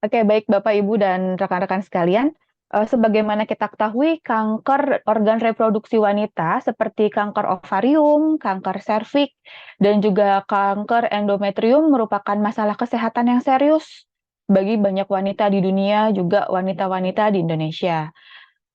Oke, baik Bapak, Ibu, dan rekan-rekan sekalian. Sebagaimana kita ketahui, kanker organ reproduksi wanita seperti kanker ovarium, kanker serviks, dan juga kanker endometrium merupakan masalah kesehatan yang serius bagi banyak wanita di dunia, juga wanita-wanita di Indonesia.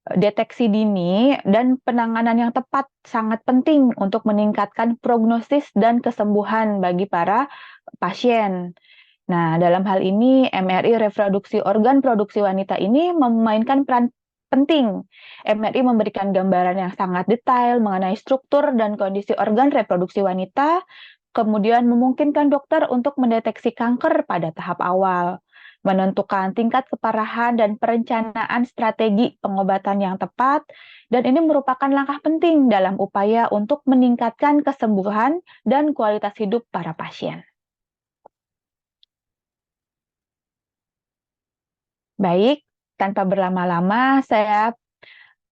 Deteksi dini dan penanganan yang tepat sangat penting untuk meningkatkan prognosis dan kesembuhan bagi para pasien. Nah, dalam hal ini MRI reproduksi organ produksi wanita ini memainkan peran penting. MRI memberikan gambaran yang sangat detail mengenai struktur dan kondisi organ reproduksi wanita, kemudian memungkinkan dokter untuk mendeteksi kanker pada tahap awal, menentukan tingkat keparahan dan perencanaan strategi pengobatan yang tepat, dan ini merupakan langkah penting dalam upaya untuk meningkatkan kesembuhan dan kualitas hidup para pasien. Baik, tanpa berlama-lama, saya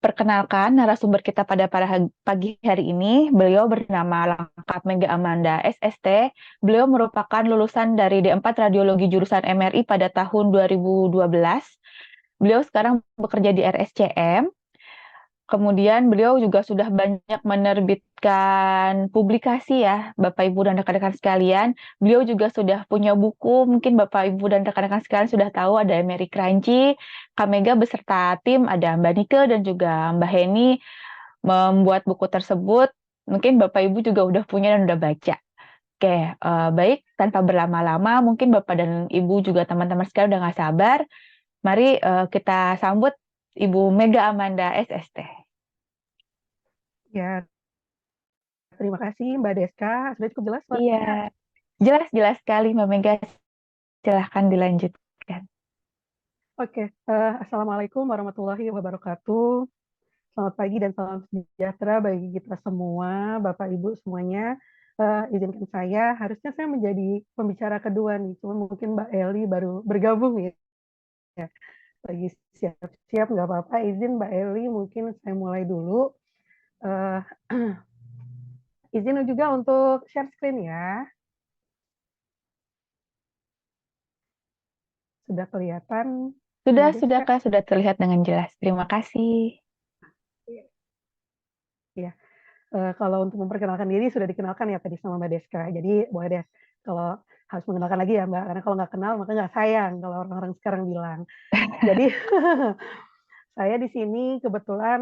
perkenalkan narasumber kita pada pagi hari ini. Beliau bernama lengkap Mega Amanda, SST. Beliau merupakan lulusan dari D4 Radiologi jurusan MRI pada tahun 2012. Beliau sekarang bekerja di RSCM. Kemudian beliau juga sudah banyak menerbitkan publikasi ya, Bapak Ibu dan rekan-rekan sekalian. Beliau juga sudah punya buku, mungkin Bapak Ibu dan rekan-rekan sekalian sudah tahu ada Emery Kranji, Kamega beserta tim, ada Mbak Nike dan juga Mbak Heni membuat buku tersebut. Mungkin Bapak Ibu juga udah punya dan udah baca. Oke, baik, tanpa berlama-lama, mungkin Bapak dan Ibu juga teman-teman sekalian udah nggak sabar. Mari kita sambut Ibu Mega Amanda, SST. Ya, terima kasih Mbak Deska. Sudah cukup jelas Iya, suaranya? jelas-jelas sekali Mbak Mega. Silahkan dilanjutkan. Oke, Assalamualaikum warahmatullahi wabarakatuh. Selamat pagi dan salam sejahtera bagi kita semua, Bapak Ibu semuanya. Izinkan harusnya saya menjadi pembicara kedua nih, cuma mungkin Mbak Eli baru bergabung ya. Lagi siap-siap, nggak apa-apa. Izin Mbak Eli, mungkin saya mulai dulu. Eh, izin juga untuk share screen ya. Sudah kelihatan Sudah, Mbak sudah Deska? Kak, sudah terlihat dengan jelas. Terima kasih. Ya. Kalau untuk memperkenalkan diri sudah dikenalkan ya tadi sama Mbak Deska. Jadi boleh deh kalau harus mengenalkan lagi ya Mbak, karena kalau nggak kenal maka nggak sayang kalau orang-orang sekarang bilang. Jadi saya di sini kebetulan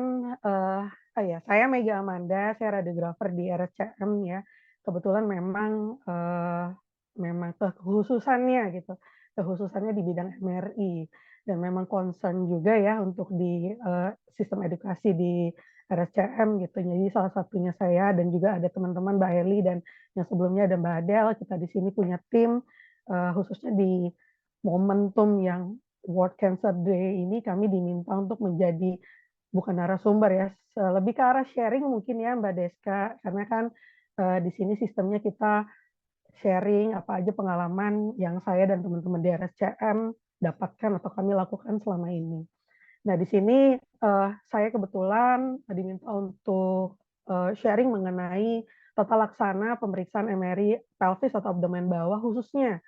saya Mega Amanda, saya radiografer di RSCM ya. Kebetulan memang kekhususannya gitu, kekhususannya di bidang MRI dan memang concern juga ya untuk di sistem edukasi di RSCM gitu. Jadi salah satunya saya dan juga ada teman-teman Mbak Heli dan yang sebelumnya ada Mbak Adel. Kita di sini punya tim khususnya di momentum yang World Cancer Day ini kami diminta untuk menjadi bukan narasumber ya, lebih ke arah sharing mungkin ya Mbak Deska, karena kan di sini sistemnya kita sharing apa aja pengalaman yang saya dan teman-teman di RSCM dapatkan atau kami lakukan selama ini. Nah di sini saya kebetulan diminta untuk sharing mengenai tata laksana pemeriksaan MRI pelvis atau abdomen bawah khususnya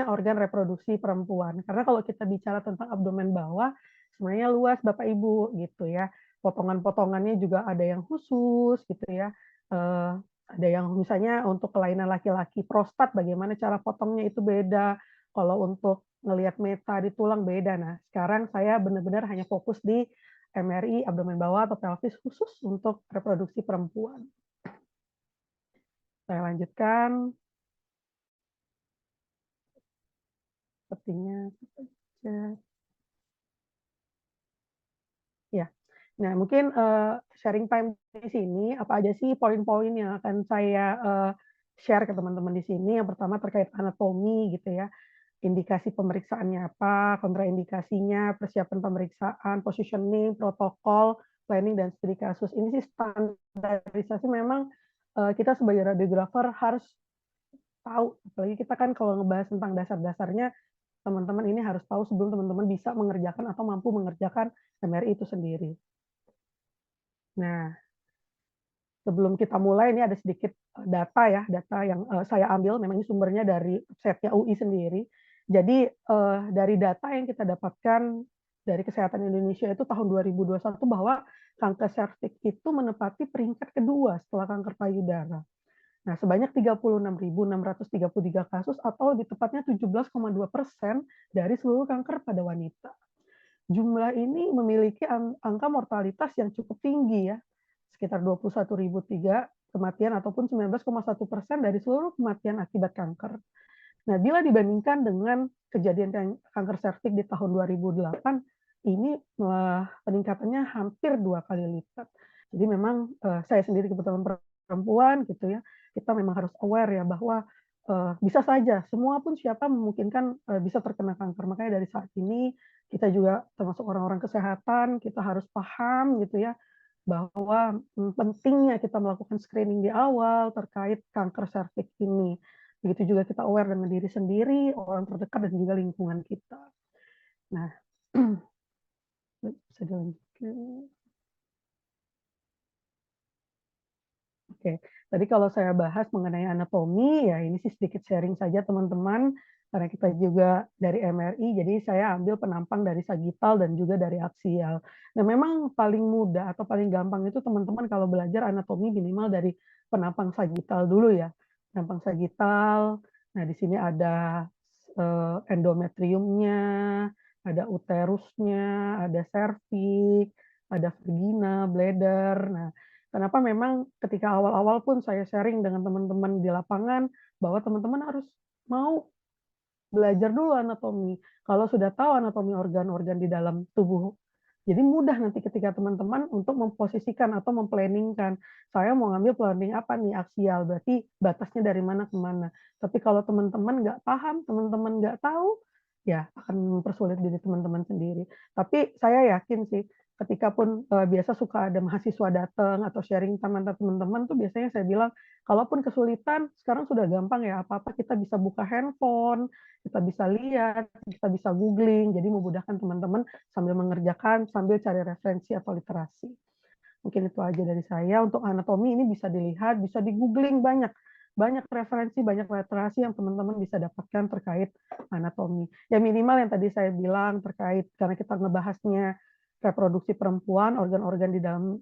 organ reproduksi perempuan. Karena kalau kita bicara tentang abdomen bawah, sebenarnya luas Bapak Ibu gitu ya. Potongan-potongannya juga ada yang khusus gitu ya. Ada yang misalnya untuk kelainan laki-laki prostat, bagaimana cara potongnya itu beda. Kalau untuk ngelihat meta di tulang beda. Nah, sekarang saya benar-benar hanya fokus di MRI abdomen bawah atau pelvis khusus untuk reproduksi perempuan. Saya lanjutkan. Sepertinya ya. Nah, mungkin sharing time di sini apa aja sih poin-poin yang akan saya share ke teman-teman di sini. Yang pertama terkait anatomi gitu ya. Indikasi pemeriksaannya apa, kontraindikasinya, persiapan pemeriksaan, positioning, protokol, planning, dan studi kasus. Ini sih standarisasi memang kita sebagai radiografer harus tahu. Apalagi kita kan kalau ngebahas tentang dasar-dasarnya, teman-teman ini harus tahu sebelum teman-teman bisa mengerjakan atau mampu mengerjakan MRI itu sendiri. Nah, sebelum kita mulai, ini ada sedikit data ya, data yang saya ambil, memang ini sumbernya dari website UI sendiri. Jadi dari data yang kita dapatkan dari Kesehatan Indonesia itu tahun 2021 bahwa kanker serviks itu menempati peringkat kedua setelah kanker payudara. Nah, sebanyak 36.633 kasus atau lebih tepatnya 17,2% dari seluruh kanker pada wanita. Jumlah ini memiliki angka mortalitas yang cukup tinggi ya, sekitar 21.003 kematian ataupun 19,1% dari seluruh kematian akibat kanker. Nah, bila dibandingkan dengan kejadian kanker serviks di tahun 2008, ini peningkatannya hampir 2 kali lipat. Jadi memang saya sendiri kebetulan perempuan gitu ya, kita memang harus aware ya bahwa bisa saja semua pun siapa memungkinkan bisa terkena kanker. Makanya dari saat ini kita juga termasuk orang-orang kesehatan, kita harus paham gitu ya bahwa pentingnya kita melakukan screening di awal terkait kanker serviks ini. Begitu juga kita aware dengan diri sendiri, orang terdekat, dan juga lingkungan kita. Nah, bisa dilanjutkan. Oke, tadi kalau saya bahas mengenai anatomi, ya ini sih sedikit sharing saja teman-teman, karena kita juga dari MRI, jadi saya ambil penampang dari sagital dan juga dari aksial. Nah, memang paling mudah atau paling gampang itu teman-teman kalau belajar anatomi minimal dari penampang sagital dulu ya. Penampang sagital, nah di sini ada endometriumnya, ada uterusnya, ada serviks, ada vagina, bladder. Nah, kenapa memang ketika awal-awal pun saya sharing dengan teman-teman di lapangan, bahwa teman-teman harus mau belajar dulu anatomi. Kalau sudah tahu anatomi organ-organ di dalam tubuh, jadi mudah nanti ketika teman-teman untuk memposisikan atau memplanning-kan, saya mau ngambil planning apa nih, aksial, berarti batasnya dari mana ke mana. Tapi kalau teman-teman nggak paham, teman-teman nggak tahu, ya akan mempersulit diri teman-teman sendiri. Tapi saya yakin sih, ketika pun biasa suka ada mahasiswa datang atau sharing mantan teman-teman tuh biasanya saya bilang, kalaupun kesulitan, sekarang sudah gampang ya, apa-apa kita bisa buka handphone, kita bisa lihat, kita bisa googling, jadi memudahkan teman-teman sambil mengerjakan, sambil cari referensi atau literasi. Mungkin itu aja dari saya. Untuk anatomi ini bisa dilihat, bisa di-googling banyak. Banyak referensi, banyak literasi yang teman-teman bisa dapatkan terkait anatomi. Ya minimal yang tadi saya bilang terkait, karena kita ngebahasnya reproduksi perempuan, organ-organ di dalam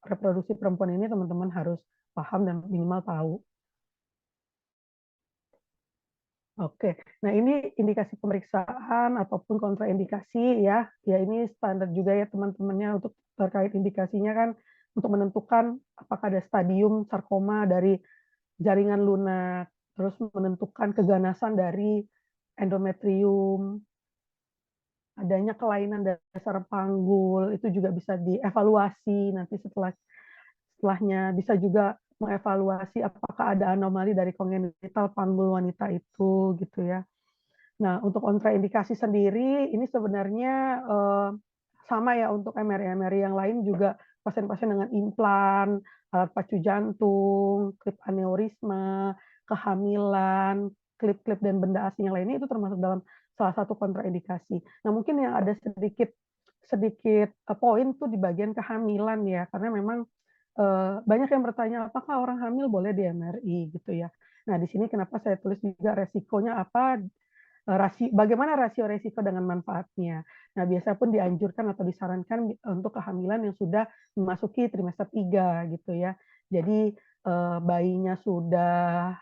reproduksi perempuan ini teman-teman harus paham dan minimal tahu. Oke, nah ini indikasi pemeriksaan ataupun kontraindikasi ya. Ya ini standar juga ya teman-temannya untuk terkait indikasinya kan untuk menentukan apakah ada stadium sarkoma dari jaringan lunak, terus menentukan keganasan dari endometrium, adanya kelainan dasar panggul, itu juga bisa dievaluasi nanti setelahnya, bisa juga mengevaluasi apakah ada anomali dari kongenital panggul wanita itu gitu ya. Nah, untuk kontraindikasi sendiri, ini sebenarnya sama ya untuk MRI-MRI yang lain juga pasien-pasien dengan implan, alat pacu jantung, klip aneurisma, kehamilan, klip-klip dan benda asing yang lainnya itu termasuk dalam salah satu kontraindikasi. Nah, mungkin yang ada sedikit sedikit poin tuh di bagian kehamilan ya, karena memang banyak yang bertanya apakah orang hamil boleh di MRI gitu ya. Nah, di sini kenapa saya tulis juga resikonya apa, bagaimana rasio resiko dengan manfaatnya. Nah, biasa pun dianjurkan atau disarankan untuk kehamilan yang sudah memasuki trimester 3 gitu ya. Jadi bayinya sudah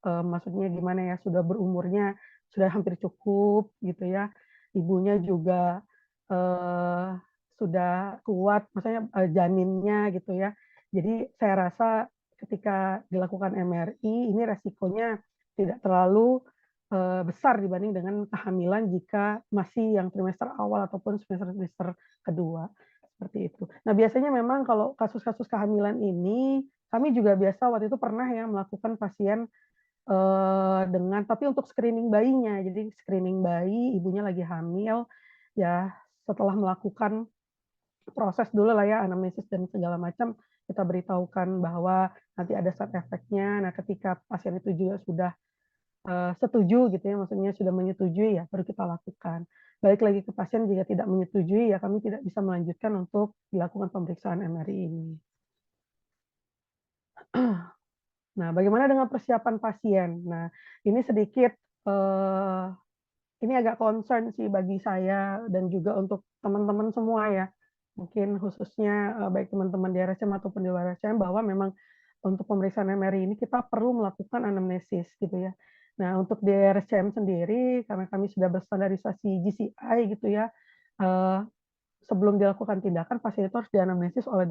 maksudnya gimana ya, sudah berumurnya sudah hampir cukup gitu ya. Ibunya juga eh, sudah kuat, maksudnya janinnya gitu ya. Jadi saya rasa ketika dilakukan MRI ini resikonya tidak terlalu besar dibanding dengan kehamilan jika masih yang trimester awal ataupun semester-semester kedua seperti itu. Nah, biasanya memang kalau kasus-kasus kehamilan ini kami juga biasa waktu itu pernah ya melakukan pasien dengan tapi untuk screening bayinya. Jadi screening bayi, ibunya lagi hamil, ya setelah melakukan proses dulu lah ya, anamnesis dan segala macam, kita beritahukan bahwa nanti ada side effect-nya. Nah, ketika pasien itu juga sudah setuju gitu ya, maksudnya sudah menyetujui ya baru kita lakukan. Balik lagi ke pasien jika tidak menyetujui ya kami tidak bisa melanjutkan untuk dilakukan pemeriksaan MRI ini. Nah, bagaimana dengan persiapan pasien? Nah, ini sedikit ini agak concern sih bagi saya dan juga untuk teman-teman semua ya. Mungkin khususnya baik teman-teman di RSCM ataupun di luar RSCM bahwa memang untuk pemeriksaan MRI ini kita perlu melakukan anamnesis gitu ya. Nah, untuk di RSCM sendiri karena kami sudah berstandarisasi GCI gitu ya, eh, sebelum dilakukan tindakan pasien itu harus dianamnesis oleh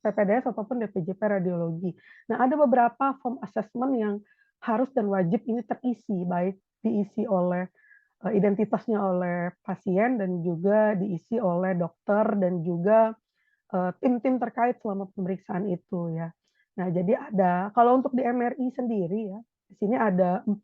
PPDS ataupun DPJP radiologi. Nah, ada beberapa form assessment yang harus dan wajib ini terisi, baik diisi oleh identitasnya oleh pasien dan juga diisi oleh dokter dan juga tim-tim terkait selama pemeriksaan itu ya. Nah, jadi ada kalau untuk di MRI sendiri ya, di sini ada 4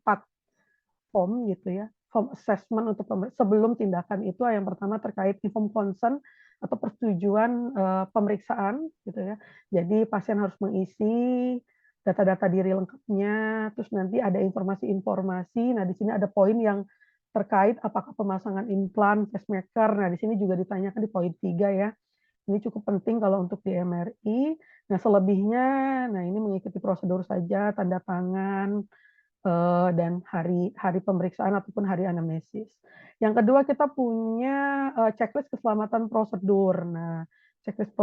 form gitu ya. Form assessment untuk sebelum tindakan itu yang pertama terkait inform consent atau persetujuan pemeriksaan gitu ya. Jadi pasien harus mengisi data-data diri lengkapnya, terus nanti ada informasi-informasi. Nah, di sini ada poin yang terkait apakah pemasangan implan, pacemaker. Nah, di sini juga ditanyakan di poin 3 ya. Ini cukup penting kalau untuk di MRI. Nah, selebihnya, nah ini mengikuti prosedur saja, tanda tangan, dan hari hari pemeriksaan ataupun hari anamnesis. Yang kedua kita punya checklist keselamatan prosedur. Nah, checklist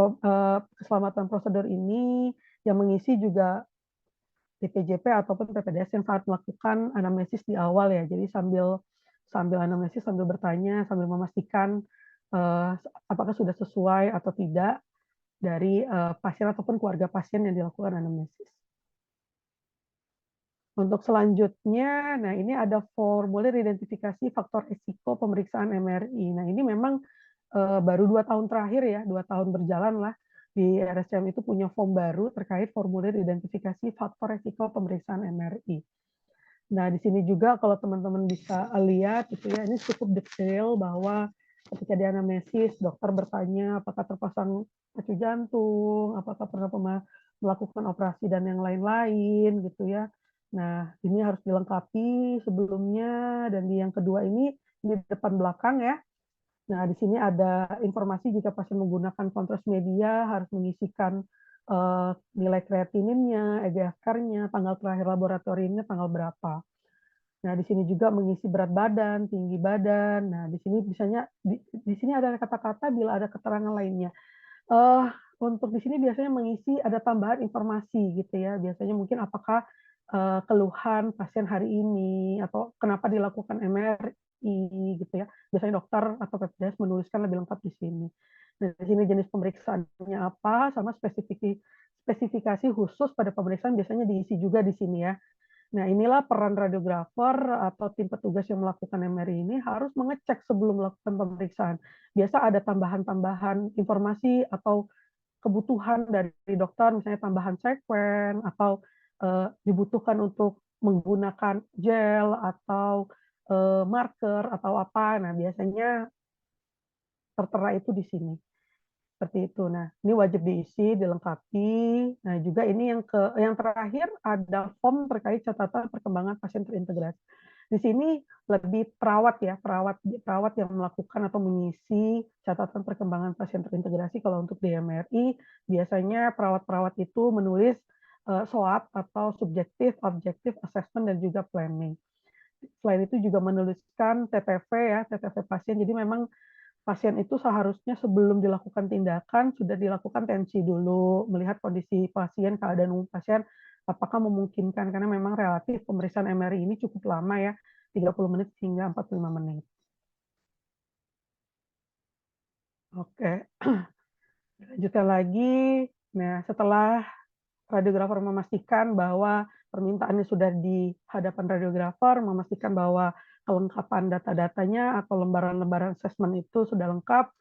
keselamatan prosedur ini yang mengisi juga DPJP ataupun PPDS yang saat melakukan anamnesis di awal ya. Jadi sambil sambil anamnesis sambil bertanya, sambil memastikan apakah sudah sesuai atau tidak dari pasien ataupun keluarga pasien yang dilakukan anamnesis. Untuk selanjutnya, nah ini ada formulir identifikasi faktor risiko pemeriksaan MRI. Nah ini memang baru 2 tahun terakhir ya, 2 tahun berjalan lah di RSCM itu punya form baru terkait formulir identifikasi faktor risiko pemeriksaan MRI. Nah di sini juga kalau teman-teman bisa lihat itu ya, ini cukup detail bahwa ketika di anamnesis dokter bertanya apakah terpasang pacu jantung, apakah pernah melakukan operasi dan yang lain-lain gitu ya. Nah, ini harus dilengkapi sebelumnya dan di yang kedua ini di depan belakang ya. Nah, di sini ada informasi jika pasien menggunakan kontras media harus mengisikan nilai kreatininnya, EGFR-nya, tanggal terakhir laboratoriumnya tanggal berapa. Nah, di sini juga mengisi berat badan, tinggi badan. Nah, di sini misalnya di sini ada kata-kata bila ada keterangan lainnya. Eh, untuk di sini biasanya mengisi ada tambahan informasi gitu ya. Biasanya mungkin apakah keluhan pasien hari ini atau kenapa dilakukan MRI gitu ya. Biasanya dokter atau PPDS menuliskan lebih lengkap di sini. Nah, di sini jenis pemeriksaannya apa sama spesifikasi khusus pada pemeriksaan biasanya diisi juga di sini ya. Nah, inilah peran radiografer atau tim petugas yang melakukan MRI ini harus mengecek sebelum melakukan pemeriksaan. Biasa ada tambahan-tambahan informasi atau kebutuhan dari dokter, misalnya tambahan sekuen atau dibutuhkan untuk menggunakan gel atau marker atau apa. Nah, biasanya tertera itu di sini. Seperti itu. Nah, ini wajib diisi, dilengkapi. Nah, juga ini yang terakhir ada form terkait catatan perkembangan pasien terintegrasi. Di sini lebih perawat ya, perawat yang melakukan atau mengisi catatan perkembangan pasien terintegrasi. Kalau untuk di MRI, biasanya perawat-perawat itu menulis SOAP atau subjektif, objektif assessment dan juga planning. Selain itu juga menuliskan TTV ya, TTV pasien. Jadi memang pasien itu seharusnya sebelum dilakukan tindakan sudah dilakukan tensi dulu, melihat kondisi pasien, keadaan umum pasien, apakah memungkinkan, karena memang relatif pemeriksaan MRI ini cukup lama ya, 30 menit hingga 45 menit. Oke, lanjutkan lagi. Nah, setelah radiografer memastikan bahwa permintaannya sudah di hadapan radiografer, memastikan bahwa kelengkapan data-datanya atau lembaran-lembaran assessment itu sudah lengkap,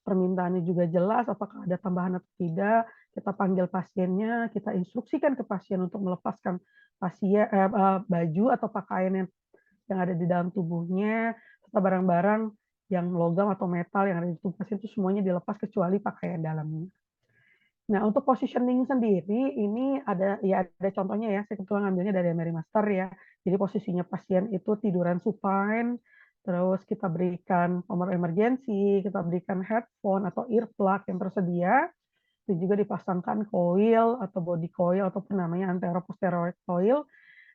permintaannya juga jelas, apakah ada tambahan atau tidak, kita panggil pasiennya, kita instruksikan ke pasien untuk melepaskan baju atau pakaian yang ada di dalam tubuhnya, serta barang-barang yang logam atau metal yang ada di tubuh pasien itu semuanya dilepas kecuali pakaian dalamnya. Nah, untuk positioning sendiri ini ada contohnya ya, saya kebetulan ngambilnya dari Mary Master ya. Jadi posisinya pasien itu tiduran supine, terus kita berikan nomor emergency, kita berikan headphone atau earplug yang tersedia, dan juga dipasangkan coil atau body coil ataupun namanya antero-posterior coil.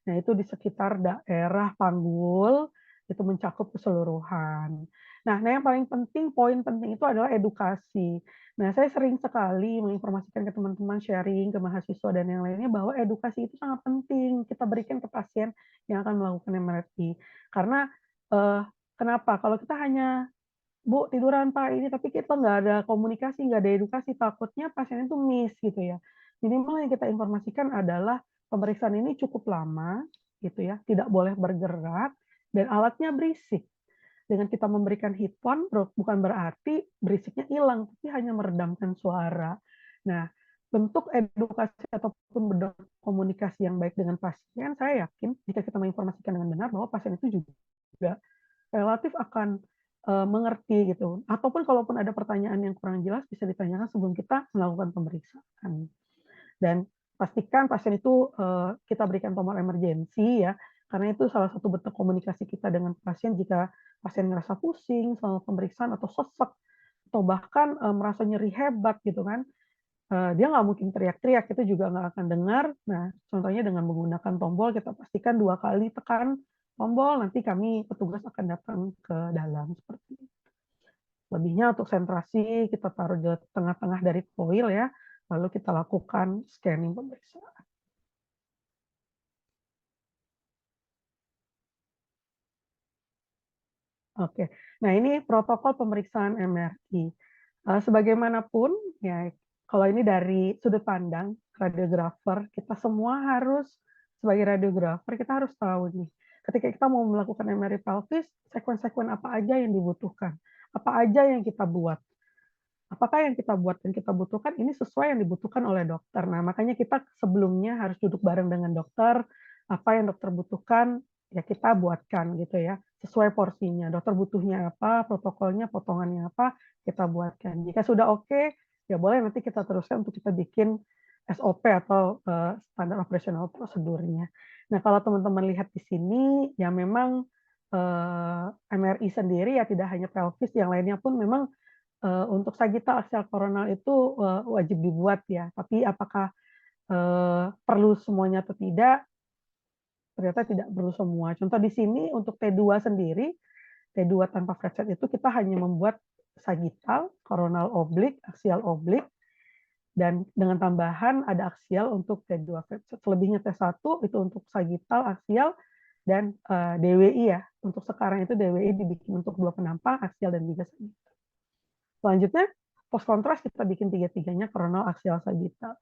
Nah, itu di sekitar daerah panggul itu mencakup keseluruhan. Nah, yang paling penting, poin penting itu adalah edukasi. Nah, saya sering sekali menginformasikan ke teman-teman, sharing ke mahasiswa dan yang lainnya bahwa edukasi itu sangat penting kita berikan ke pasien yang akan melakukan MRI. Karena kenapa? Kalau kita hanya Bu, tiduran Pak ini, tapi kita nggak ada komunikasi, nggak ada edukasi, takutnya pasien itu miss gitu ya. Minimal yang kita informasikan adalah pemeriksaan ini cukup lama, gitu ya, tidak boleh bergerak, dan alatnya berisik. Dengan kita memberikan headphone, bukan berarti berisiknya hilang, tapi hanya meredamkan suara. Nah, bentuk edukasi ataupun bentuk komunikasi yang baik dengan pasien, saya yakin jika kita menginformasikan dengan benar bahwa pasien itu juga relatif akan mengerti gitu. Ataupun kalaupun ada pertanyaan yang kurang jelas bisa ditanyakan sebelum kita melakukan pemeriksaan. Dan pastikan pasien itu kita berikan tombol emergensi ya, karena itu salah satu bentuk komunikasi kita dengan pasien jika pasien merasa pusing selama pemeriksaan atau sesek atau bahkan merasa nyeri hebat gitu kan. Dia nggak mungkin teriak-teriak, kita juga nggak akan dengar. Nah, contohnya dengan menggunakan tombol, kita pastikan 2 kali tekan tombol, nanti kami petugas akan datang ke dalam, seperti itu. Lebihnya untuk sentrasi, kita taruh di tengah-tengah dari koil ya, lalu kita lakukan scanning pemeriksaan. Oke, nah ini protokol pemeriksaan MRI. Sebagaimanapun, ya kalau ini dari sudut pandang radiografer, kita semua harus sebagai radiografer kita harus tahu nih, ketika kita mau melakukan MRI pelvis, sekuen-sekuen apa aja yang dibutuhkan, apa aja yang kita buat. Apakah yang kita buat dan kita butuhkan ini sesuai yang dibutuhkan oleh dokter. Nah, makanya kita sebelumnya harus duduk bareng dengan dokter, apa yang dokter butuhkan, ya kita buatkan gitu ya, sesuai porsinya. Dokter butuhnya apa, protokolnya, potongannya apa, kita buatkan. Jika sudah oke, ya boleh nanti kita teruskan untuk kita bikin SOP atau standar operasional prosedurnya. Nah, kalau teman-teman lihat di sini, ya memang MRI sendiri ya tidak hanya pelvis, yang lainnya pun memang untuk sagittal axial coronal itu wajib dibuat ya, tapi apakah perlu semuanya atau tidak, ternyata tidak perlu semua. Contoh di sini untuk T2 sendiri, T2 tanpa flat itu kita hanya membuat sagittal, coronal oblik, axial oblik, dan dengan tambahan ada aksial untuk T2 flat. Selebihnya T1 itu untuk sagittal, aksial, dan DWI ya. Untuk sekarang itu DWI dibikin untuk 2 penampang, aksial, dan juga sagittal. Selanjutnya, post kontras kita bikin tiga-tiganya coronal axial sagittal.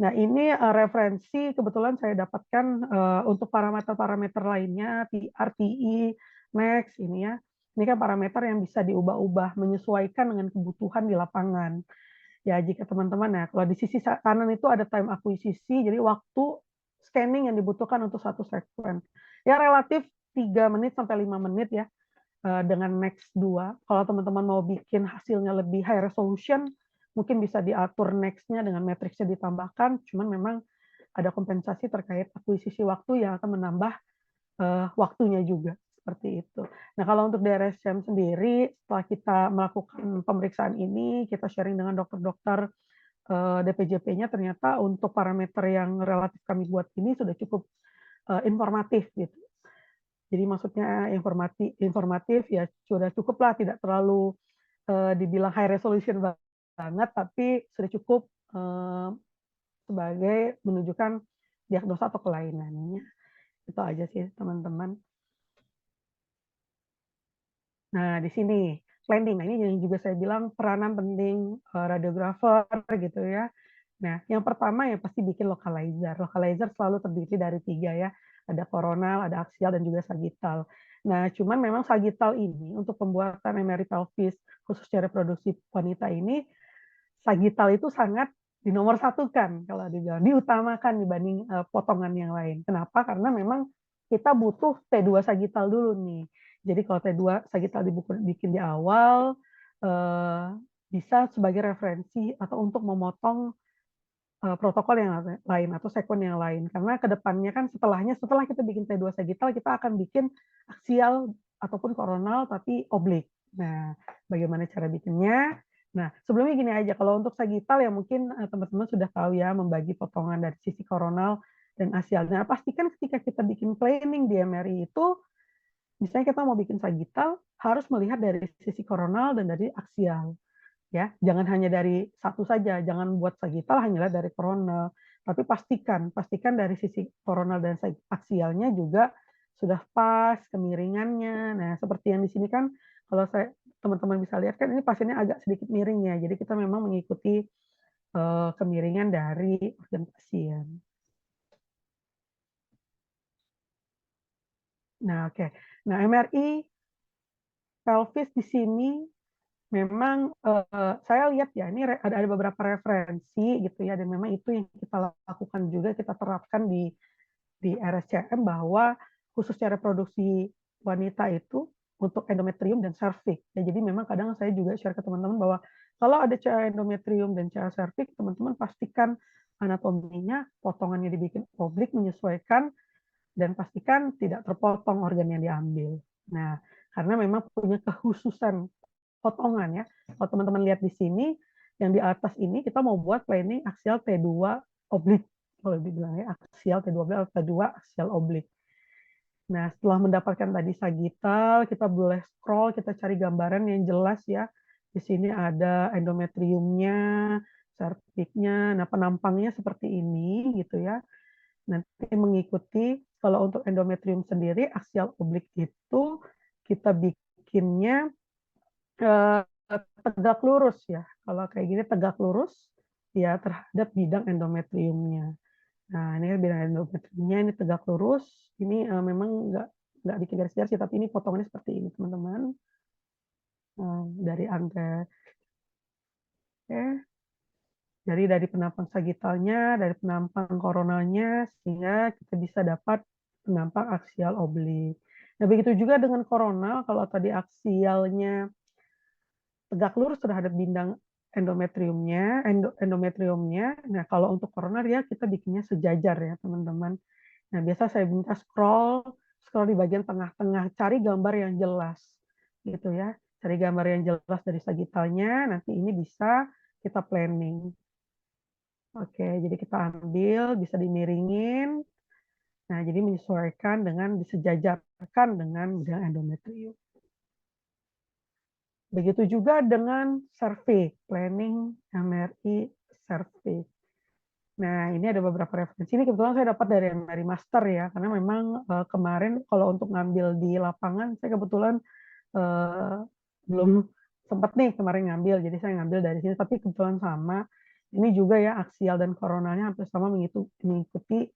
Nah, ini referensi kebetulan saya dapatkan untuk parameter-parameter lainnya, TR, TI, Max ini ya. Ini kan parameter yang bisa diubah-ubah menyesuaikan dengan kebutuhan di lapangan. Ya, jika teman-teman ya, kalau di sisi kanan itu ada time akuisisi, jadi waktu scanning yang dibutuhkan untuk satu sekuen. Ya relatif 3 menit sampai 5 menit ya dengan Max 2. Kalau teman-teman mau bikin hasilnya lebih high resolution, mungkin bisa diatur next-nya dengan matriksnya ditambahkan, cuman memang ada kompensasi terkait akuisisi waktu yang akan menambah waktunya juga, seperti itu. Nah, kalau untuk DRSCM sendiri, setelah kita melakukan pemeriksaan ini, kita sharing dengan dokter-dokter DPJP-nya, ternyata untuk parameter yang relatif kami buat ini sudah cukup informatif gitu. Jadi maksudnya informatif ya sudah cukup lah, tidak terlalu dibilang high resolution banget, tapi sudah cukup sebagai menunjukkan diagnosa atau kelainannya. Itu aja sih teman-teman. Nah di sini planning, nah ini yang juga saya bilang peranan penting radiografer gitu ya. Nah yang pertama ya pasti bikin localizer. Localizer selalu terdiri dari 3 ya. Ada coronal, ada axial, dan juga sagittal. Nah, cuman memang sagittal ini untuk pembuatan MRI pelvis khususnya reproduksi wanita ini, sagittal itu sangat dinomorsatukan kalau dibilang, diutamakan dibanding potongan yang lain. Kenapa? Karena memang kita butuh T2 sagittal dulu nih. Jadi kalau T2 sagittal dibikin di awal, bisa sebagai referensi atau untuk memotong protokol yang lain atau sekuen yang lain. Karena kedepannya kan setelah kita bikin T2 sagittal, kita akan bikin aksial ataupun koronal tapi oblik. Nah, bagaimana cara bikinnya? Nah, sebelumnya gini aja, kalau untuk sagittal ya mungkin teman-teman sudah tahu ya membagi potongan dari sisi koronal dan aksial. Nah, pastikan ketika kita bikin planning di MRI itu misalnya kita mau bikin sagittal, harus melihat dari sisi koronal dan dari aksial. Ya, jangan hanya dari satu saja, jangan buat sagittal hanya lihat dari koronal, tapi pastikan dari sisi koronal dan aksialnya juga sudah pas kemiringannya. Nah, seperti yang di sini kan kalau teman-teman bisa lihat kan ini pasiennya agak sedikit miring ya. Jadi kita memang mengikuti kemiringan dari organ pasien. Nah, oke. Nah, MRI pelvis di sini memang saya lihat ya ini ada beberapa referensi gitu ya, dan memang itu yang kita lakukan juga, kita terapkan di RSCM bahwa khususnya reproduksi wanita itu untuk endometrium dan serviks. Ya, jadi memang kadang saya juga share ke teman-teman bahwa kalau ada CA endometrium dan CA serviks, teman-teman pastikan anatominya, potongannya dibikin oblik menyesuaikan, dan pastikan tidak terpotong organ yang diambil. Nah, karena memang punya kekhususan potongan ya. Kalau teman-teman lihat di sini, yang di atas ini kita mau buat planning aksial T2 oblik. Kalau dibilang ya, aksial T2 oblik atau T2 aksial oblik. Nah, setelah mendapatkan tadi sagittal, kita boleh scroll, kita cari gambaran yang jelas ya. Di sini ada endometriumnya, serviksnya. Nah, penampangnya seperti ini gitu ya. Nanti mengikuti, kalau untuk endometrium sendiri, aksial oblik itu kita bikinnya tegak lurus ya. Kalau kayak gini tegak lurus ya terhadap bidang endometriumnya. Nah, ini bidang endometriumnya ini tegak lurus. Ini memang nggak bikin garis-garis sih, tapi ini potongannya seperti ini teman-teman. Dari angka, dari penampang sagittalnya, dari penampang koronalnya, sehingga kita bisa dapat penampang aksial oblik. Nah, begitu juga dengan koronal, kalau tadi aksialnya tegak lurus terhadap bidang endometriumnya. Nah, kalau untuk koroner ya kita bikinnya sejajar ya, teman-teman. Nah, biasa saya minta scroll di bagian tengah-tengah, cari gambar yang jelas gitu ya. Cari gambar yang jelas dari sagittalnya, nanti ini bisa kita planning. Oke, jadi kita ambil, bisa dimiringin. Nah, jadi menyesuaikan dengan disejajarkan dengan bidang endometrium. Begitu juga dengan survei, planning MRI survei. Nah, ini ada beberapa referensi. Ini kebetulan saya dapat dari MRI Master ya, karena memang kemarin kalau untuk ngambil di lapangan, saya kebetulan belum sempat nih kemarin ngambil, jadi saya ngambil dari sini. Tapi kebetulan sama, ini juga ya aksial dan koronalnya hampir sama mengikuti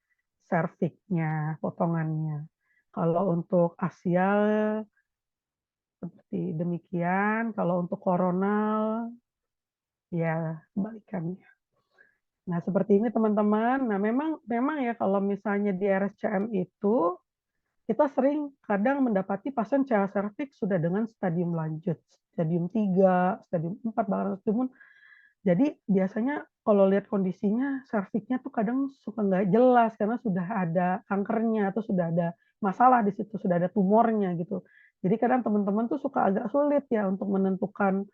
serviksnya, potongannya. Kalau untuk aksial seperti demikian, kalau untuk koronal ya kebalikannya. Nah, seperti ini teman-teman. Nah, memang ya kalau misalnya di RSCM itu kita sering kadang mendapati pasien CA serviks sudah dengan stadium lanjut, stadium 3, stadium 4, bahkan stadium. Jadi biasanya kalau lihat kondisinya serviksnya tuh kadang suka nggak jelas karena sudah ada kankernya atau sudah ada masalah di situ, sudah ada tumornya gitu. Jadi kadang teman-teman tuh suka agak sulit ya untuk menentukan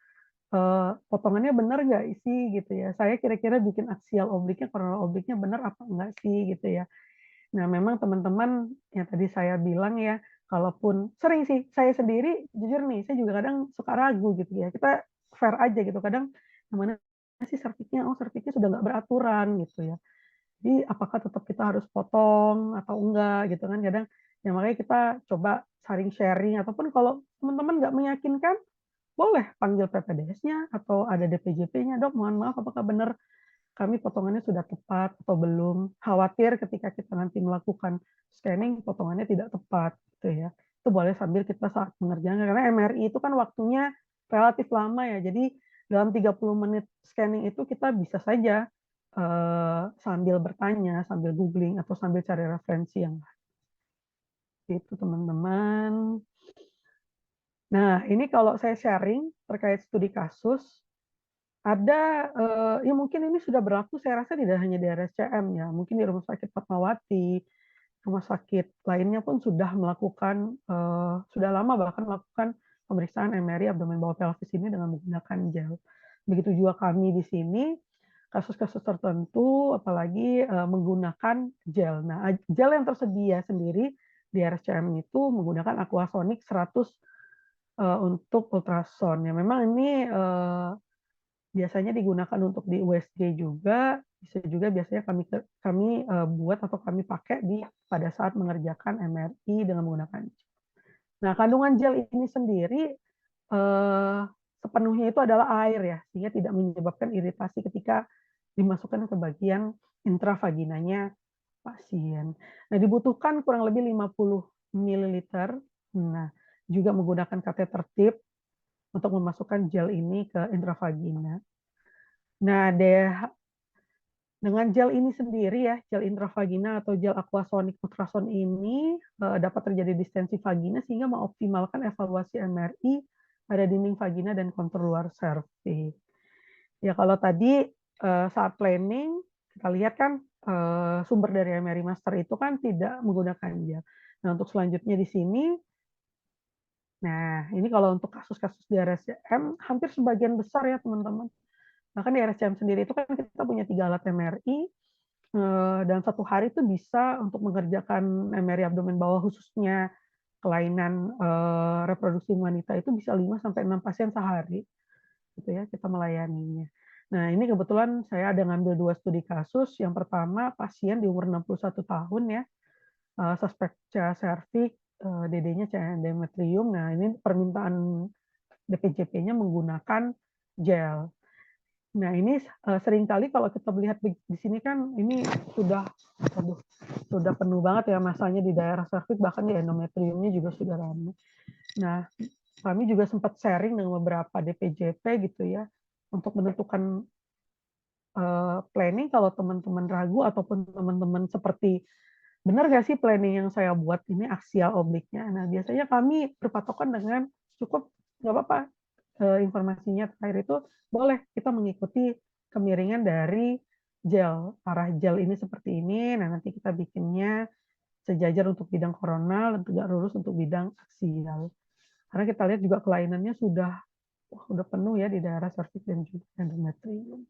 potongannya benar nggak sih gitu ya. Saya kira-kira bikin aksial obliknya, koronal obliknya benar apa enggak sih gitu ya. Nah, memang teman-teman yang tadi saya bilang ya, kalaupun sering sih saya sendiri jujur nih, saya juga kadang suka ragu gitu ya. Kita fair aja gitu. Kadang yang mana sih serviksnya? Oh, serviksnya sudah nggak beraturan gitu ya. Jadi apakah tetap kita harus potong atau enggak gitu kan? Kadang ya makanya kita coba saling sharing, ataupun kalau teman-teman nggak meyakinkan, boleh panggil PPDS-nya atau ada DPJP-nya, "Dok, mohon maaf apakah benar kami potongannya sudah tepat atau belum?" Khawatir ketika kita nanti melakukan scanning potongannya tidak tepat gitu ya. Itu boleh sambil kita saat mengerjakan, karena MRI itu kan waktunya relatif lama ya. Jadi dalam 30 menit scanning itu kita bisa saja sambil bertanya, sambil googling atau sambil cari referensi yang lain. Itu teman-teman. Nah, ini kalau saya sharing terkait studi kasus, ada, ya mungkin ini sudah berlaku saya rasa tidak hanya di RSCM ya, mungkin di Rumah Sakit Fatmawati, rumah sakit lainnya pun sudah melakukan, sudah lama bahkan melakukan pemeriksaan MRI abdomen bawah pelvis ini dengan menggunakan gel. Begitu juga kami di sini, kasus-kasus tertentu apalagi, menggunakan gel. Nah, gel yang tersedia sendiri di RSCM itu menggunakan Aquasonic 100 untuk ultrasound. Ya memang ini biasanya digunakan untuk di USG juga, bisa juga biasanya kami buat atau kami pakai pada saat mengerjakan MRI dengan menggunakan gel. Nah, kandungan gel ini sendiri sepenuhnya itu adalah air ya, sehingga tidak menyebabkan iritasi ketika dimasukkan ke bagian intravaginanya pasien. Nah, dibutuhkan kurang lebih 50 ml. Nah, juga menggunakan kateter tip untuk memasukkan gel ini ke intravagina. Nah, dengan gel ini sendiri ya, gel intravagina atau gel aquasonic ultrasound ini dapat terjadi distensi vagina sehingga mengoptimalkan evaluasi MRI pada dinding vagina dan kontur luar serviks. Ya kalau tadi saat planning kita lihat kan sumber dari MRI master itu kan tidak menggunakan gel. Nah untuk selanjutnya di sini, nah ini kalau untuk kasus-kasus di RSCM hampir sebagian besar ya teman-teman. Bahkan di RSCM sendiri itu kan kita punya 3 alat MRI dan satu hari itu bisa untuk mengerjakan MRI abdomen bawah khususnya kelainan reproduksi wanita itu bisa 5 sampai 6 pasien sehari gitu ya kita melayaninya. Nah, ini kebetulan saya ada ngambil 2 studi kasus. Yang pertama pasien di umur 61 tahun ya, suspek CA cervix, DD-nya CA endometrium. Nah, ini permintaan DPJP-nya menggunakan gel. Nah, ini seringkali kalau kita melihat di sini kan ini sudah penuh banget ya masanya di daerah cervix, bahkan di endometriumnya juga sudah ramai. Nah, kami juga sempat sharing dengan beberapa DPJP gitu ya, untuk menentukan planning kalau teman-teman ragu ataupun teman-teman seperti benar nggak sih planning yang saya buat ini aksial obliknya. Nah, biasanya kami berpatokan dengan cukup nggak apa-apa informasinya terakhir itu boleh kita mengikuti kemiringan dari gel. Arah gel ini seperti ini, nah nanti kita bikinnya sejajar untuk bidang koronal dan tegak lurus untuk bidang aksial. Karena kita lihat juga kelainannya sudah penuh ya di daerah serviks dan juga endometrium.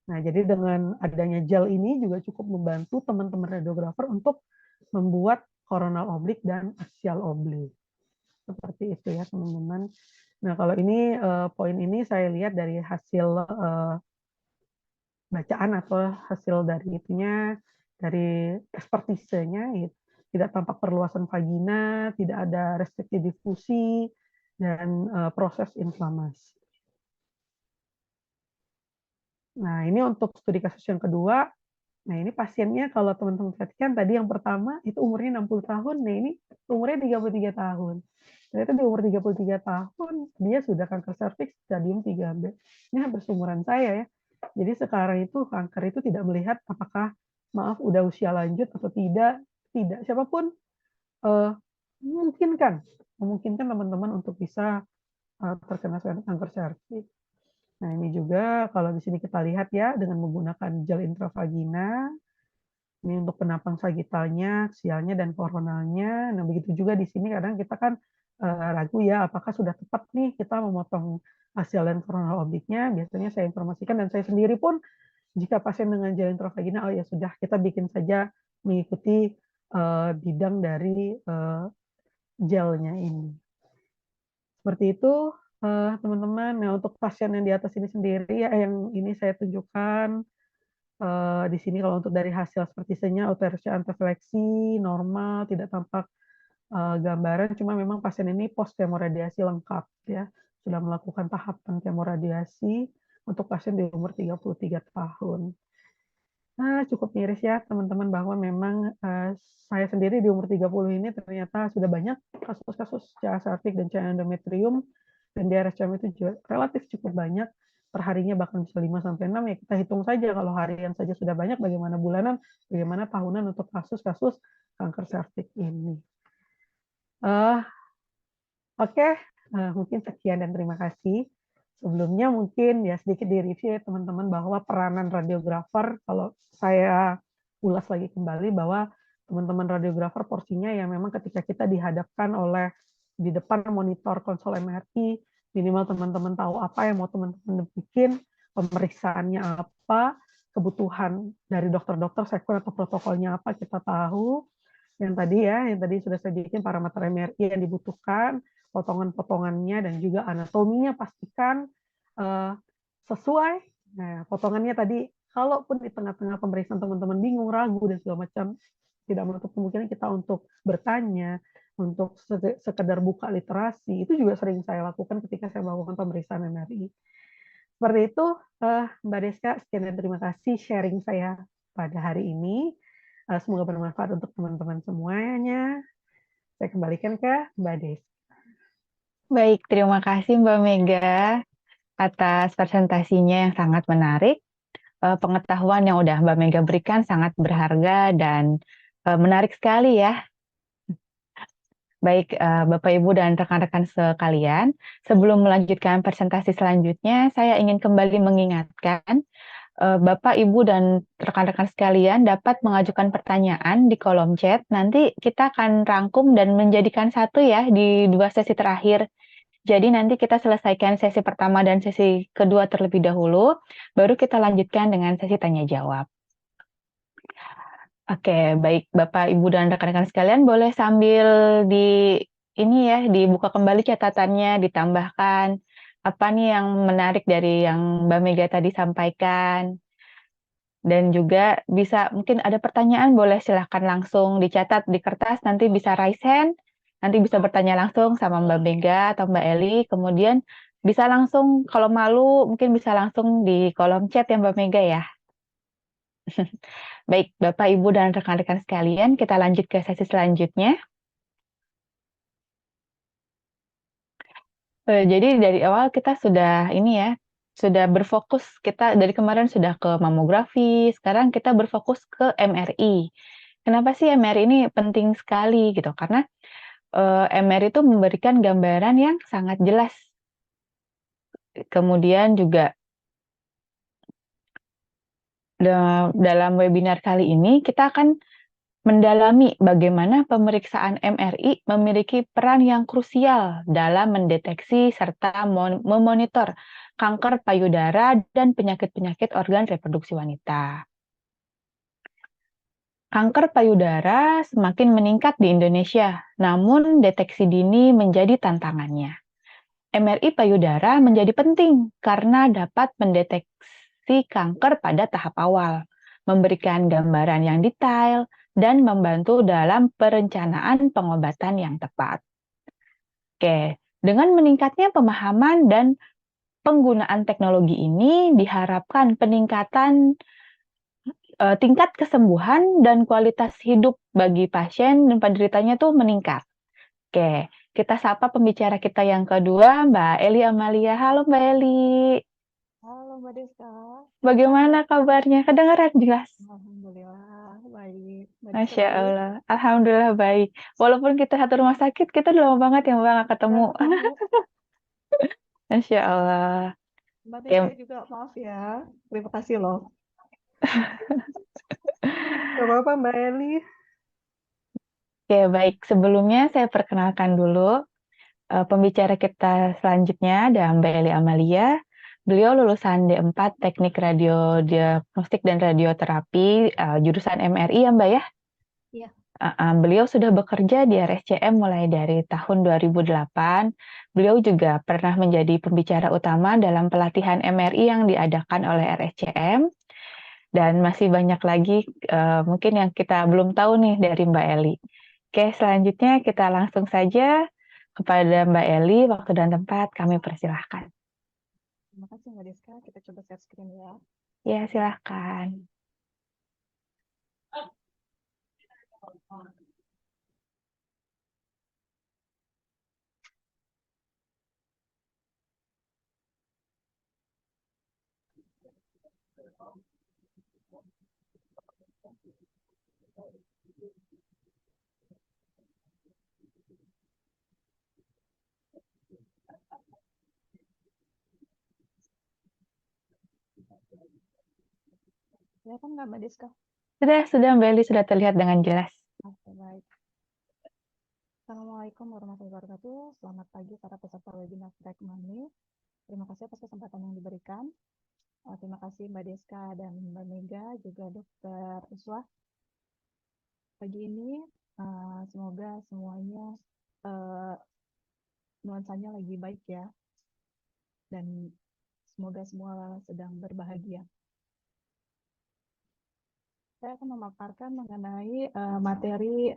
Nah, jadi dengan adanya gel ini juga cukup membantu teman-teman radiografer untuk membuat koronal oblik dan aksial oblik. Seperti itu ya, teman-teman. Nah, kalau ini poin ini saya lihat dari hasil bacaan atau hasil dari itunya, dari ekspertisenya, gitu. Tidak tampak perluasan vagina, tidak ada restriksi difusi, dan proses inflamasi. Nah, ini untuk studi kasus yang kedua. Nah, ini pasiennya kalau teman-teman perhatikan tadi yang pertama itu umurnya 60 tahun, nah ini umurnya 33 tahun. Ternyata di umur 33 tahun dia sudah kanker serviks stadium 3B. Ini hampir seumuran saya ya. Jadi sekarang itu kanker itu tidak melihat apakah maaf udah usia lanjut atau tidak, tidak. Siapapun memungkinkan teman-teman untuk bisa terkena kanker serviks. Nah, ini juga kalau di sini kita lihat ya dengan menggunakan gel intravagina. Ini untuk penampang sagitalnya, aksialnya, dan koronalnya. Nah, begitu juga di sini kadang kita kan ragu ya, apakah sudah tepat nih kita memotong aksial dan koronal obliknya. Biasanya saya informasikan, dan saya sendiri pun, jika pasien dengan gel intravagina, oh ya sudah, kita bikin saja mengikuti bidang dari gelnya ini. Seperti itu, teman-teman. Nah, untuk pasien yang di atas ini sendiri, ya, yang ini saya tunjukkan, di sini kalau untuk dari hasil sepertisenya UTRC antifleksi normal, tidak tampak gambaran, cuma memang pasien ini post kemoradiasi lengkap ya, sudah melakukan tahapan kemoradiasi untuk pasien di umur 33 tahun. Nah, cukup miris ya teman-teman bahwa memang saya sendiri di umur 30 ini ternyata sudah banyak kasus-kasus CA cervix dan CA endometrium, dan di RSCM itu juga relatif cukup banyak, perharinya bahkan bisa 5 sampai 6 ya, kita hitung saja kalau harian saja sudah banyak, bagaimana bulanan, bagaimana tahunan untuk kasus-kasus kanker serviks ini. Oke, mungkin sekian dan terima kasih. Sebelumnya mungkin ya sedikit direview ya teman-teman bahwa peranan radiografer, kalau saya ulas lagi kembali bahwa teman-teman radiografer porsinya ya memang ketika kita dihadapkan oleh di depan monitor konsol MRI, minimal teman-teman tahu apa yang mau teman-teman bikin, pemeriksaannya apa, kebutuhan dari dokter-dokter sekunder atau protokolnya apa kita tahu. yang tadi sudah saya bikin parameter MRI yang dibutuhkan, potongan-potongannya dan juga anatominya pastikan eh, sesuai. Nah, potongannya tadi, kalaupun di tengah-tengah pemeriksaan teman-teman bingung, ragu dan segala macam, tidak menutup kemungkinan kita untuk bertanya, untuk sekedar buka literasi, itu juga sering saya lakukan ketika saya melakukan pemeriksaan MRI. Seperti itu, Mbak Deska, sekian dan terima kasih sharing saya pada hari ini. Semoga bermanfaat untuk teman-teman semuanya. Saya kembalikan ke Mbak Des. Baik, terima kasih Mbak Mega atas presentasinya yang sangat menarik. Pengetahuan yang udah Mbak Mega berikan sangat berharga dan menarik sekali ya. Baik, Bapak Ibu dan rekan-rekan sekalian, sebelum melanjutkan presentasi selanjutnya, saya ingin kembali mengingatkan Bapak, Ibu, dan rekan-rekan sekalian dapat mengajukan pertanyaan di kolom chat. Nanti kita akan rangkum dan menjadikan satu ya di 2 sesi terakhir. Jadi nanti kita selesaikan sesi pertama dan sesi kedua terlebih dahulu, baru kita lanjutkan dengan sesi tanya jawab. Oke, baik Bapak, Ibu, dan rekan-rekan sekalian boleh sambil dibuka kembali catatannya, ditambahkan apa nih yang menarik dari yang Mbak Mega tadi sampaikan. Dan juga bisa mungkin ada pertanyaan boleh silahkan langsung dicatat di kertas, nanti bisa raise hand, nanti bisa bertanya langsung sama Mbak Mega atau Mbak Eli, kemudian bisa langsung kalau malu mungkin bisa langsung di kolom chat ya Mbak Mega ya. Baik, Bapak, Ibu, dan rekan-rekan sekalian, kita lanjut ke sesi selanjutnya. Jadi dari awal kita sudah sudah berfokus, kita dari kemarin sudah ke mamografi, sekarang kita berfokus ke MRI. Kenapa sih MRI ini penting sekali gitu? Karena MRI itu memberikan gambaran yang sangat jelas. Kemudian juga dalam webinar kali ini kita akan mendalami bagaimana pemeriksaan MRI memiliki peran yang krusial dalam mendeteksi serta memonitor kanker payudara dan penyakit-penyakit organ reproduksi wanita. Kanker payudara semakin meningkat di Indonesia, namun deteksi dini menjadi tantangannya. MRI payudara menjadi penting karena dapat mendeteksi kanker pada tahap awal, memberikan gambaran yang detail, dan membantu dalam perencanaan pengobatan yang tepat. Oke, dengan meningkatnya pemahaman dan penggunaan teknologi ini diharapkan peningkatan tingkat kesembuhan dan kualitas hidup bagi pasien dan penderitanya tuh meningkat. Oke, kita sapa pembicara kita yang kedua, Mbak Eli Amalia. Halo Mbak Eli, Halo Mbak Deska, bagaimana kabarnya? Kedengaran jelas? Alhamdulillah baik. Mbak Deska Masya baik? Allah, Alhamdulillah baik. Walaupun kita satu rumah sakit, kita udah lama banget ya Mbak nggak ketemu. Nggak ketemu. Masya Allah. Mbak Deska Oke, juga maaf ya. Terima kasih loh. Gak apa-apa Mbak Eli. oke, baik. Sebelumnya saya perkenalkan dulu pembicara kita selanjutnya ada Mbak Eli Amalia. Beliau lulusan D4 Teknik Radio Diagnostik dan Radioterapi jurusan MRI ya Mbak ya. Iya. Beliau sudah bekerja di RSCM mulai dari tahun 2008. Beliau juga pernah menjadi pembicara utama dalam pelatihan MRI yang diadakan oleh RSCM. Dan masih banyak lagi mungkin yang kita belum tahu nih dari Mbak Eli. Oke, selanjutnya kita langsung saja kepada Mbak Eli. Waktu dan tempat kami persilahkan. Terima kasih Mbak Deska. Kita coba share screen ya. Ya, silahkan. Kelihatan nggak Mbak Deska? Sudah Mbak Eli sudah terlihat dengan jelas. Oke, baik. Assalamualaikum warahmatullahi wabarakatuh. Selamat pagi para peserta webinar Track Money. Terima kasih atas kesempatan yang diberikan. Terima kasih Mbak Deska dan Mbak Mega, juga Dokter Uswa. Pagi ini Semoga semuanya nuansanya lagi baik ya, dan semoga semua sedang berbahagia. Saya akan memaparkan mengenai materi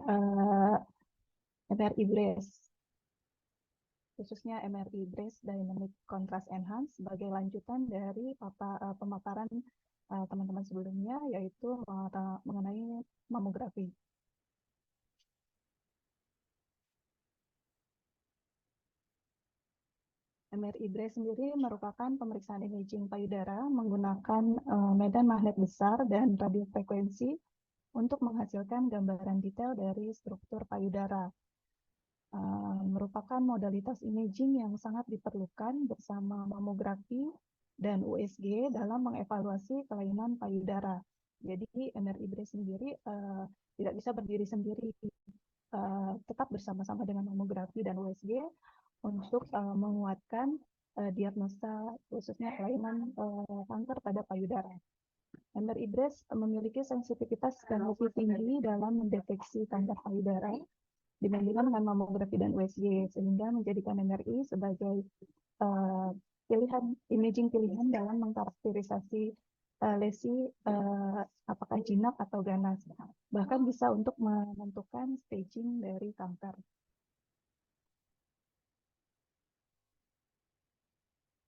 MRI Brace, khususnya MRI Brace Dynamic Contrast Enhance sebagai lanjutan dari pemaparan teman-teman sebelumnya, yaitu mengenai mamografi. MRI Brace sendiri merupakan pemeriksaan imaging payudara menggunakan medan magnet besar dan radiofrekuensi untuk menghasilkan gambaran detail dari struktur payudara. Merupakan modalitas imaging yang sangat diperlukan bersama mamografi dan USG dalam mengevaluasi kelainan payudara. Jadi MRI Brace sendiri tidak bisa berdiri sendiri, tetap bersama-sama dengan mamografi dan USG untuk menguatkan diagnosa khususnya kelainan kanker pada payudara. MRI Brace memiliki sensitivitas yang lebih tinggi dalam mendeteksi kanker payudara dibandingkan dengan mamografi dan USG, sehingga menjadikan MRI sebagai pilihan imaging pilihan dalam mengkarakterisasi lesi apakah jinak atau ganas, bahkan bisa untuk menentukan staging dari kanker.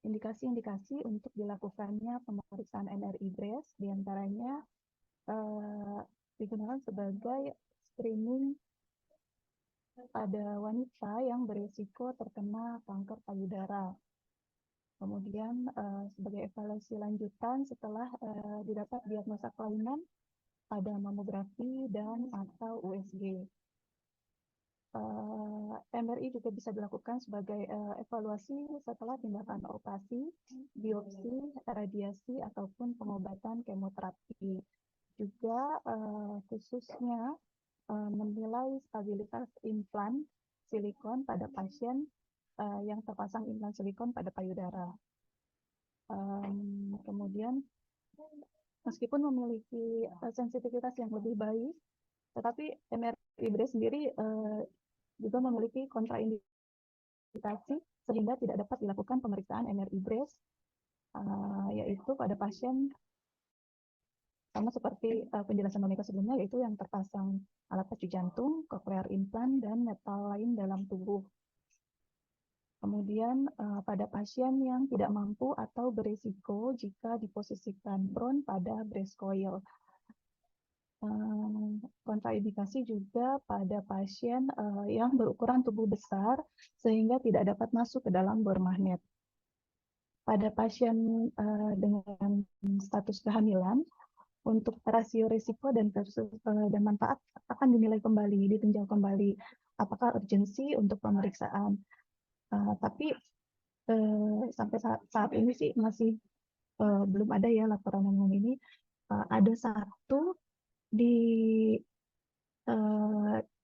Indikasi-indikasi untuk dilakukannya pemeriksaan MRI Brace diantaranya digunakan sebagai screening pada wanita yang berisiko terkena kanker payudara. Kemudian sebagai evaluasi lanjutan setelah didapat diagnosa kelainan pada mamografi dan atau USG. MRI juga bisa dilakukan sebagai evaluasi setelah tindakan operasi, biopsi, radiasi, ataupun pengobatan kemoterapi. Juga khususnya menilai stabilitas implan silikon pada pasien yang terpasang implan silikon pada payudara. Kemudian, meskipun memiliki sensitivitas yang lebih baik, tetapi MRI Brace sendiri juga memiliki kontraindikasi sehingga tidak dapat dilakukan pemeriksaan MRI Brace, yaitu pada pasien sama seperti penjelasan Monika sebelumnya, yaitu yang terpasang alat pacu jantung, cochlear implant, dan metal lain dalam tubuh. Kemudian pada pasien yang tidak mampu atau berisiko jika diposisikan prone pada breast coil. Kontraindikasi juga pada pasien yang berukuran tubuh besar sehingga tidak dapat masuk ke dalam bor magnet. Pada pasien dengan status kehamilan, untuk rasio risiko dan manfaat akan dinilai kembali, ditinjau kembali apakah urgensi untuk pemeriksaan. Tapi sampai saat ini sih masih belum ada ya laporan umum ini. Ada satu di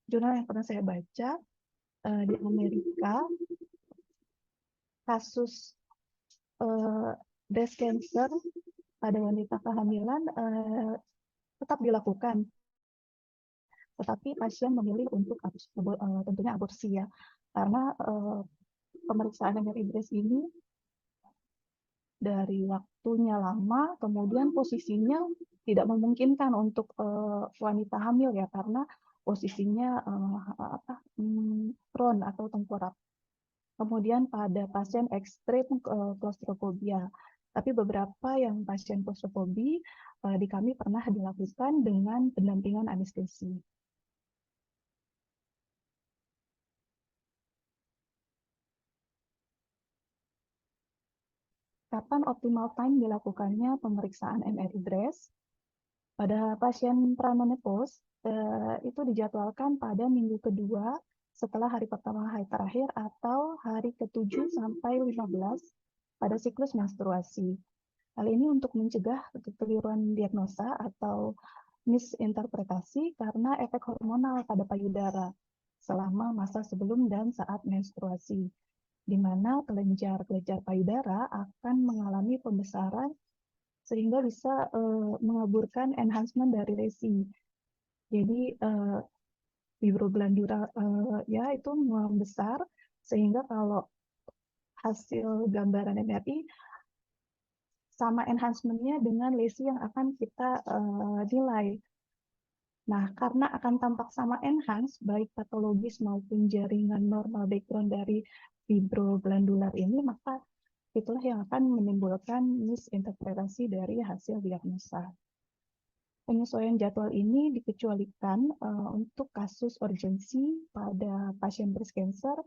jurnal yang pernah saya baca di Amerika, kasus breast cancer pada wanita kehamilan tetap dilakukan, tetapi pasien memilih untuk tentunya aborsi ya, karena pemeriksaan MRI Brace ini dari waktunya lama, kemudian posisinya tidak memungkinkan untuk wanita hamil ya, karena posisinya prone atau tengkurap. Kemudian pada pasien ekstrem klaustrofobia, tapi beberapa yang pasien klaustrofobi di kami pernah dilakukan dengan pendampingan anestesi. Kapan optimal time dilakukannya pemeriksaan MRI Brace? Pada pasien pramenopause itu dijadwalkan pada minggu kedua setelah hari pertama hari terakhir atau hari ke-7 sampai 15 pada siklus menstruasi. Hal ini untuk mencegah kekeliruan diagnosa atau misinterpretasi karena efek hormonal pada payudara selama masa sebelum dan saat menstruasi, di mana kelenjar-kelenjar payudara akan mengalami pembesaran sehingga bisa mengaburkan enhancement dari lesi. Jadi fibroglandula ya itu membesar, sehingga kalau hasil gambaran MRI sama enhancement-nya dengan lesi yang akan kita nilai. Nah, karena akan tampak sama enhance, baik patologis maupun jaringan normal background dari fibroglandular ini, maka itulah yang akan menimbulkan misinterpretasi dari hasil diagnosa. Penyesuaian jadwal ini dikecualikan untuk kasus urgensi pada pasien breast cancer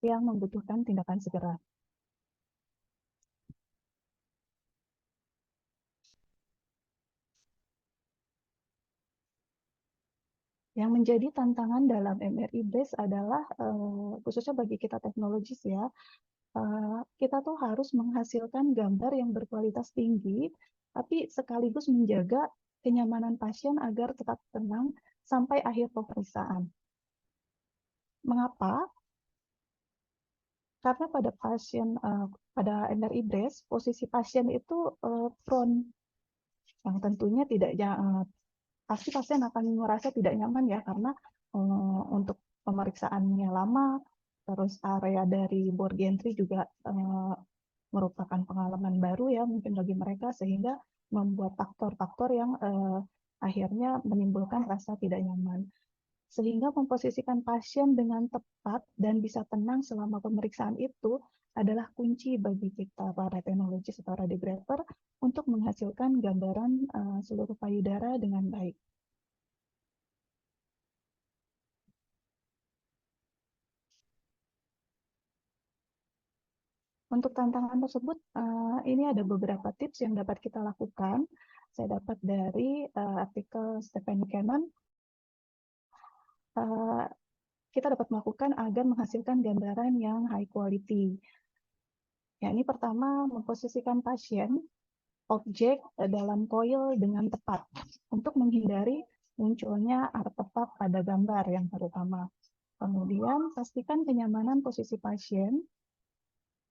yang membutuhkan tindakan segera. Yang menjadi tantangan dalam MRI breast adalah khususnya bagi kita teknologis ya, kita tuh harus menghasilkan gambar yang berkualitas tinggi, tapi sekaligus menjaga kenyamanan pasien agar tetap tenang sampai akhir pemeriksaan. Mengapa? Karena pada pasien pada MRI breast, posisi pasien itu prone, yang tentunya tidak pasti pasien akan merasa tidak nyaman ya, karena untuk pemeriksaannya lama, terus area dari bor gantry juga merupakan pengalaman baru ya mungkin bagi mereka, sehingga membuat faktor-faktor yang akhirnya menimbulkan rasa tidak nyaman. Sehingga memposisikan pasien dengan tepat dan bisa tenang selama pemeriksaan itu adalah kunci bagi kita para teknologis atau radiografer untuk menghasilkan gambaran seluruh payudara dengan baik. Untuk tantangan tersebut, ini ada beberapa tips yang dapat kita lakukan. Saya dapat dari artikel Stephanie Cannon. Kita dapat melakukan agar menghasilkan gambaran yang high quality. Yakni pertama, memposisikan pasien objek dalam koil dengan tepat untuk menghindari munculnya artefak pada gambar yang terutama. Kemudian, pastikan kenyamanan posisi pasien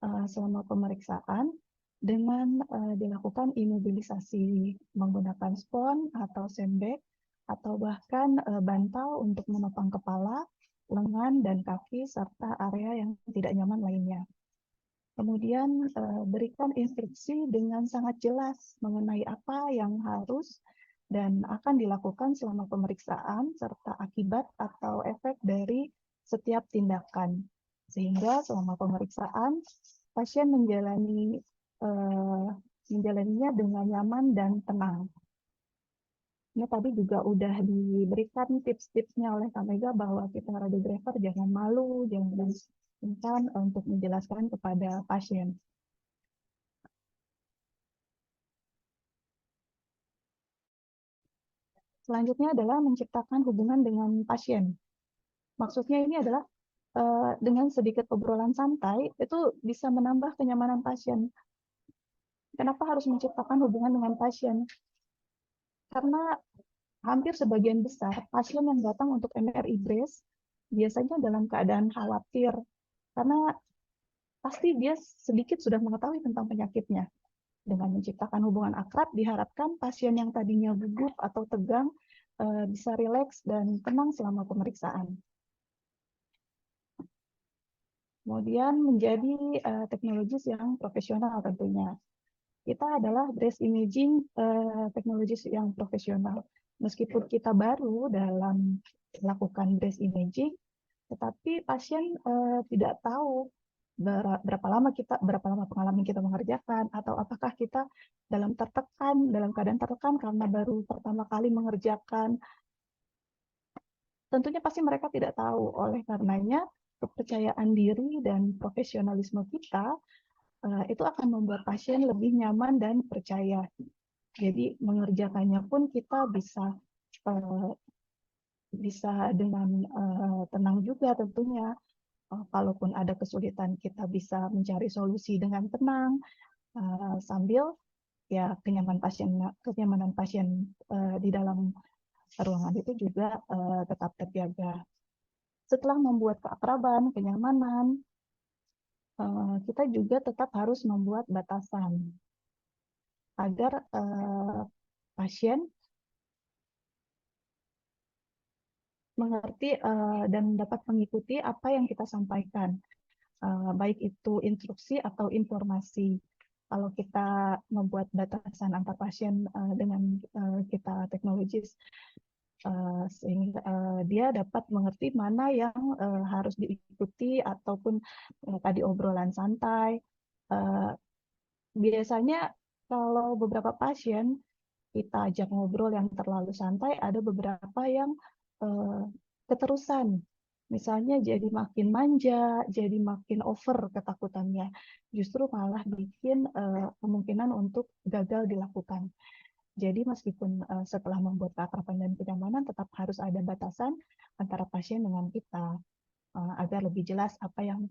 selama pemeriksaan dengan dilakukan imobilisasi menggunakan spons atau sandbag, atau bahkan bantal untuk menopang kepala, lengan, dan kaki, serta area yang tidak nyaman lainnya. Kemudian berikan instruksi dengan sangat jelas mengenai apa yang harus dan akan dilakukan selama pemeriksaan, serta akibat atau efek dari setiap tindakan. Sehingga selama pemeriksaan, pasien menjalaninya dengan nyaman dan tenang. Ini tadi juga udah diberikan tips-tipsnya oleh Kak Mega bahwa kita radiografer jangan malu, jangan sungkan untuk menjelaskan kepada pasien. Selanjutnya adalah menciptakan hubungan dengan pasien. Maksudnya ini adalah dengan sedikit obrolan santai, itu bisa menambah kenyamanan pasien. Kenapa harus menciptakan hubungan dengan pasien? Karena hampir sebagian besar pasien yang datang untuk MRI breast biasanya dalam keadaan khawatir, karena pasti dia sedikit sudah mengetahui tentang penyakitnya. Dengan menciptakan hubungan akrab, diharapkan pasien yang tadinya gugup atau tegang bisa rileks dan tenang selama pemeriksaan. Kemudian menjadi teknologis yang profesional tentunya. Kita adalah breast imaging teknologis yang profesional. Meskipun kita baru dalam melakukan breast imaging, tetapi pasien tidak tahu berapa lama pengalaman kita mengerjakan, atau apakah kita dalam keadaan tertekan karena baru pertama kali mengerjakan. Tentunya pasti mereka tidak tahu. Oleh karenanya, kepercayaan diri dan profesionalisme kita itu akan membuat pasien lebih nyaman dan percaya. Jadi mengerjakannya pun kita bisa dengan tenang juga tentunya. Kalaupun ada kesulitan, kita bisa mencari solusi dengan tenang sambil ya kenyamanan pasien di dalam ruangan itu juga tetap terjaga. Setelah membuat keakraban, kenyamanan, kita juga tetap harus membuat batasan agar pasien mengerti dan dapat mengikuti apa yang kita sampaikan, baik itu instruksi atau informasi. Kalau kita membuat batasan antar pasien dengan kita teknologis, sehingga dia dapat mengerti mana yang harus diikuti ataupun tadi obrolan santai. Biasanya kalau beberapa pasien kita ajak ngobrol yang terlalu santai, ada beberapa yang keterusan. Misalnya jadi makin manja, jadi makin over ketakutannya. Justru malah bikin kemungkinan untuk gagal dilakukan. Jadi meskipun setelah membuat keakraban dan kenyamanan, tetap harus ada batasan antara pasien dengan kita agar lebih jelas apa yang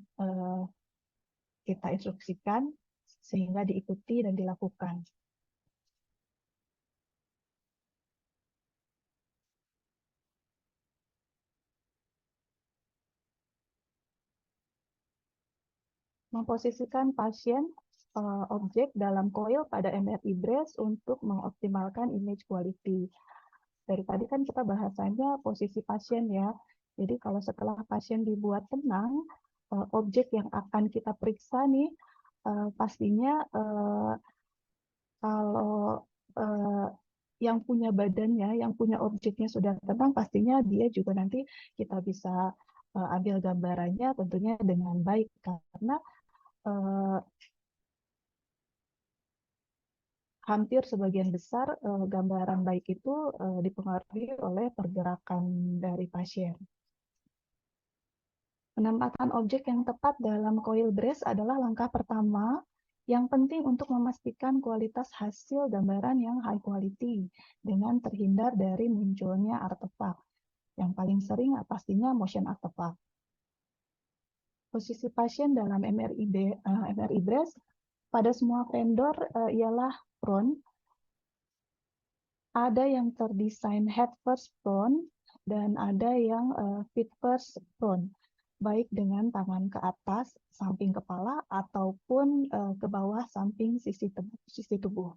kita instruksikan sehingga diikuti dan dilakukan. Memposisikan pasien objek dalam coil pada MRI breast untuk mengoptimalkan image quality. Dari tadi kan kita bahasanya posisi pasien ya. Jadi kalau setelah pasien dibuat tenang, objek yang akan kita periksa nih pastinya kalau yang punya badannya, yang punya objeknya sudah tenang, pastinya dia juga nanti kita bisa ambil gambarannya tentunya dengan baik karena hampir sebagian besar gambaran baik itu dipengaruhi oleh pergerakan dari pasien. Penempatan objek yang tepat dalam coil breast adalah langkah pertama yang penting untuk memastikan kualitas hasil gambaran yang high quality dengan terhindar dari munculnya artefak. Yang paling sering pastinya motion artefak. Posisi pasien dalam MRI breast pada semua vendor ialah prone. Ada yang terdesain head first prone dan ada yang feet first prone, baik dengan tangan ke atas samping kepala ataupun ke bawah samping sisi tubuh.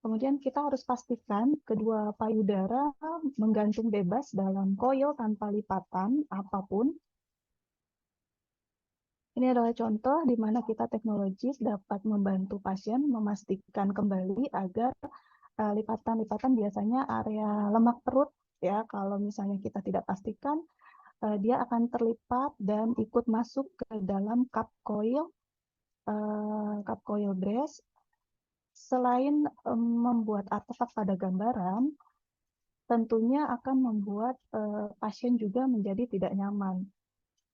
Kemudian kita harus pastikan kedua payudara menggantung bebas dalam coil tanpa lipatan apapun. Ini adalah contoh di mana kita teknologis dapat membantu pasien memastikan kembali agar lipatan-lipatan biasanya area lemak perut ya, kalau misalnya kita tidak pastikan dia akan terlipat dan ikut masuk ke dalam cup coil breast. Selain membuat artefak pada gambaran, tentunya akan membuat pasien juga menjadi tidak nyaman.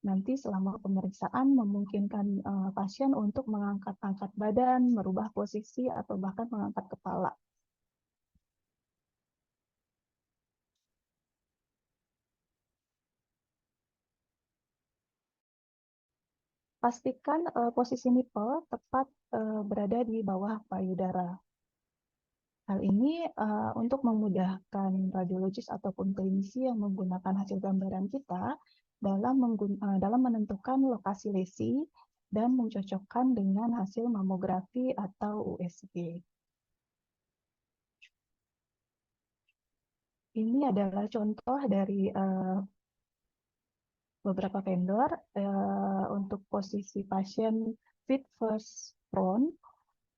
Nanti selama pemeriksaan memungkinkan pasien untuk mengangkat-angkat badan, merubah posisi, atau bahkan mengangkat kepala. Pastikan posisi nipple tepat berada di bawah payudara. Hal ini untuk memudahkan radiologis ataupun klinisi yang menggunakan hasil gambaran kita dalam menentukan lokasi lesi dan mencocokkan dengan hasil mamografi atau USG. Ini adalah contoh dari beberapa vendor untuk posisi pasien feet first prone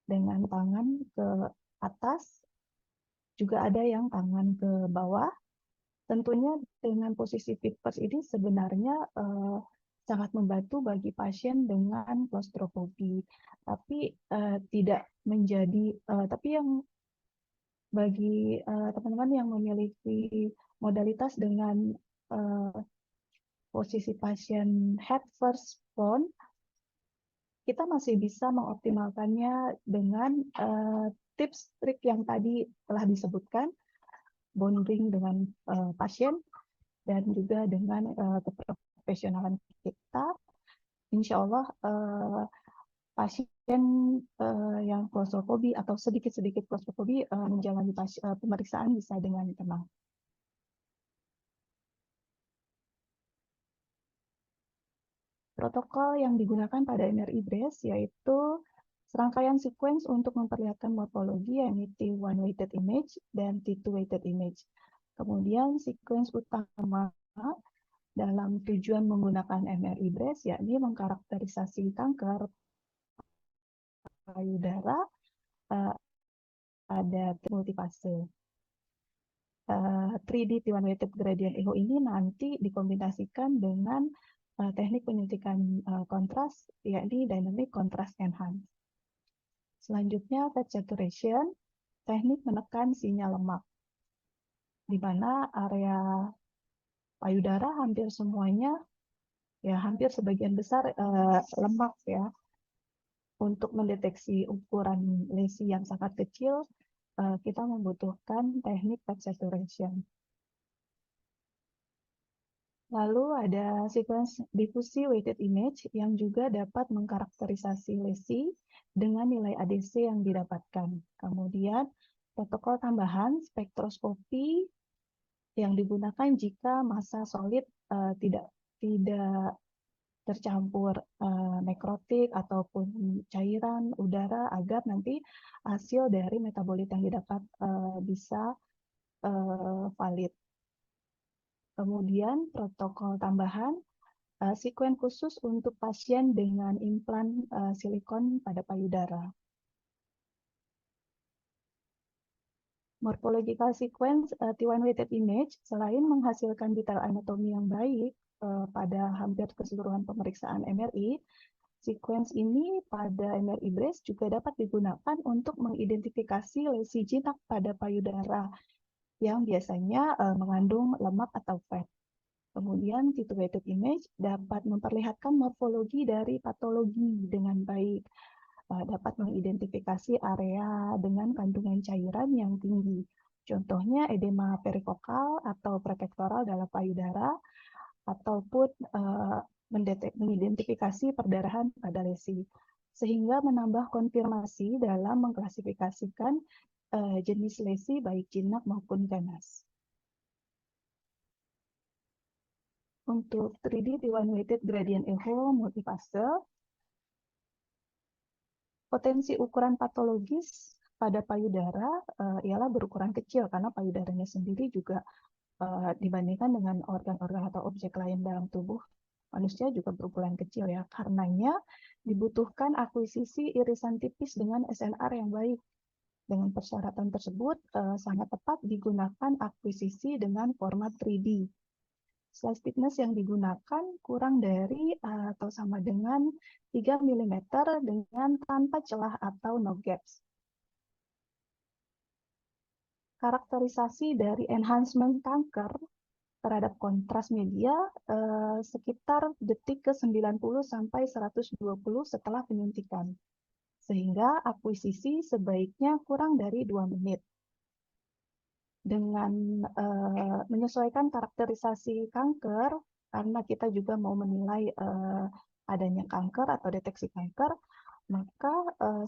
dengan tangan ke atas, juga ada yang tangan ke bawah. Tentunya dengan posisi feet first ini sebenarnya sangat membantu bagi pasien dengan klaustrofobi, tapi tidak menjadi, tapi yang bagi teman-teman yang memiliki modalitas dengan posisi pasien head first prone, kita masih bisa mengoptimalkannya dengan tips trik yang tadi telah disebutkan, bonding dengan pasien dan juga dengan keprofesionalan kita. Insya Allah pasien yang klaustrofobi atau sedikit-sedikit klaustrofobi menjalani pemeriksaan bisa dengan tenang. Protokol yang digunakan pada MRI breast yaitu Serangkaian sequence untuk memperlihatkan morfologi, yakni T1 weighted image dan T2 weighted image. Kemudian sequence utama dalam tujuan menggunakan MRI-BRACE, yakni mengkarakterisasi kanker payudara, ada multifase. 3D T1 weighted gradient echo ini nanti dikombinasikan dengan teknik penyuntikan kontras, yakni dynamic contrast enhance. Selanjutnya fat saturation, teknik menekan sinyal lemak, di mana area payudara hampir semuanya, ya hampir sebagian besar lemak ya. Untuk mendeteksi ukuran lesi yang sangat kecil, kita membutuhkan teknik fat saturation. Lalu ada sequence diffusi weighted image yang juga dapat mengkarakterisasi lesi dengan nilai ADC yang didapatkan. Kemudian protokol tambahan spektroskopi yang digunakan jika massa solid tidak tercampur nekrotik ataupun cairan udara, agar nanti hasil dari metabolit yang didapat bisa valid. Kemudian protokol tambahan, sekuen khusus untuk pasien dengan implan silikon pada payudara. Morphological sequence T1 weighted image selain menghasilkan detail anatomi yang baik pada hampir keseluruhan pemeriksaan MRI, sequence ini pada MRI-BRACE juga dapat digunakan untuk mengidentifikasi lesi jinak pada payudara yang biasanya mengandung lemak atau fat. Kemudian T2 weighted image dapat memperlihatkan morfologi dari patologi dengan baik, dapat mengidentifikasi area dengan kandungan cairan yang tinggi. Contohnya edema perikokal atau prepektoral dalam payudara, ataupun mengidentifikasi perdarahan pada lesi, sehingga menambah konfirmasi dalam mengklasifikasikan jenis lesi baik jinak maupun ganas. Untuk 3D T1 weighted gradient echo multifase, potensi ukuran patologis pada payudara ialah berukuran kecil karena payudaranya sendiri juga dibandingkan dengan organ-organ atau objek lain dalam tubuh manusia juga berukuran kecil ya. Karenanya dibutuhkan akuisisi irisan tipis dengan SNR yang baik. Dengan persyaratan tersebut sangat tepat digunakan akuisisi dengan format 3D. Slice thickness yang digunakan kurang dari atau sama dengan 3 mm dengan tanpa celah atau no gaps. Karakterisasi dari enhancement kanker terhadap kontras media sekitar detik ke 90 sampai 120 setelah penyuntikan. Sehingga akuisisi sebaiknya kurang dari 2 menit. Dengan menyesuaikan karakterisasi kanker, karena kita juga mau menilai adanya kanker atau deteksi kanker, maka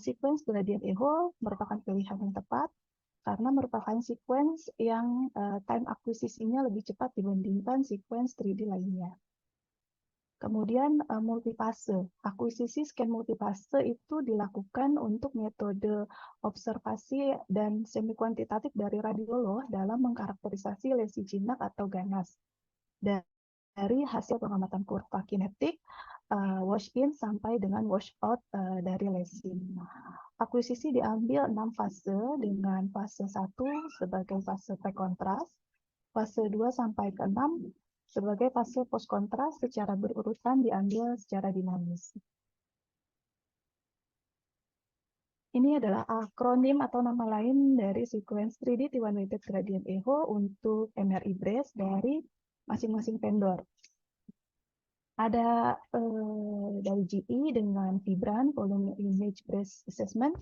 sequence gradient echo merupakan pilihan yang tepat karena merupakan sequence yang time akuisisinya lebih cepat dibandingkan sequence 3D lainnya. Kemudian multifase. Akuisisi scan multifase itu dilakukan untuk metode observasi dan semi kuantitatif dari radiolog dalam mengkarakterisasi lesi jinak atau ganas. Dari hasil pengamatan kurva kinetik, wash in sampai dengan wash out dari lesi. Akuisisi diambil 6 fase dengan fase 1 sebagai fase pre-kontras, fase 2 sampai ke 6 sebagai fase post-kontras secara berurutan diambil secara dinamis. Ini adalah akronim atau nama lain dari sequence 3D T1 weighted gradient echo untuk MRI-BRACE dari masing-masing vendor. Ada dari GE dengan Vibran Volume Image Breast Assessment,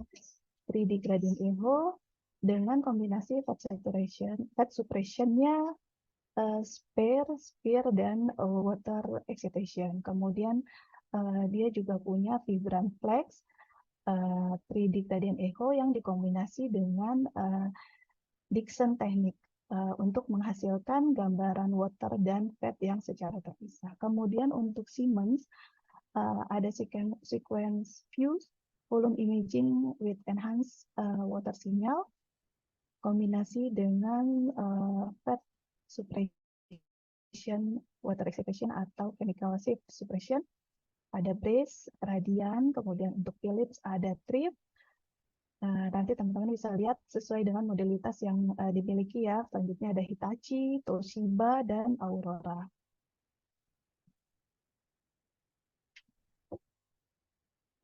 3D gradient echo dengan kombinasi fat suppression-nya sphere, dan water excitation. Kemudian dia juga punya Vibran Flex 3D gradient echo yang dikombinasi dengan Dixon teknik untuk menghasilkan gambaran water dan fat yang secara terpisah. Kemudian untuk Siemens ada sequence Fuse volume imaging with enhanced water signal, kombinasi dengan fat suppression, water excitation atau chemical shift suppression. Ada Brace, Radian, kemudian untuk Philips ada Trip. Nanti teman-teman bisa lihat sesuai dengan modalitas yang dimiliki ya. Selanjutnya ada Hitachi, Toshiba, dan Aurora.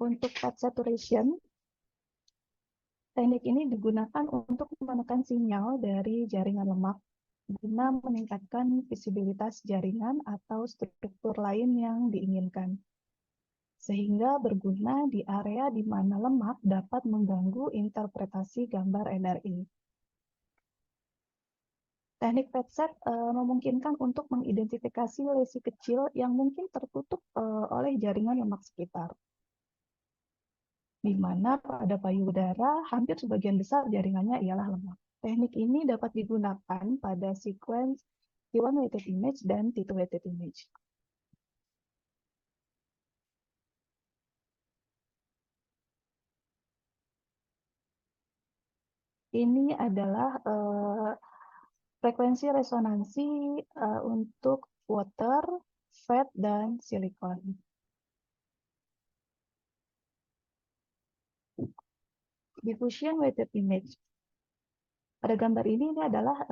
Untuk fat saturation, teknik ini digunakan untuk menekan sinyal dari jaringan lemak guna meningkatkan visibilitas jaringan atau struktur lain yang diinginkan, sehingga berguna di area di mana lemak dapat mengganggu interpretasi gambar NRI. Teknik PETSET memungkinkan untuk mengidentifikasi lesi kecil yang mungkin tertutup oleh jaringan lemak sekitar, di mana pada payudara hampir sebagian besar jaringannya ialah lemak. Teknik ini dapat digunakan pada sequence T1 weighted image dan T2 weighted image. Ini adalah frekuensi resonansi untuk water, fat, dan silikon. Diffusion weighted image. Pada gambar ini adalah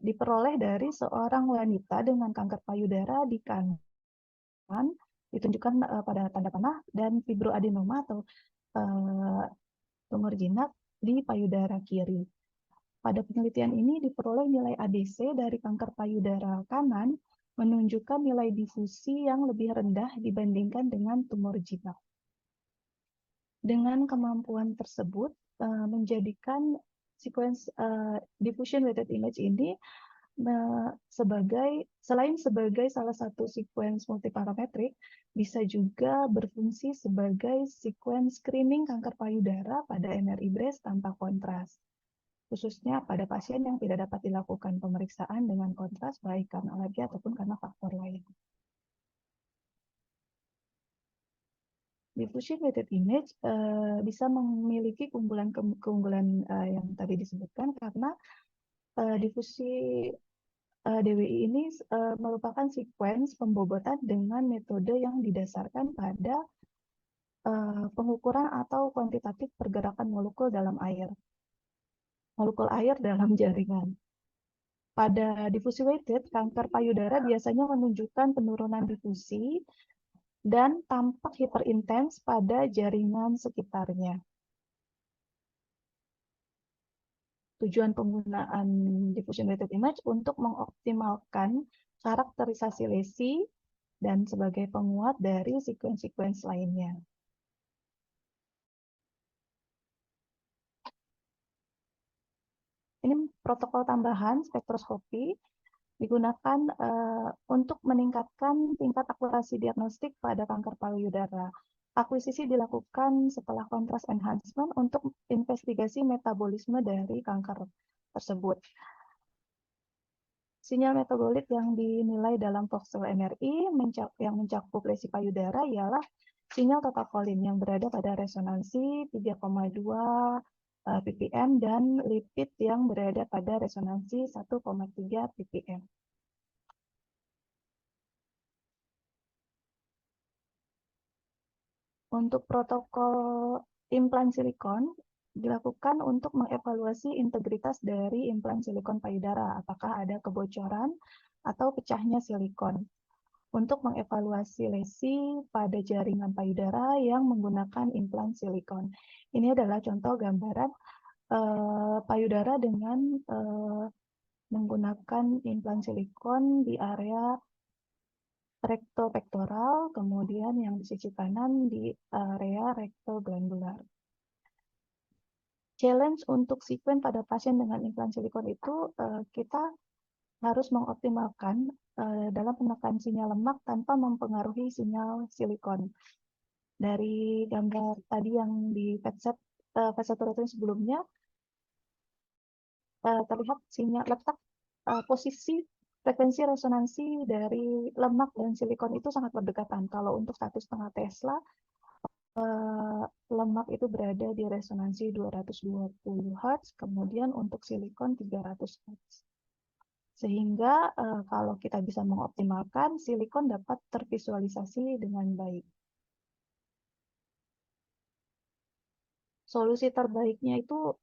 diperoleh dari seorang wanita dengan kanker payudara di kanan, ditunjukkan pada tanda panah, dan fibroadenoma atau tumor jinak di payudara kiri. Pada penelitian ini diperoleh nilai ADC dari kanker payudara kanan menunjukkan nilai difusi yang lebih rendah dibandingkan dengan tumor jinak. Dengan kemampuan tersebut, menjadikan sequence diffusion weighted image ini selain sebagai salah satu sequence multiparametrik, bisa juga berfungsi sebagai sequence screening kanker payudara pada MRI breast tanpa kontras, khususnya pada pasien yang tidak dapat dilakukan pemeriksaan dengan kontras baik karena alergi ataupun karena faktor lain. Diffusion weighted image bisa memiliki keunggulan yang tadi disebutkan karena difusi DWI ini merupakan sequence pembobotan dengan metode yang didasarkan pada pengukuran atau kuantitatif pergerakan molekul dalam air. Molekul air dalam jaringan. Pada diffusi weighted, kanker payudara biasanya menunjukkan penurunan difusi dan tampak hiperintens pada jaringan sekitarnya. Tujuan penggunaan diffusion weighted image untuk mengoptimalkan karakterisasi lesi dan sebagai penguat dari sequence-sequence lainnya. Ini protokol tambahan spektroskopi digunakan untuk meningkatkan tingkat akurasi diagnostik pada kanker payudara. Akuisisi dilakukan setelah kontras enhancement untuk investigasi metabolisme dari kanker tersebut. Sinyal metabolit yang dinilai dalam voxel MRI yang mencakup lesi payudara ialah sinyal totakolin yang berada pada resonansi 3,2 ppm dan lipid yang berada pada resonansi 1,3 ppm. Untuk protokol implan silikon dilakukan untuk mengevaluasi integritas dari implan silikon payudara, apakah ada kebocoran atau pecahnya silikon. Untuk mengevaluasi lesi pada jaringan payudara yang menggunakan implan silikon. Ini adalah contoh gambaran payudara dengan menggunakan implan silikon di area rektopektoral, kemudian yang di sisi kanan di area rektoglandular. Challenge untuk sekuen pada pasien dengan implan silikon itu kita harus mengoptimalkan dalam penekan sinyal lemak tanpa mempengaruhi sinyal silikon. Dari gambar tadi yang di PETSET saturation sebelumnya, terlihat sinyal letak posisi frekuensi resonansi dari lemak dan silikon itu sangat berdekatan. Kalau untuk 1,5 Tesla, lemak itu berada di resonansi 220 Hz, kemudian untuk silikon 300 Hz. Sehingga kalau kita bisa mengoptimalkan, silikon dapat tervisualisasi dengan baik. Solusi terbaiknya itu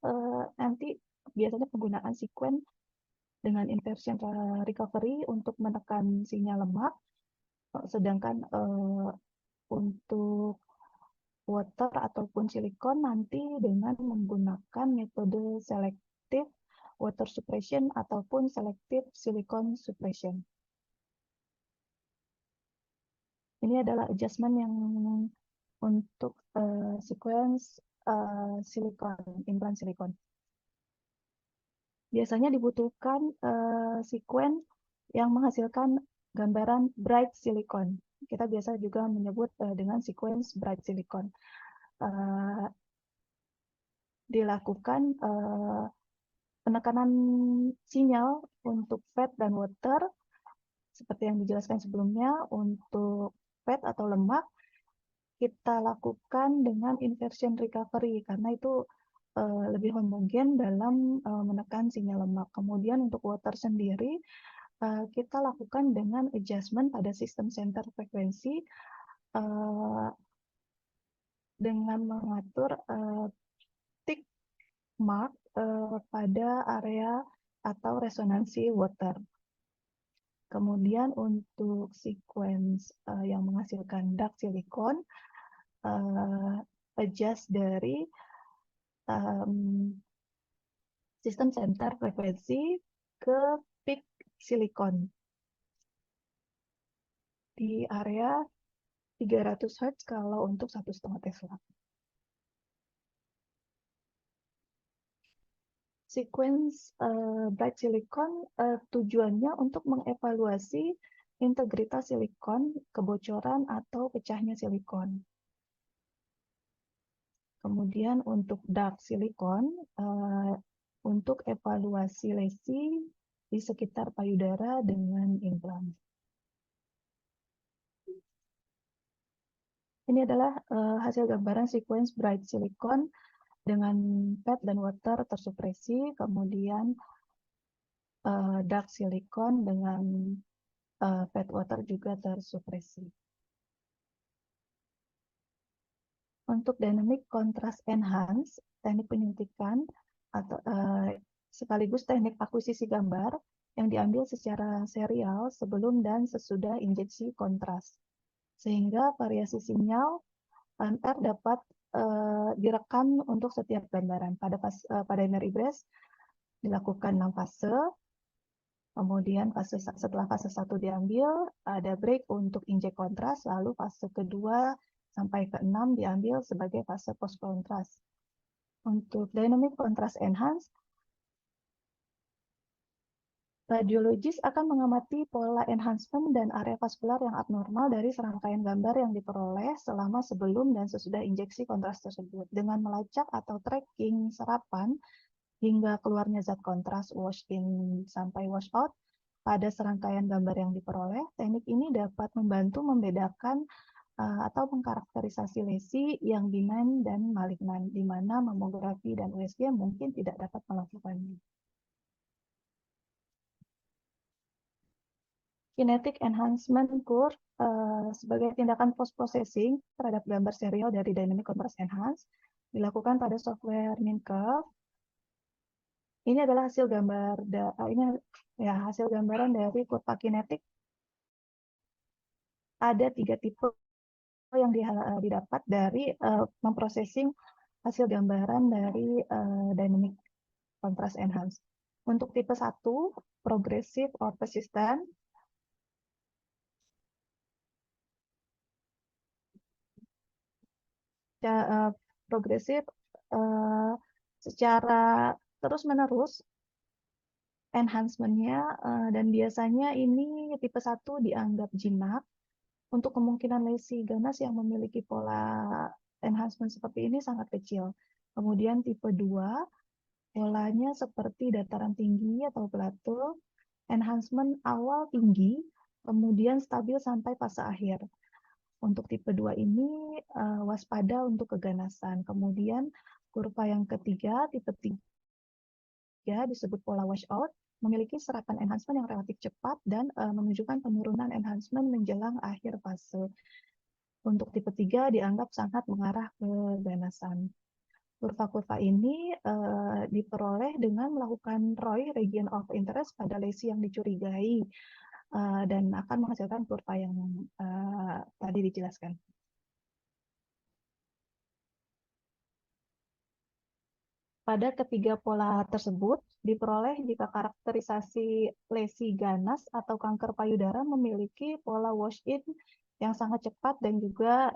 nanti biasanya penggunaan sekuen dengan inversion recovery untuk menekan sinyal lemak, sedangkan untuk water ataupun silikon nanti dengan menggunakan metode selective water suppression ataupun selective silicon suppression. Ini adalah adjustment yang untuk sequence silikon, implan silikon. Biasanya dibutuhkan sekuen yang menghasilkan gambaran bright silicon. Kita biasa juga menyebut dengan sequence bright silicon. Dilakukan penekanan sinyal untuk fat dan water, seperti yang dijelaskan sebelumnya. Untuk fat atau lemak, kita lakukan dengan inversion recovery, karena itu lebih homogen dalam menekan sinyal lemak. Kemudian untuk water sendiri, kita lakukan dengan adjustment pada sistem center frekuensi dengan mengatur tick mark pada area atau resonansi water. Kemudian untuk sequence yang menghasilkan dark silicon, adjust dari sistem center frekuensi ke peak silikon di area 300 Hz kalau untuk 1,5 Tesla. Sequence bright silicon tujuannya untuk mengevaluasi integritas silikon, kebocoran atau pecahnya silikon. Kemudian untuk dark silicon, untuk evaluasi lesi di sekitar payudara dengan implan. Ini adalah hasil gambaran sequence bright silicon dengan fat dan water tersupresi, kemudian dark silicon dengan fat water juga tersupresi. Untuk dynamic contrast enhance, teknik penyuntikan atau sekaligus teknik akuisisi gambar yang diambil secara serial sebelum dan sesudah injeksi kontras, sehingga variasi sinyal AMR dapat direkam untuk setiap gambaran. Pada MRI breast dilakukan 6 fase, kemudian setelah fase 1 diambil, ada break untuk injek kontras, lalu fase kedua sampai ke-6 diambil sebagai fase post kontras. Untuk dynamic contrast enhance, radiologis akan mengamati pola enhancement dan area vaskular yang abnormal dari serangkaian gambar yang diperoleh selama sebelum dan sesudah injeksi kontras tersebut. Dengan melacak atau tracking serapan hingga keluarnya zat kontras wash in sampai wash out pada serangkaian gambar yang diperoleh, teknik ini dapat membantu membedakan atau mengkarakterisasi lesi yang benign dan malignan, di mana mamografi dan USG mungkin tidak dapat melakukannya. Kinetic Enhancement Curve sebagai tindakan post-processing terhadap gambar serial dari Dynamic Contrast Enhance dilakukan pada software MinCurve. Ini adalah hasil gambar hasil gambaran dari kurva kinetik. Ada 3 tipe yang didapat dari memprosesing hasil gambaran dari Dynamic Contrast Enhance. Untuk tipe 1, progressive or persistent, progresif secara terus-menerus enhancement-nya, dan biasanya ini tipe 1 dianggap jinak. Untuk kemungkinan lesi ganas yang memiliki pola enhancement seperti ini sangat kecil. Kemudian tipe 2, polanya seperti dataran tinggi atau plateau, enhancement awal tinggi, kemudian stabil sampai fase akhir. Untuk tipe 2 ini waspada untuk keganasan. Kemudian kurva yang ketiga, tipe 3 disebut pola washout, memiliki serapan enhancement yang relatif cepat dan menunjukkan penurunan enhancement menjelang akhir fase. Untuk tipe 3 dianggap sangat mengarah ke ganasan. Kurva-kurva ini diperoleh dengan melakukan ROI, region of interest, pada lesi yang dicurigai dan akan menghasilkan kurva yang tadi dijelaskan. Pada ketiga pola tersebut diperoleh jika karakterisasi lesi ganas atau kanker payudara memiliki pola wash-in yang sangat cepat dan juga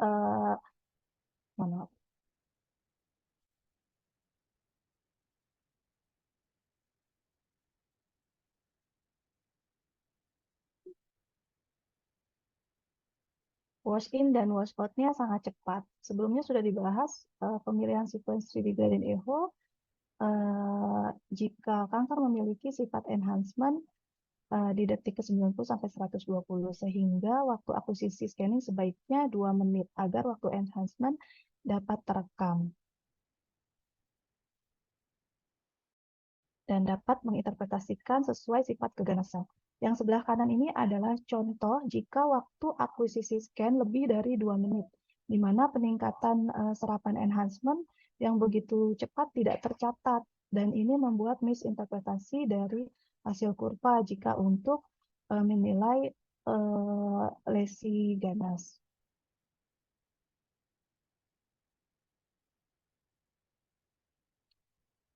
wash-in dan wash-out-nya sangat cepat. Sebelumnya sudah dibahas pemilihan sequence 3D gradient echo. Jika kanker memiliki sifat enhancement di detik ke 90 sampai 120, sehingga waktu akuisisi scanning sebaiknya 2 menit agar waktu enhancement dapat terekam dan dapat menginterpretasikan sesuai sifat keganasan. Yang sebelah kanan ini adalah contoh jika waktu akuisisi scan lebih dari 2 menit, di mana peningkatan serapan enhancement yang begitu cepat tidak tercatat, dan ini membuat misinterpretasi dari hasil kurva jika untuk menilai lesi ganas.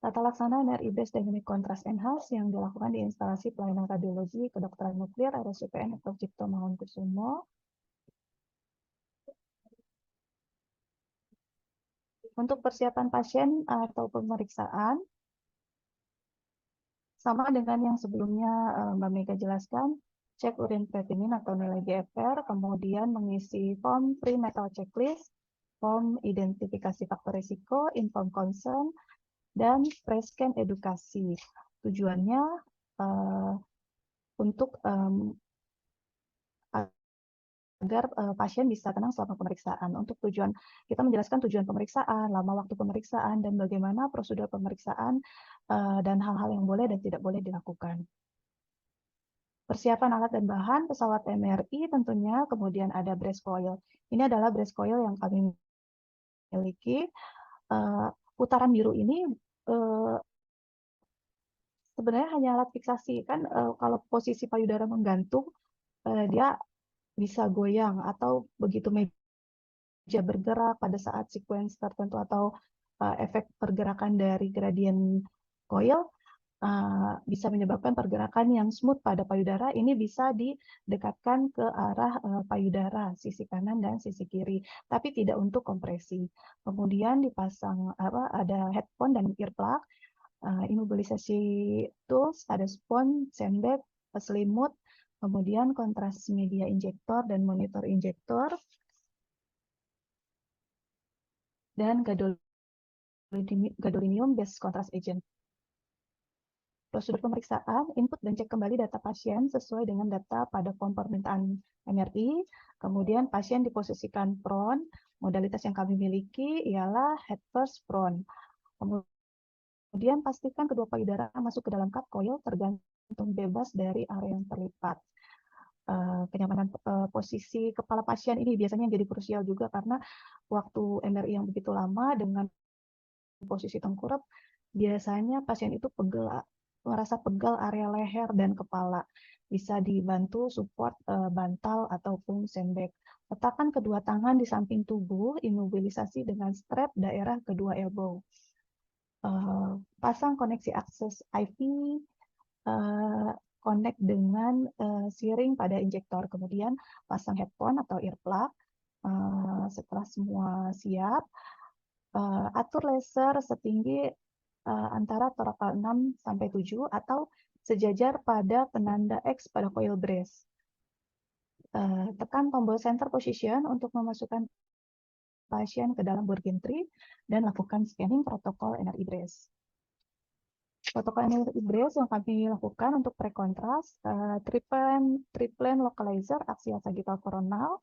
Tata laksana MRI Based Dynamic Contrast Enhance yang dilakukan di instalasi pelayanan radiologi kedokteran nuklir RSUPN Dr. Cipto Mangunkusumo. Untuk persiapan pasien atau pemeriksaan, sama dengan yang sebelumnya Mbak Mega jelaskan, cek urin creatinine atau nilai GFR, kemudian mengisi form prenatal checklist, form identifikasi faktor risiko, inform consent, dan pre-scan edukasi. Tujuannya untuk agar pasien bisa tenang selama pemeriksaan. Untuk tujuan, kita menjelaskan tujuan pemeriksaan, lama waktu pemeriksaan, dan bagaimana prosedur pemeriksaan dan hal-hal yang boleh dan tidak boleh dilakukan. Persiapan alat dan bahan pesawat MRI tentunya, kemudian ada brace coil. Ini adalah brace coil yang kami miliki. Putaran biru ini sebenarnya hanya alat fiksasi. Kan kalau posisi payudara menggantung, dia bisa goyang atau begitu meja bergerak pada saat sequence tertentu atau efek pergerakan dari gradient coil bisa menyebabkan pergerakan yang smooth pada payudara. Ini bisa didekatkan ke arah payudara sisi kanan dan sisi kiri, tapi tidak untuk kompresi. Kemudian dipasang ada headphone dan earplug, imobilisasi tools, ada spons, sandbag, selimut, kemudian kontras media injektor dan monitor injektor, dan gadolinium based contrast agent. Prosedur pemeriksaan, input dan cek kembali data pasien sesuai dengan data pada form permintaan MRI. Kemudian pasien diposisikan prone. Modalitas yang kami miliki ialah head first prone. Kemudian pastikan kedua payudara masuk ke dalam cup coil tergantung bebas dari area yang terlipat. Kenyamanan posisi kepala pasien ini biasanya jadi krusial juga karena waktu MRI yang begitu lama dengan posisi tengkurap, biasanya pasien itu merasa pegal area leher dan kepala. Bisa dibantu support bantal ataupun sandbag. Letakkan kedua tangan di samping tubuh, imobilisasi dengan strap daerah kedua elbow. Pasang koneksi akses IV, connect dengan searing pada injektor. Kemudian pasang headphone atau earplug. Setelah semua siap, atur laser setinggi antara torakal 6-7 atau sejajar pada penanda X pada coil brace. Tekan tombol center position untuk memasukkan pasien ke dalam Burgentry dan lakukan scanning protokol MRI brace. Protokol MRI brace yang kami lakukan untuk pre-kontras, triplen localizer axial sagittal coronal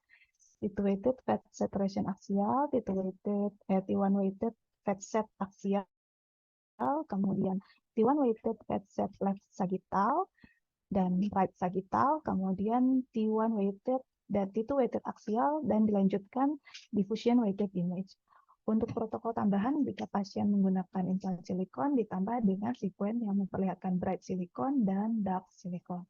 T2-weighted fat saturation aksial, T1-weighted fat set aksial, kemudian T1-weighted fat set left sagittal dan right sagittal, kemudian T1-weighted dan T2-weighted aksial, dan dilanjutkan diffusion-weighted image. Untuk protokol tambahan, jika pasien menggunakan implan silikon ditambah dengan sekuen yang memperlihatkan bright silikon dan dark silikon.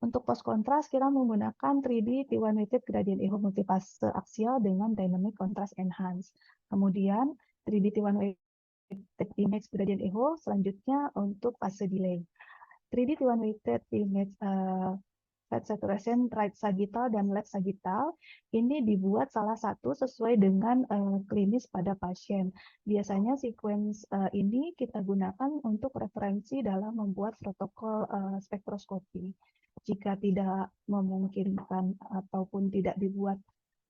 Untuk post kontras, kita menggunakan 3D T1-weighted gradient echo multifase aksial dengan dynamic contrast enhance. Kemudian 3D T1-weighted image gradient echo selanjutnya untuk fase delay. 3D T1-weighted image fat saturation right sagittal dan left sagittal ini dibuat salah satu sesuai dengan klinis pada pasien. Biasanya sequence ini kita gunakan untuk referensi dalam membuat protokol spektroskopi. Jika tidak memungkinkan ataupun tidak dibuat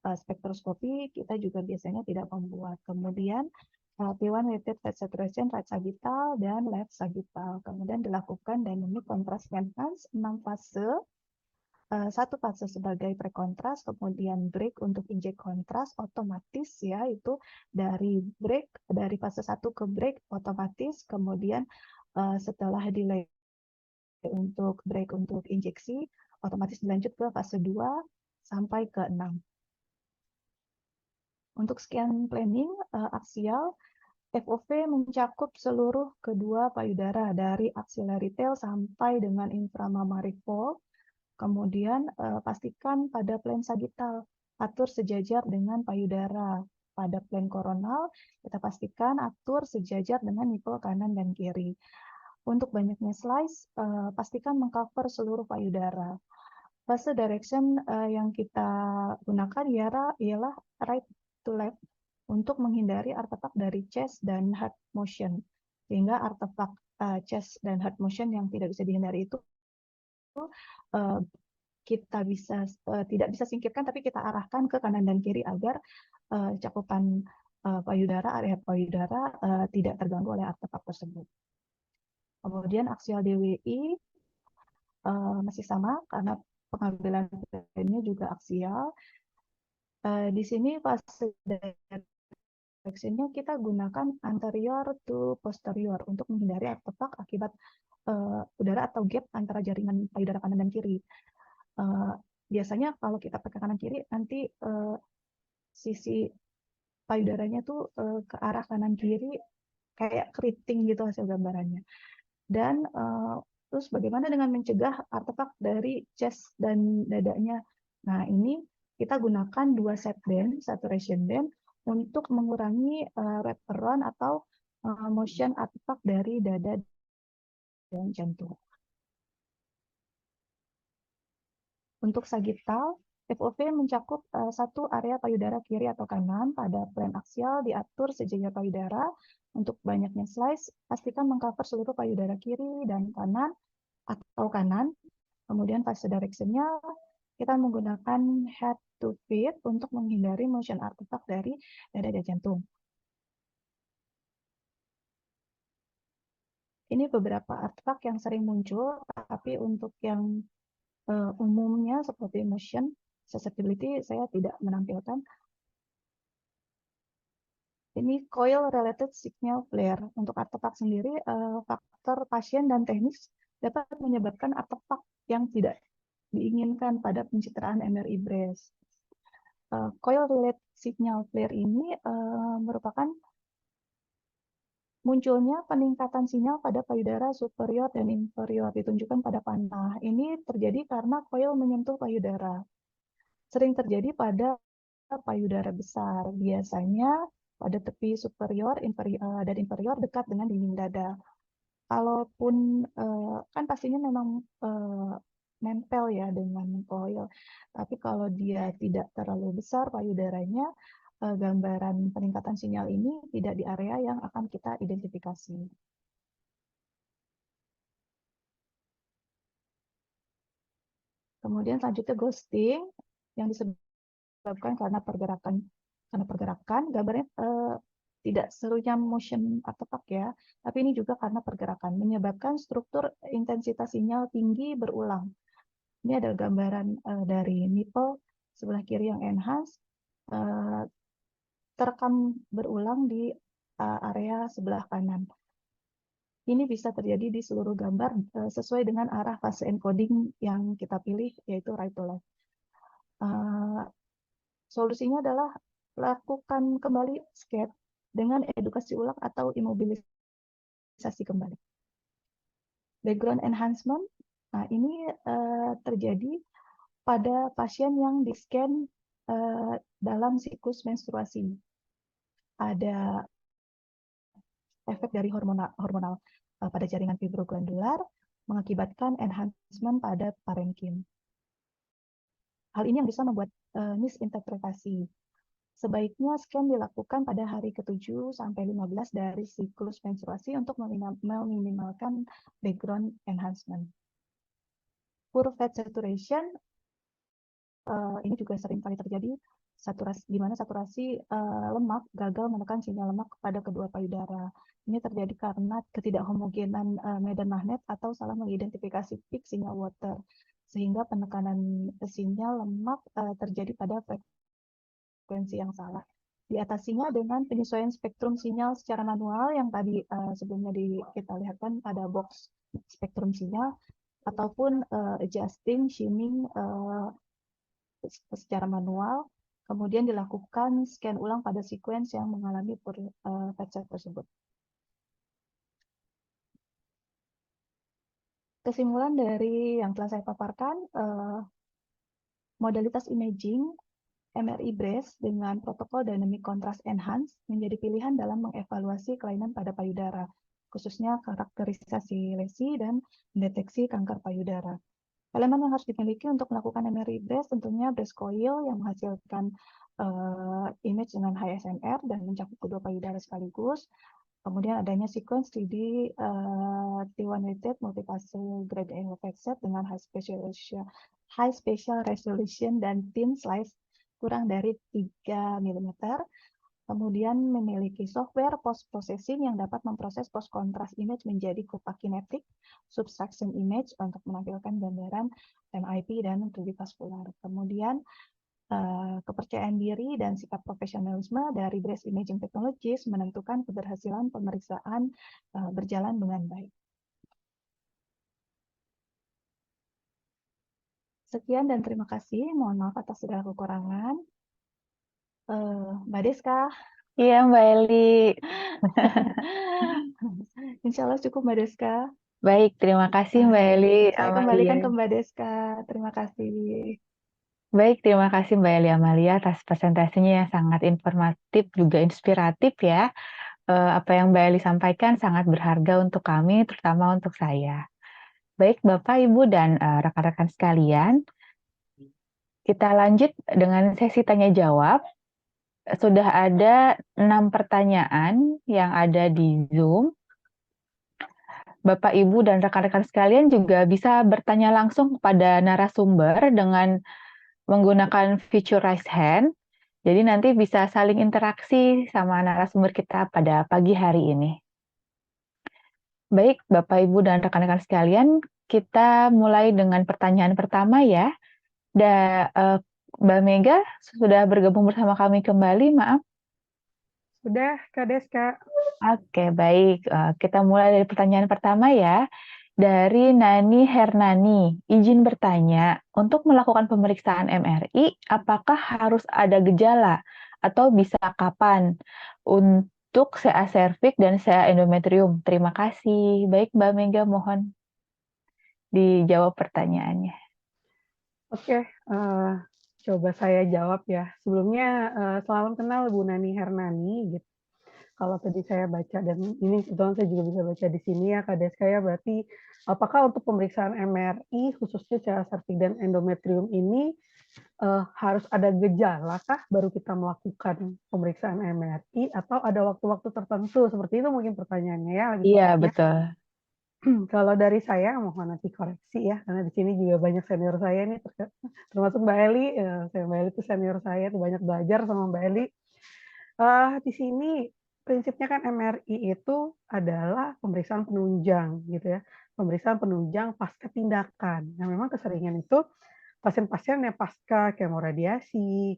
spektroskopi, kita juga biasanya tidak membuat. Kemudian T1-weighted fat saturation right sagittal dan left sagittal. Kemudian dilakukan dynamic contrast enhance 6 fase. Satu fase sebagai pre-kontras, kemudian break untuk inject kontras otomatis ya, itu dari fase 1 ke break otomatis, kemudian setelah delay untuk break untuk injeksi otomatis dilanjut ke fase 2 sampai ke 6. Untuk scan planning aksial, FOV mencakup seluruh kedua payudara dari axillary tail sampai dengan inframammary fold. Kemudian pastikan pada plane sagittal atur sejajar dengan payudara. Pada plane koronal kita pastikan atur sejajar dengan nipple kanan dan kiri. Untuk banyaknya slice, pastikan mengcover seluruh payudara. Fase direction yang kita gunakan ialah right to left untuk menghindari artefak dari chest dan heart motion. Sehingga artefak chest dan heart motion yang tidak bisa dihindari itu kita tidak bisa singkirkan, tapi kita arahkan ke kanan dan kiri agar cakupan area payudara tidak terganggu oleh artefak tersebut. Kemudian aksial DWI masih sama karena pengambilan plannya juga aksial. Di sini fase direction-nya kita gunakan anterior to posterior untuk menghindari artefak akibat udara atau gap antara jaringan payudara kanan dan kiri. Biasanya kalau kita pakai kanan kiri nanti sisi payudaranya tuh ke arah kanan kiri kayak keriting gitu hasil gambarannya. Dan terus bagaimana dengan mencegah artefak dari chest dan dadanya? Nah, ini kita gunakan 2 set band, saturation band untuk mengurangi wraparound atau motion artefak dari dada dan jantung. Untuk sagittal, FOV mencakup satu area payudara kiri atau kanan pada plane aksial diatur sejajar payudara. Untuk banyaknya slice, pastikan mengcover seluruh payudara kiri dan kanan atau kanan. Kemudian fase direction-nya kita menggunakan head to feet untuk menghindari motion artefak dari dada dan jantung. Ini beberapa artefak yang sering muncul, tapi untuk yang umumnya seperti motion susceptibility saya tidak menampilkan. Ini coil related signal flare. Untuk artefak sendiri, faktor pasien dan teknis dapat menyebabkan artefak yang tidak diinginkan pada pencitraan MRI breast. Coil related signal flare ini merupakan munculnya peningkatan sinyal pada payudara superior dan inferior, ditunjukkan pada panah. Ini terjadi karena coil menyentuh payudara. Sering terjadi pada payudara besar, biasanya pada tepi superior dan inferior dekat dengan dinding dada. Kalaupun kan pastinya memang nempel ya dengan coil, tapi kalau dia tidak terlalu besar payudaranya, gambaran peningkatan sinyal ini tidak di area yang akan kita identifikasi. Kemudian selanjutnya ghosting yang disebabkan karena pergerakan, gambarnya tidak serunya motion artefak ya, tapi ini juga karena pergerakan, menyebabkan struktur intensitas sinyal tinggi berulang. Ini adalah gambaran dari nipple sebelah kiri yang enhance, terekam berulang di area sebelah kanan. Ini bisa terjadi di seluruh gambar sesuai dengan arah fase encoding yang kita pilih, yaitu right to left. Solusinya adalah lakukan kembali scan dengan edukasi ulang atau imobilisasi kembali. Background enhancement, nah ini terjadi pada pasien yang di-scan dalam siklus menstruasi. Ada efek dari hormonal pada jaringan fibroglandular mengakibatkan enhancement pada parenkim. Hal ini yang bisa membuat misinterpretasi. Sebaiknya scan dilakukan pada hari ke-7 sampai 15 dari siklus menstruasi untuk meminimalkan background enhancement. Poor fat saturation ini juga sering kali terjadi di mana saturasi lemak gagal menekan sinyal lemak pada kedua payudara. Ini terjadi karena ketidakhomogenan medan magnet atau salah mengidentifikasi peak sinyal water, sehingga penekanan sinyal lemak terjadi pada frekuensi yang salah. Diatasinya dengan penyesuaian spektrum sinyal secara manual yang tadi sebelumnya kita lihatkan pada box spektrum sinyal, ataupun adjusting, shimming secara manual, kemudian dilakukan scan ulang pada sequence yang mengalami fat set tersebut. Kesimpulan dari yang telah saya paparkan, modalitas imaging MRI breast dengan protokol dynamic contrast enhance menjadi pilihan dalam mengevaluasi kelainan pada payudara, khususnya karakterisasi lesi dan mendeteksi kanker payudara. Elemen yang harus dimiliki untuk melakukan MRI breast tentunya breast coil yang menghasilkan image dengan high SNR dan mencakup kedua payudara sekaligus. Kemudian adanya sequence 3D T1 weighted multifase grade A set dengan high spatial resolution dan thin slice kurang dari 3 mm. Kemudian memiliki software post-processing yang dapat memproses post-contrast image menjadi copa-kinetic subtraction image untuk menampilkan gambaran MIP dan 3D vascular. Kemudian kepercayaan diri dan sikap profesionalisme dari breast imaging technologies menentukan keberhasilan pemeriksaan berjalan dengan baik. Sekian dan terima kasih. Mohon maaf atas segala kekurangan. Mbak Deska. Iya, Mbak Eli. Insya Allah cukup, Mbak Deska. Baik, terima kasih Mbak Eli. Saya kembalikan ke Mbak Deska. Terima kasih. Baik, terima kasih Mbak Eli Amalia atas presentasinya yang sangat informatif juga inspiratif ya. Apa yang Mbak Eli sampaikan sangat berharga untuk kami, terutama untuk saya. Baik, Bapak, Ibu, dan rekan-rekan sekalian, kita lanjut dengan sesi tanya jawab. Sudah ada 6 pertanyaan yang ada di Zoom. Bapak, Ibu, dan rekan-rekan sekalian juga bisa bertanya langsung kepada narasumber dengan menggunakan fitur raise hand. Jadi nanti bisa saling interaksi sama narasumber kita pada pagi hari ini. Baik, Bapak, Ibu, dan rekan-rekan sekalian, kita mulai dengan pertanyaan pertama ya. Mbak Mega sudah bergabung bersama kami kembali, maaf. Sudah, Kak Deska. Oke, baik. Kita mulai dari pertanyaan pertama ya. Dari Nani Hernani, izin bertanya, untuk melakukan pemeriksaan MRI, apakah harus ada gejala atau bisa kapan untuk CA cervix dan CA endometrium? Terima kasih. Baik, Mbak Mega, mohon dijawab pertanyaannya. Oke, coba saya jawab ya. Sebelumnya, salam kenal Bu Nani Hernani. Gitu. Kalau tadi saya baca, dan ini kebetulan saya juga bisa baca di sini ya, Kak Deska ya, berarti apakah untuk pemeriksaan MRI, khususnya CA cervix dan endometrium ini, harus ada gejala kah baru kita melakukan pemeriksaan MRI, atau ada waktu-waktu tertentu? Seperti itu mungkin pertanyaannya ya. Iya, betul. Kalau dari saya, mohon nanti koreksi ya, karena di sini juga banyak senior saya nih, termasuk Mbak Eli. Mbak Eli itu senior saya, tuh banyak belajar sama Mbak Eli. Di sini prinsipnya kan MRI itu adalah pemeriksaan penunjang gitu ya. pemeriksaan penunjang pasca tindakan. Nah, memang keseringan itu pasien-pasien yang pasca kemoradiasi,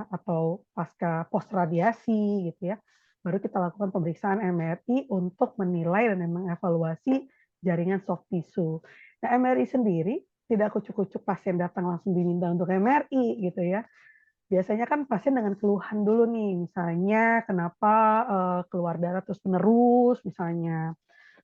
atau pasca post radiasi gitu ya, baru kita lakukan pemeriksaan MRI untuk menilai dan mengevaluasi jaringan soft tissue. Nah, MRI sendiri tidak kucuk-kucuk pasien datang langsung diminta untuk MRI gitu ya. Biasanya kan pasien dengan keluhan dulu nih, misalnya kenapa keluar darah terus menerus misalnya.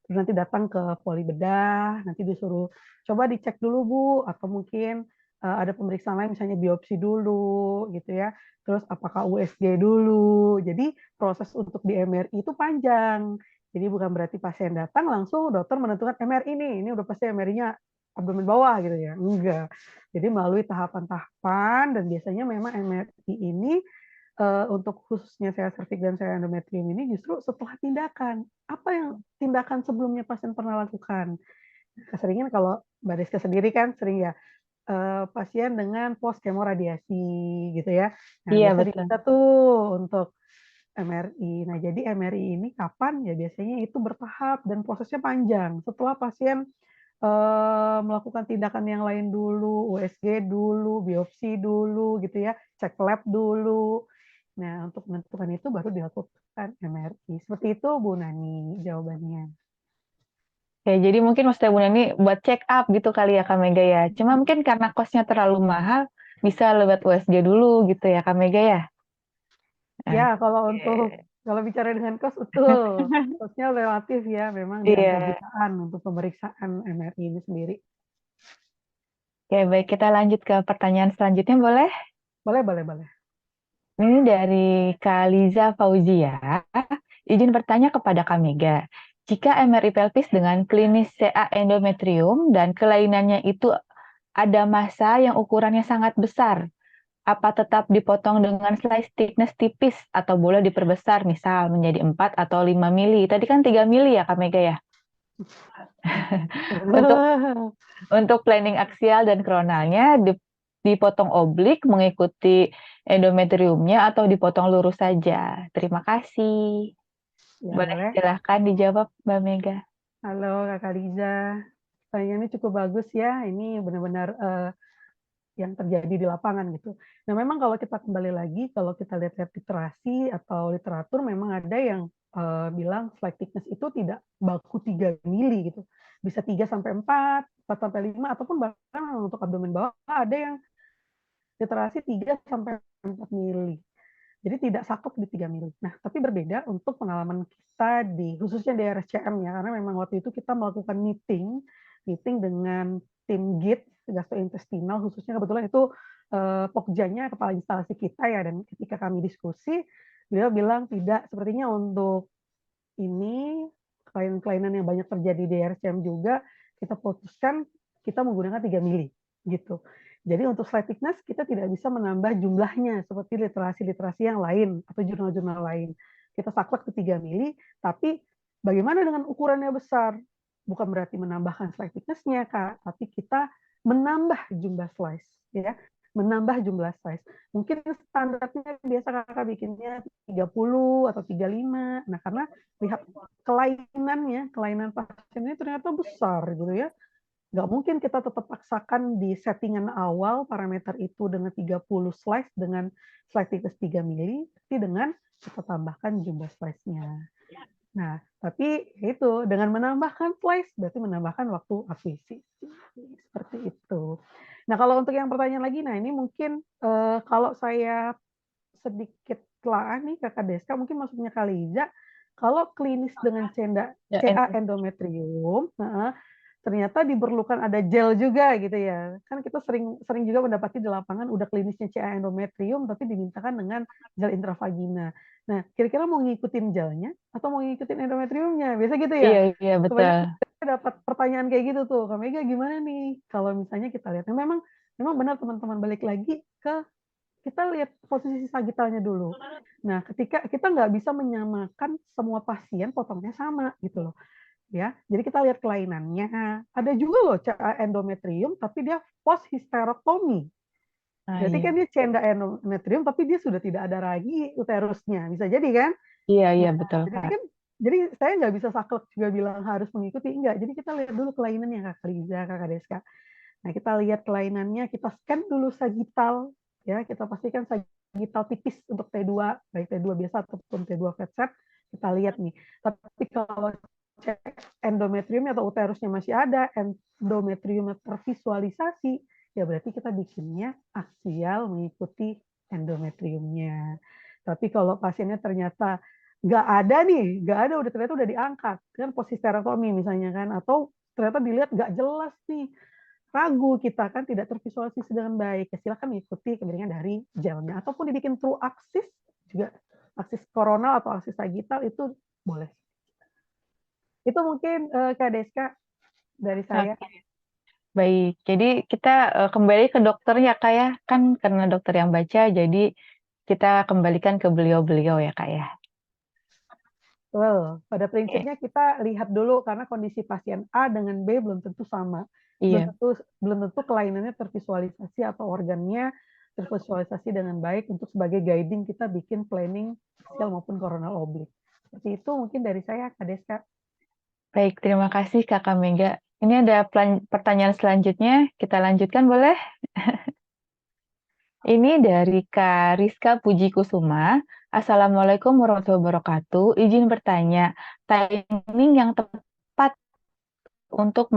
Terus nanti datang ke poli bedah, nanti disuruh coba dicek dulu Bu, atau mungkin ada pemeriksaan lain misalnya biopsi dulu gitu ya. Terus apakah USG dulu. Jadi proses untuk di MRI itu panjang. Jadi bukan berarti pasien datang langsung dokter menentukan MRI nih, ini udah pasti MRI-nya abdomen bawah gitu ya. Enggak. Jadi melalui tahapan-tahapan dan biasanya memang MRI ini untuk khususnya saya serviks dan saya endometrium ini justru setelah tindakan. Apa yang tindakan sebelumnya pasien pernah lakukan? Keseringan kalau Mbak Deska sendiri kan sering ya, pasien dengan post kemoradiasi gitu ya. Nah, Iya, biasa betul. diminta tuh untuk MRI. Nah, jadi MRI ini kapan? Ya biasanya itu bertahap dan prosesnya panjang. Setelah pasien melakukan tindakan yang lain dulu, USG dulu, biopsi dulu gitu ya, cek lab dulu. Nah, untuk menentukan itu baru dilakukan MRI. Seperti itu Bu Nani jawabannya. Ya, jadi mungkin maksudnya Bu Nani buat check up gitu kali ya Kak Mega ya. Cuma mungkin karena kosnya terlalu mahal, bisa lewat USG dulu gitu ya Kak Mega ya. Ya, kalau untuk Oke. kalau bicara dengan kos betul. Kosnya relatif ya, memang di angka Iya. jutaan untuk pemeriksaan MRI ini sendiri. Oke, baik kita lanjut ke pertanyaan selanjutnya boleh? Boleh, boleh, boleh. Ini dari Kaliza Fauzia. Izin bertanya kepada Kak Mega. Jika MRI pelvis dengan klinis CA endometrium dan kelainannya itu ada massa yang ukurannya sangat besar, apa tetap dipotong dengan slice thickness tipis atau boleh diperbesar misal menjadi 4 atau 5 mili? Tadi kan 3 mili ya Kak Mega ya? Untuk planning aksial dan kronalnya dipotong oblik mengikuti endometriumnya atau dipotong lurus saja. Terima kasih. Ya, Boleh boleh. silahkan dijawab Mbak Mega. Halo Kakak Liza. Pertanyaannya cukup bagus ya. Ini benar-benar yang terjadi di lapangan gitu. Nah, memang kalau kita kembali lagi, kalau kita lihat-lihat literasi atau literatur, memang ada yang bilang slide thickness itu tidak baku 3 mili gitu. Bisa 3 sampai 4, 4 sampai 5, ataupun bahkan untuk abdomen bawah ada yang literasi 3 sampai 4 mili. Jadi tidak saklek di 3 mili. Nah, tapi berbeda untuk pengalaman kita khususnya di RSCM ya, karena memang waktu itu kita melakukan meeting dengan tim GIT, gastrointestinal, khususnya kebetulan itu pokjanya kepala instalasi kita ya, dan ketika kami diskusi, beliau bilang tidak, sepertinya untuk ini kelainan-kelainan yang banyak terjadi di RSCM juga, kita putuskan kita menggunakan 3 mili gitu. Jadi untuk slide thickness kita tidak bisa menambah jumlahnya seperti literasi-literasi yang lain atau jurnal-jurnal lain. Kita saklek ke 3 mili, tapi bagaimana dengan ukurannya besar? Bukan berarti menambahkan slide thickness-nya, Kak, tapi kita menambah jumlah slice, ya. Menambah jumlah slice. Mungkin standarnya biasa Kakak bikinnya 30 atau 35. Nah, karena lihat kelainan pasien ini ternyata besar gitu ya. Nggak mungkin kita tetap paksakan di settingan awal parameter itu dengan 30 slice dengan slide thickness 3 mili, tapi dengan kita tambahkan jumlah slice-nya. Nah, tapi itu dengan menambahkan slice berarti menambahkan waktu akuisisi. Seperti itu. Nah, kalau untuk yang pertanyaan lagi, nah ini mungkin kalau saya sedikit telaah nih Kakak Deska, mungkin maksudnya Kaliza, kalau klinis dengan Ya, CA endometrium, ternyata diperlukan ada gel juga gitu ya. Kan kita sering juga mendapati di lapangan udah klinisnya CA endometrium tapi dimintakan dengan gel intravagina. Nah, kira-kira mau ngikutin gelnya atau mau ngikutin endometriumnya? Biasa gitu ya. iya, iya betul. Kebanyakan dapat pertanyaan kayak gitu tuh. Kak Mega gimana nih? Kalau misalnya kita lihat, nah, memang benar teman-teman balik lagi ke kita lihat posisi sagitalnya dulu. Nah, ketika kita nggak bisa menyamakan semua pasien potongnya sama gitu loh. Ya, jadi kita lihat kelainannya. Ada juga loh CA endometrium tapi dia post hysterectomy. Ah, Berarti iya. kan dia CA endometrium tapi dia sudah tidak ada lagi uterusnya. Bisa jadi kan? Iya, iya Nah, betul jadi Kak. kan Jadi saya nggak bisa saklek juga bilang harus mengikuti, enggak. Jadi kita lihat dulu kelainannya Kak Liza, Kakak Deska. Nah, kita lihat kelainannya, kita scan dulu sagital, ya, kita pastikan sagital tipis untuk T2, baik T2 biasa ataupun T2 fat cell, kita lihat nih. Tapi kalau cek endometriumnya atau uterusnya masih ada, endometriumnya tervisualisasi, ya berarti kita bikinnya aksial mengikuti endometriumnya. Tapi kalau pasiennya ternyata nggak ada nih, nggak ada, udah ternyata udah diangkat, kan posisterotomi misalnya kan, atau ternyata dilihat nggak jelas nih, ragu kita kan tidak tervisualisasi dengan baik, ya silakan mengikuti kemiringan dari gelnya ataupun dibikin true aksis juga, aksis koronal atau aksis sagital itu boleh. Itu mungkin Kak Deska dari saya. Oke, baik. Jadi kita kembali ke dokter ya Kak ya. Kan karena dokter yang baca, jadi kita kembalikan ke beliau-beliau ya Kak ya. Well, pada Oke. prinsipnya kita lihat dulu karena kondisi pasien A dengan B belum tentu sama. Iya, Belum tentu kelainannya tervisualisasi atau organnya tervisualisasi dengan baik untuk sebagai guiding kita bikin planning axial maupun coronal oblique. Seperti itu mungkin dari saya, Kak Deska. baik. Terima kasih Kakak Mega. Ini ada pertanyaan selanjutnya. Kita lanjutkan boleh? Ini dari Kak Rizka Puji Kusuma. Assalamualaikum warahmatullahi wabarakatuh. Izin bertanya, timing yang tepat untuk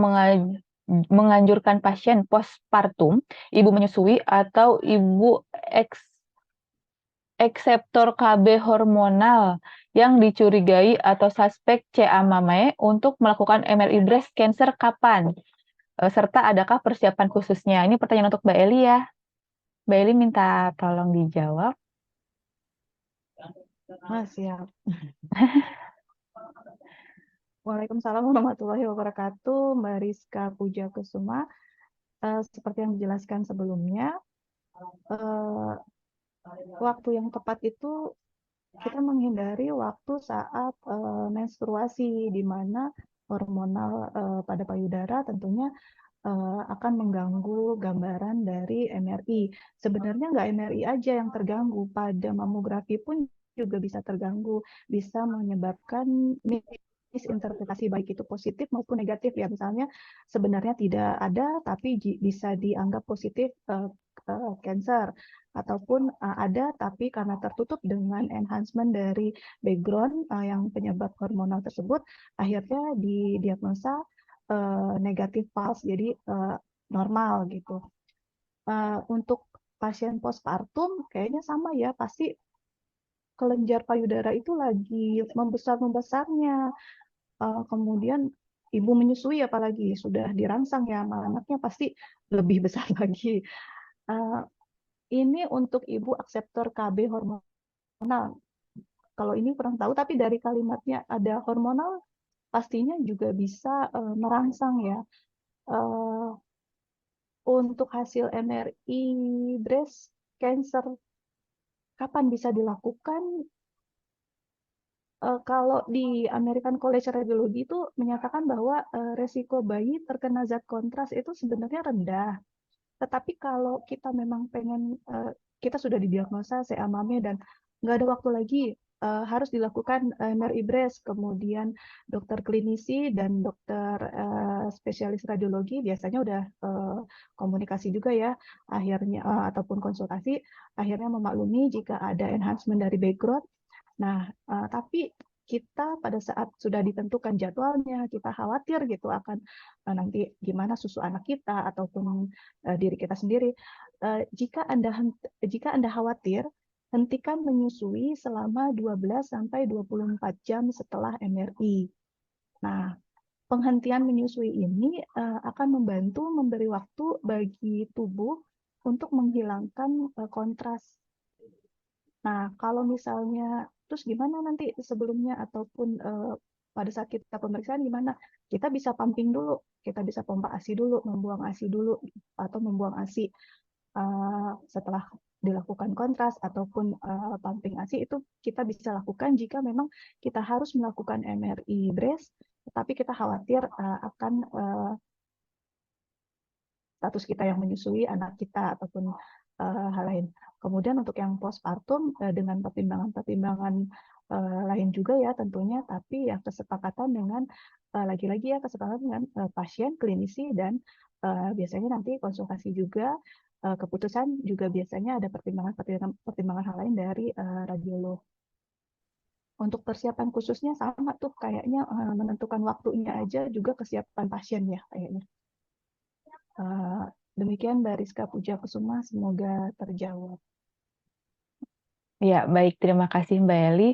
menganjurkan pasien postpartum, ibu menyusui atau ibu ekseptor KB hormonal yang dicurigai atau suspek CA mamae untuk melakukan MRI breast cancer kapan? Serta adakah persiapan khususnya? Ini pertanyaan untuk Mbak Eli ya. Mbak Eli minta tolong dijawab. Siap. Waalaikumsalam warahmatullahi wabarakatuh, Mbak Rizka Puja Kusuma. Seperti yang dijelaskan sebelumnya, eh, waktu yang tepat itu kita menghindari waktu saat menstruasi, di mana hormonal pada payudara tentunya akan mengganggu gambaran dari MRI. Sebenarnya nggak MRI aja yang terganggu, pada mamografi pun juga bisa terganggu, bisa menyebabkan misinterpretasi baik itu positif maupun negatif ya. Misalnya sebenarnya tidak ada tapi bisa dianggap positif cancer, ataupun ada tapi karena tertutup dengan enhancement dari background yang penyebab hormonal tersebut akhirnya didiagnosa negatif false, jadi normal gitu. Untuk pasien postpartum kayaknya sama ya, pasti kelenjar payudara itu lagi membesar-membesarnya. Kemudian ibu menyusui apalagi sudah dirangsang ya sama anaknya, pasti lebih besar lagi. Uh, ini untuk ibu akseptor KB hormonal. Kalau ini kurang tahu, tapi dari kalimatnya ada hormonal, pastinya juga bisa merangsang ya. Uh, untuk hasil MRI breast cancer kapan bisa dilakukan? Kalau di American College Radiology itu menyatakan bahwa resiko bayi terkena zat kontras itu sebenarnya rendah. Tetapi kalau kita memang pengen, kita sudah didiagnosa CA mame dan nggak ada waktu lagi, harus dilakukan MRI breast, kemudian dokter klinisi dan dokter spesialis radiologi biasanya udah komunikasi juga ya, akhirnya ataupun konsultasi, akhirnya memaklumi jika ada enhancement dari background. Nah, tapi kita pada saat sudah ditentukan jadwalnya, kita khawatir gitu akan nanti gimana susu anak kita ataupun diri kita sendiri. Jika Anda khawatir, hentikan menyusui selama 12 sampai 24 jam setelah MRI. Nah, penghentian menyusui ini akan membantu memberi waktu bagi tubuh untuk menghilangkan kontras. Nah, kalau misalnya terus gimana nanti sebelumnya ataupun pada saat kita pemeriksaan gimana? Kita bisa pumping dulu, kita bisa pompa ASI dulu, membuang ASI dulu, atau membuang ASI setelah dilakukan kontras ataupun pumping ASI itu kita bisa lakukan jika memang kita harus melakukan MRI breast, tetapi kita khawatir akan status kita yang menyusui anak kita ataupun hal lain. Kemudian untuk yang postpartum dengan pertimbangan-pertimbangan lain juga ya tentunya, tapi ya kesepakatan dengan lagi-lagi ya kesepakatan dengan pasien, klinisi, dan biasanya nanti konsultasi juga, keputusan juga biasanya ada pertimbangan hal lain dari radiolog. Untuk persiapan khususnya sama tuh kayaknya menentukan waktunya aja juga kesiapan pasien ya kayaknya. Demikian Mbak Rizka Pujakusuma, semoga terjawab. Ya, baik. Terima kasih Mbak Eli.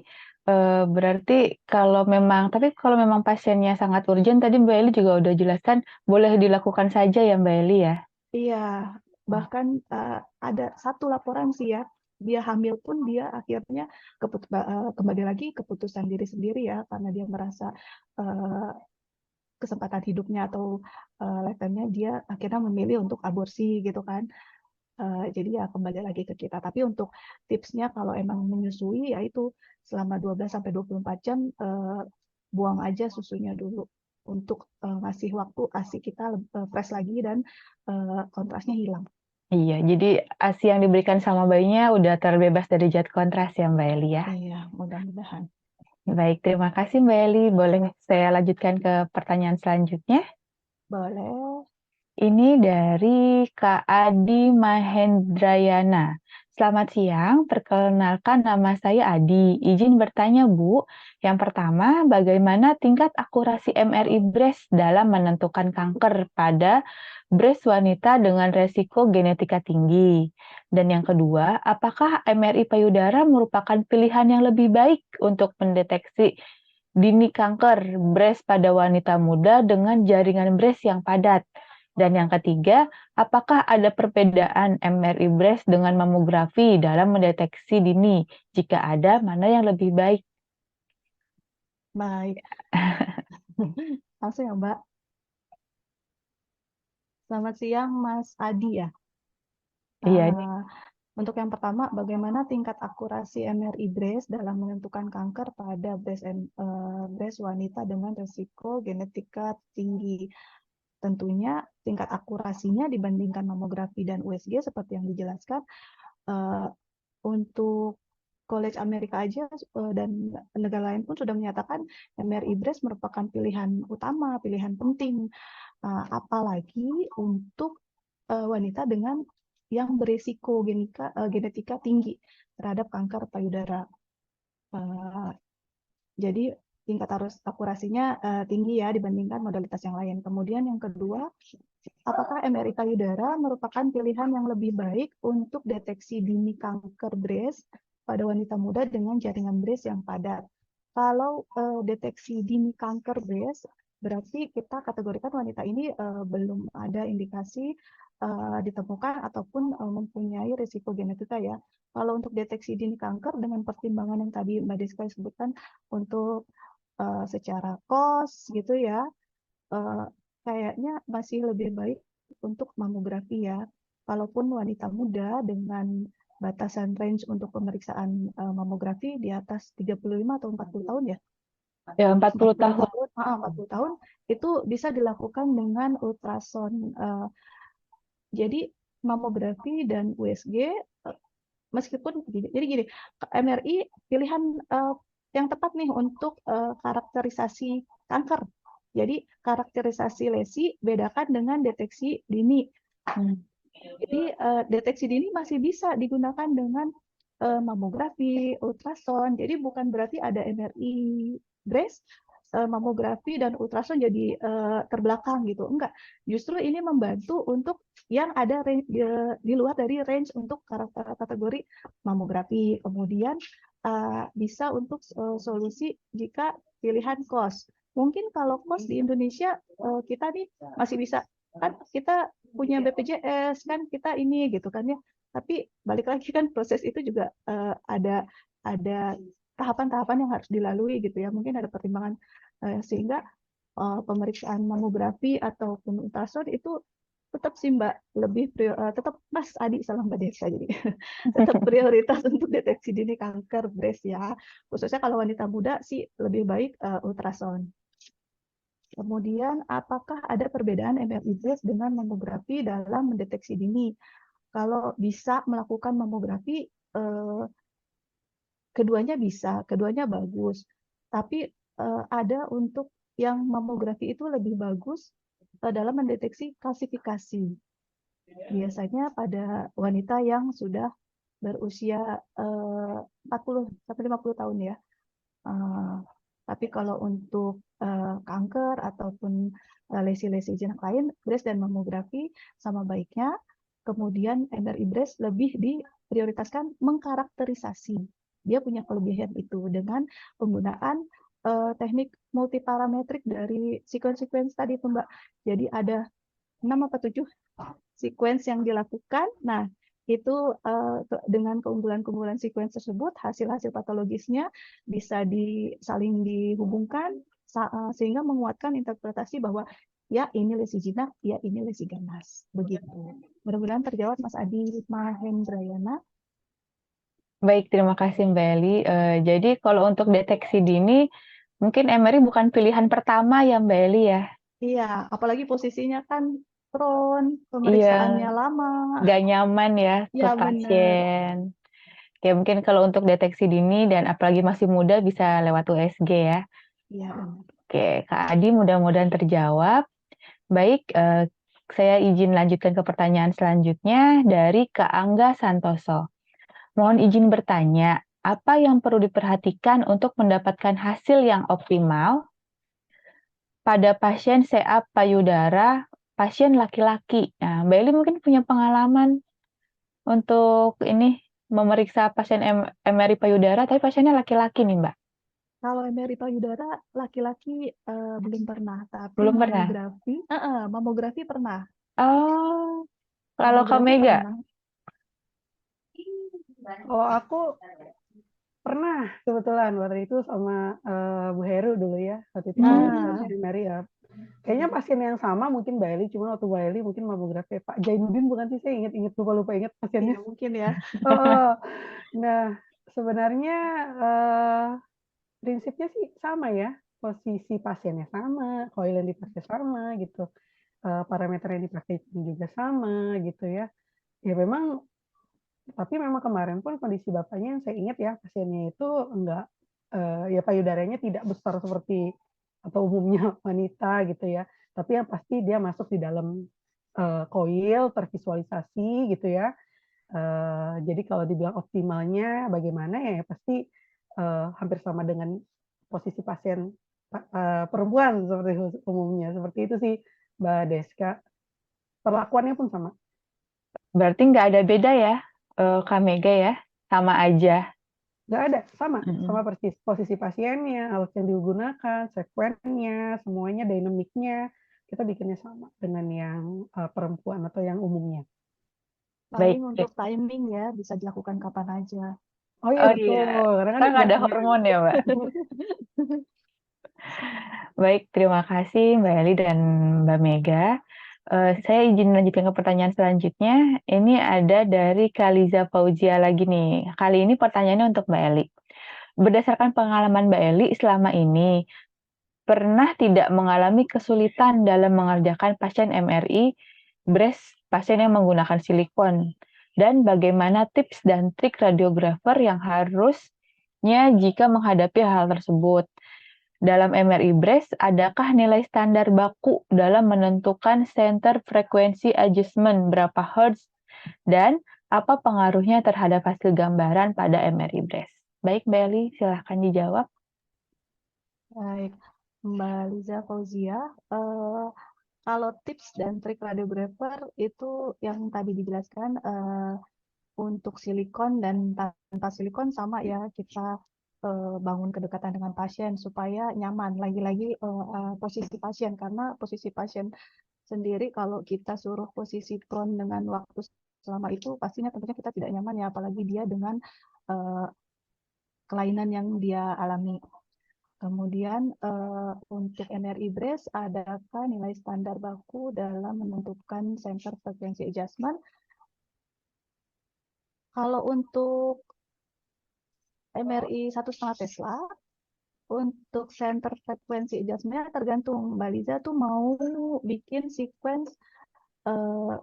Berarti tapi kalau memang pasiennya sangat urgent, tadi Mbak Eli juga udah jelaskan, boleh dilakukan saja ya Mbak Eli ya? Iya, bahkan ada satu laporan sih ya, dia hamil pun dia akhirnya kembali lagi keputusan diri sendiri ya, karena dia merasa kesempatan hidupnya atau lifetime-nya dia akhirnya memilih untuk aborsi gitu kan. Jadi ya kembali lagi ke kita. Tapi untuk tipsnya kalau emang menyusui ya itu selama 12 sampai 24 jam buang aja susunya dulu untuk ngasih waktu ASI kita fresh lagi dan kontrasnya hilang. Iya, jadi ASI yang diberikan sama bayinya udah terbebas dari zat kontras ya Mbak Eli ya? Iya, mudah-mudahan. Baik, terima kasih Mbak Eli. Boleh saya lanjutkan ke pertanyaan selanjutnya? Boleh. Ini dari Kak Adi Mahendrayana. Selamat siang, perkenalkan nama saya Adi. Izin bertanya, Bu. Yang pertama, bagaimana tingkat akurasi MRI breast dalam menentukan kanker pada breast wanita dengan resiko genetika tinggi? Dan yang kedua, apakah MRI payudara merupakan pilihan yang lebih baik untuk mendeteksi dini kanker breast pada wanita muda dengan jaringan breast yang padat? Dan yang ketiga, apakah ada perbedaan MRI breast dengan mamografi dalam mendeteksi dini? Jika ada, mana yang lebih baik? Baik. Langsung ya, Mbak. Selamat siang, Mas Adi ya. Iya, Untuk yang pertama, bagaimana tingkat akurasi MRI breast dalam menentukan kanker pada breast wanita dengan risiko genetika tinggi? Tentunya tingkat akurasinya dibandingkan mamografi dan USG seperti yang dijelaskan. Untuk College Amerika aja dan negara lain pun sudah menyatakan MRI breast merupakan pilihan utama, pilihan penting. Apalagi untuk wanita dengan yang berisiko genetika tinggi terhadap kanker payudara. Jadi tingkat akurasinya tinggi ya dibandingkan modalitas yang lain. Kemudian yang kedua, apakah MRI payudara merupakan pilihan yang lebih baik untuk deteksi dini kanker breast pada wanita muda dengan jaringan breast yang padat? Kalau deteksi dini kanker breast, berarti kita kategorikan wanita ini belum ada indikasi ditemukan ataupun mempunyai risiko genetika ya. Kalau untuk deteksi dini kanker dengan pertimbangan yang tadi Mbak Deska sebutkan untuk secara cost gitu ya, kayaknya masih lebih baik untuk mamografi ya. Kalaupun wanita muda dengan batasan range untuk pemeriksaan mamografi di atas 35 atau 40 tahun ya. ya 40 tahun. 40 tahun itu bisa dilakukan dengan ultrasound. Jadi mamografi dan USG meskipun jadi gini, MRI pilihan yang tepat nih untuk karakterisasi kanker. Jadi karakterisasi lesi bedakan dengan deteksi dini. Jadi deteksi dini masih bisa digunakan dengan mamografi, ultrasound. Jadi bukan berarti ada MRI breast, mamografi dan ultrasound jadi terbelakang gitu. Enggak. Justru ini membantu untuk yang ada di luar dari range untuk kategori mamografi. Kemudian bisa untuk solusi jika pilihan cost. Mungkin kalau cost di Indonesia kita nih masih bisa, kan kita punya BPJS kan, kita ini gitu kan ya. Tapi balik lagi kan proses itu juga ada tahapan-tahapan yang harus dilalui gitu ya. Mungkin ada pertimbangan sehingga pemeriksaan mamografi ataupun ultrasound itu tetap sih Mbak tetap Mas Adi salah Mbak Desa jadi tetap prioritas untuk deteksi dini kanker breast ya. Khususnya kalau wanita muda sih lebih baik ultrasound. Kemudian, apakah ada perbedaan MRI breast dengan mamografi dalam mendeteksi dini? Kalau bisa melakukan mamografi, keduanya bisa, keduanya bagus. Tapi ada untuk yang mamografi itu lebih bagus dalam mendeteksi kalsifikasi. Biasanya pada wanita yang sudah berusia 40 sampai 50 tahun ya. Eh, tapi kalau untuk kanker ataupun lesi-lesi jenak lain, breast dan mamografi sama baiknya. Kemudian MRI breast lebih diprioritaskan mengkarakterisasi. Dia punya kelebihan itu dengan penggunaan teknik multiparametrik dari sequence-sequence tadi tuh Mbak. Jadi ada 6 apa 7 sequence yang dilakukan. Nah, itu dengan keunggulan-keunggulan sequence tersebut, hasil-hasil patologisnya bisa saling dihubungkan sehingga menguatkan interpretasi bahwa ya ini lesi jinak, ya ini lesi ganas. Begitu. Mudah-mudahan terjawab Mas Adi Mahendrayana. Baik, terima kasih Mbak Eli. Jadi kalau untuk deteksi dini, mungkin MRI bukan pilihan pertama ya Mbak Eli ya? Iya, apalagi posisinya kan prone, Iya, pemeriksaannya lama. nggak nyaman ya ke Ya benar. pasien. Oke, mungkin kalau untuk deteksi dini dan apalagi masih muda bisa lewat USG ya. Iya benar. Oke, Kak Adi mudah-mudahan terjawab. Baik, saya izin lanjutkan ke pertanyaan selanjutnya dari Kak Angga Santoso. Mohon izin bertanya, apa yang perlu diperhatikan untuk mendapatkan hasil yang optimal pada pasien CA payudara, pasien laki-laki? Nah, Mbak Eli mungkin punya pengalaman untuk ini memeriksa pasien MRI payudara, tapi pasiennya laki-laki nih, Mbak. Kalau MRI payudara laki-laki belum pernah, tapi Belum pernah. mamografi pernah. Oh, kalau Kak Mamografi Mega? pernah. Oh, aku pernah kebetulan waktu itu sama Bu Heru dulu ya. Waktu itu pasien Mary ya. Kayaknya pasien yang sama mungkin Mbak Eli, cuma waktu Mbak Eli mungkin mamografi Pak Jainuddin bukan sih, saya ingat-ingat lupa ingat pasiennya. Ya, mungkin ya. Oh, nah sebenarnya prinsipnya sih sama ya, posisi pasiennya sama, koil yang dipakai sama gitu, parameter yang dipakai juga sama gitu ya. Ya memang, tapi memang kemarin pun kondisi bapaknya yang saya ingat ya, pasiennya itu enggak, ya payudaranya tidak besar seperti atau umumnya wanita gitu ya, tapi yang pasti dia masuk di dalam koil, tervisualisasi gitu ya. Jadi kalau dibilang optimalnya bagaimana ya pasti hampir sama dengan posisi pasien perempuan seperti umumnya, seperti itu sih Mbak Deska. Perlakuannya pun sama. Berarti nggak ada beda ya, Kak Mega ya? Sama aja. Nggak ada, sama Mm-mm. persis. Posisi pasiennya, alat yang digunakan, sekuennya, semuanya, dinamiknya, kita bikinnya sama dengan yang perempuan atau yang umumnya. Baik. Paling untuk timing ya, bisa dilakukan kapan aja. Oh iya Oh iya, betul, karena kan kan nggak ada jamnya. hormon ya, Mbak? Baik, terima kasih Mbak Eli dan Mbak Mega. Saya izin lanjutkan ke pertanyaan selanjutnya. Ini ada dari Kaliza Fauzia lagi nih. Kali ini pertanyaannya untuk Mbak Eli. Berdasarkan pengalaman Mbak Eli selama ini, pernah tidak mengalami kesulitan dalam mengerjakan pasien MRI breast pasien yang menggunakan silikon? Dan bagaimana tips dan trik radiografer yang harusnya jika menghadapi hal tersebut? Dalam MRI breast, adakah nilai standar baku dalam menentukan center frequency adjustment berapa Hz dan apa pengaruhnya terhadap hasil gambaran pada MRI breast? Baik, Mbak Eli, silahkan dijawab. Baik, Mbak Liza Fauzia, kalau tips dan trik radiografer itu yang tadi dijelaskan untuk silikon dan tanpa silikon sama ya, kita bangun kedekatan dengan pasien supaya nyaman. Lagi-lagi posisi pasien, karena posisi pasien sendiri kalau kita suruh posisi prone dengan waktu selama itu pastinya tentunya kita tidak nyaman ya, apalagi dia dengan kelainan yang dia alami. Kemudian untuk MRI breast, adakah nilai standar baku dalam menentukan center frequency adjustment? Kalau untuk MRI 1,5 Tesla, untuk center frequency adjustment tergantung Mbak Liza tuh mau bikin sequence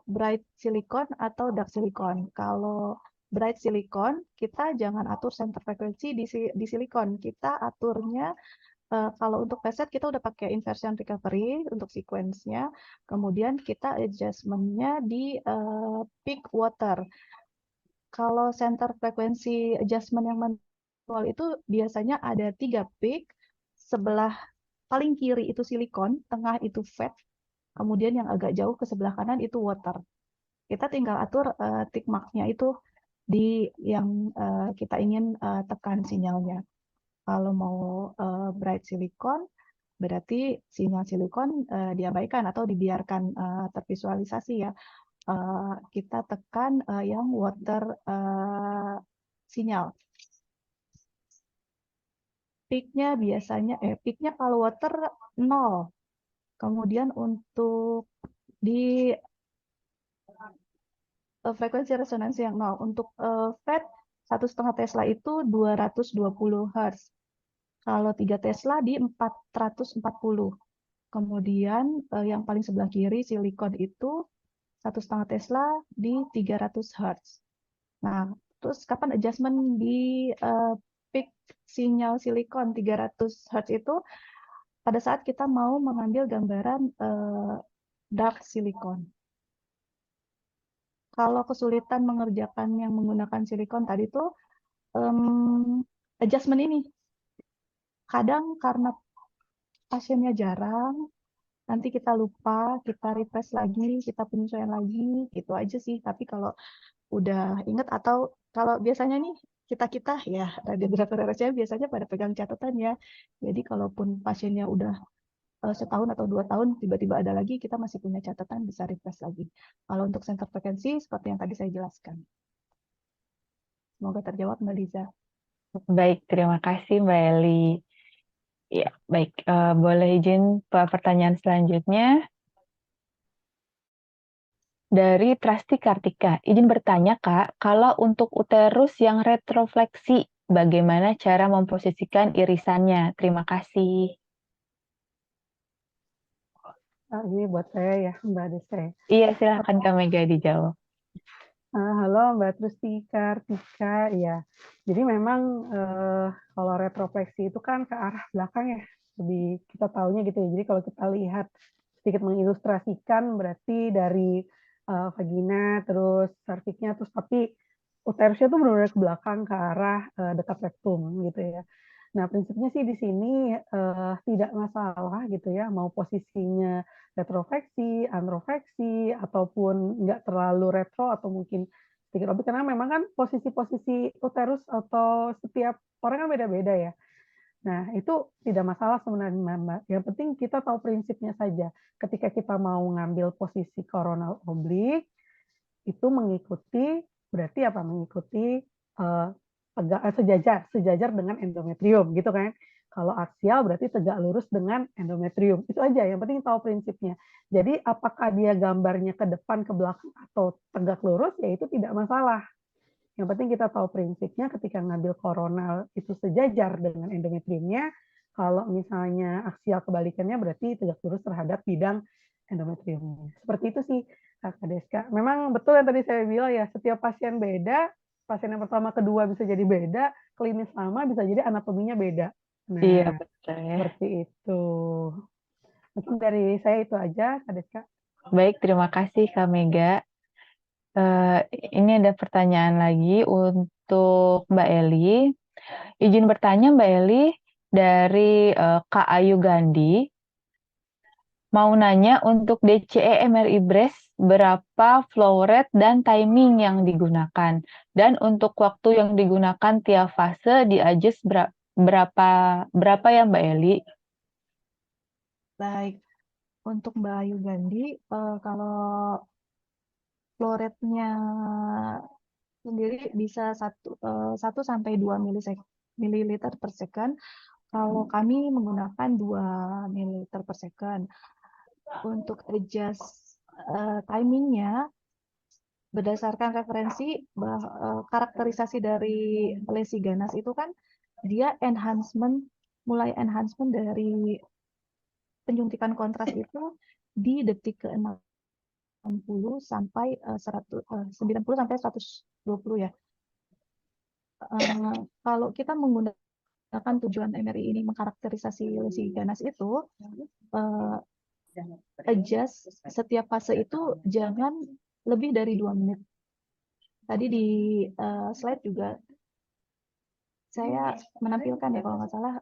bright silicon atau dark silicon. Kalau bright silicon, kita jangan atur center frekuensi di silikon. Kita aturnya kalau untuk preset kita udah pakai inversion recovery untuk sequence-nya. Kemudian kita adjustment-nya di peak water. Kalau center frekuensi adjustment yang manual itu biasanya ada 3 peak. Sebelah paling kiri itu silikon, tengah itu fat, kemudian yang agak jauh ke sebelah kanan itu water. Kita tinggal atur tick mark-nya itu di yang kita ingin tekan sinyalnya. Kalau mau bright silicon, berarti sinyal silikon diabaikan atau dibiarkan tervisualisasi ya. Kita tekan yang water sinyal. Peak-nya biasanya, peak-nya kalau water 0. Kemudian untuk di frekuensi resonansi yang 0. Untuk FET 1,5 Tesla itu 220 Hz. Kalau 3 Tesla di 440. Kemudian yang paling sebelah kiri silikon itu 1,5 Tesla di 300 Hz. Nah, terus kapan adjustment di peak sinyal silikon 300 Hz itu pada saat kita mau mengambil gambaran dark silikon. Kalau kesulitan mengerjakan yang menggunakan silikon tadi tuh adjustment ini. Kadang karena pasiennya jarang, nanti kita lupa, kita refresh lagi, kita penyesuaian lagi, gitu aja sih. Tapi kalau udah inget atau kalau biasanya nih kita ya radiografer RSCM biasanya pada pegang catatan ya. Jadi kalaupun pasiennya udah setahun atau 2 tahun tiba-tiba ada lagi, kita masih punya catatan, bisa refresh lagi. Kalau untuk center frekuensi seperti yang tadi saya jelaskan. Semoga terjawab Mbak Liza. Baik, terima kasih Mbak Eli. Ya, baik. Boleh izin pertanyaan selanjutnya dari Trasti Kartika. Izin bertanya, Kak, kalau untuk uterus yang retrofleksi, bagaimana cara memposisikan irisannya? Terima kasih. Ini buat saya ya, Mbak Dese. Iya, silakan Kak Mega dijawab. Halo Mbak Trustika, Tika, ya. Jadi memang kalau retrofleksi itu kan ke arah belakang ya, lebih kita tahunya gitu ya. Jadi kalau kita lihat sedikit mengilustrasikan berarti dari vagina, terus cervixnya, terus tapi uterusnya tuh benar-benar ke belakang ke arah dekat rektum gitu ya. Nah prinsipnya sih di sini tidak masalah gitu ya, mau posisinya retrofleksi, androfleksi, ataupun nggak terlalu retro atau mungkin sedikit lebih, karena memang kan posisi-posisi uterus atau setiap orang kan beda-beda ya. Nah, itu tidak masalah sebenarnya, Mbak. Yang penting kita tahu prinsipnya saja. Ketika kita mau ngambil posisi coronal oblik, itu mengikuti, berarti apa? Mengikuti sejajar dengan endometrium, gitu kan. Kalau aksial berarti tegak lurus dengan endometrium. Itu aja, yang penting tahu prinsipnya. Jadi apakah dia gambarnya ke depan, ke belakang, atau tegak lurus, ya itu tidak masalah. Yang penting kita tahu prinsipnya ketika ngambil koronal itu sejajar dengan endometriumnya. Kalau misalnya aksial kebalikannya berarti tegak lurus terhadap bidang endometriumnya. Seperti itu sih Kak Deska. Memang betul yang tadi saya bilang ya, setiap pasien beda. Pasien yang pertama, kedua bisa jadi beda, klinis sama bisa jadi anatominya beda. Iya, Nah, betul ya. seperti itu. Mungkin dari saya itu aja, Kak Deska. Baik, terima kasih Kak Mega. Ini ada pertanyaan lagi untuk Mbak Eli. Izin bertanya Mbak Eli, dari Kak Ayu Gandhi, mau nanya untuk DCE MRI breast berapa flow rate dan timing yang digunakan, dan untuk waktu yang digunakan tiap fase di adjust berapa ya Mbak Eli? Baik, untuk Mbak Ayu Gandhi, kalau flow rate-nya sendiri bisa 1 sampai 2 mililiter per second. Kalau kami menggunakan 2 mililiter per second. Untuk adjust timingnya, berdasarkan referensi karakterisasi dari lesi ganas itu kan dia mulai enhancement dari penyuntikan kontras itu di detik ke-60 sampai 90 sampai 120 ya. kalau kita menggunakan tujuan MRI ini mengkarakterisasi lesi ganas itu, uh, adjust setiap fase itu jangan lebih dari 2 menit. Tadi di slide juga saya menampilkan ya kalau nggak salah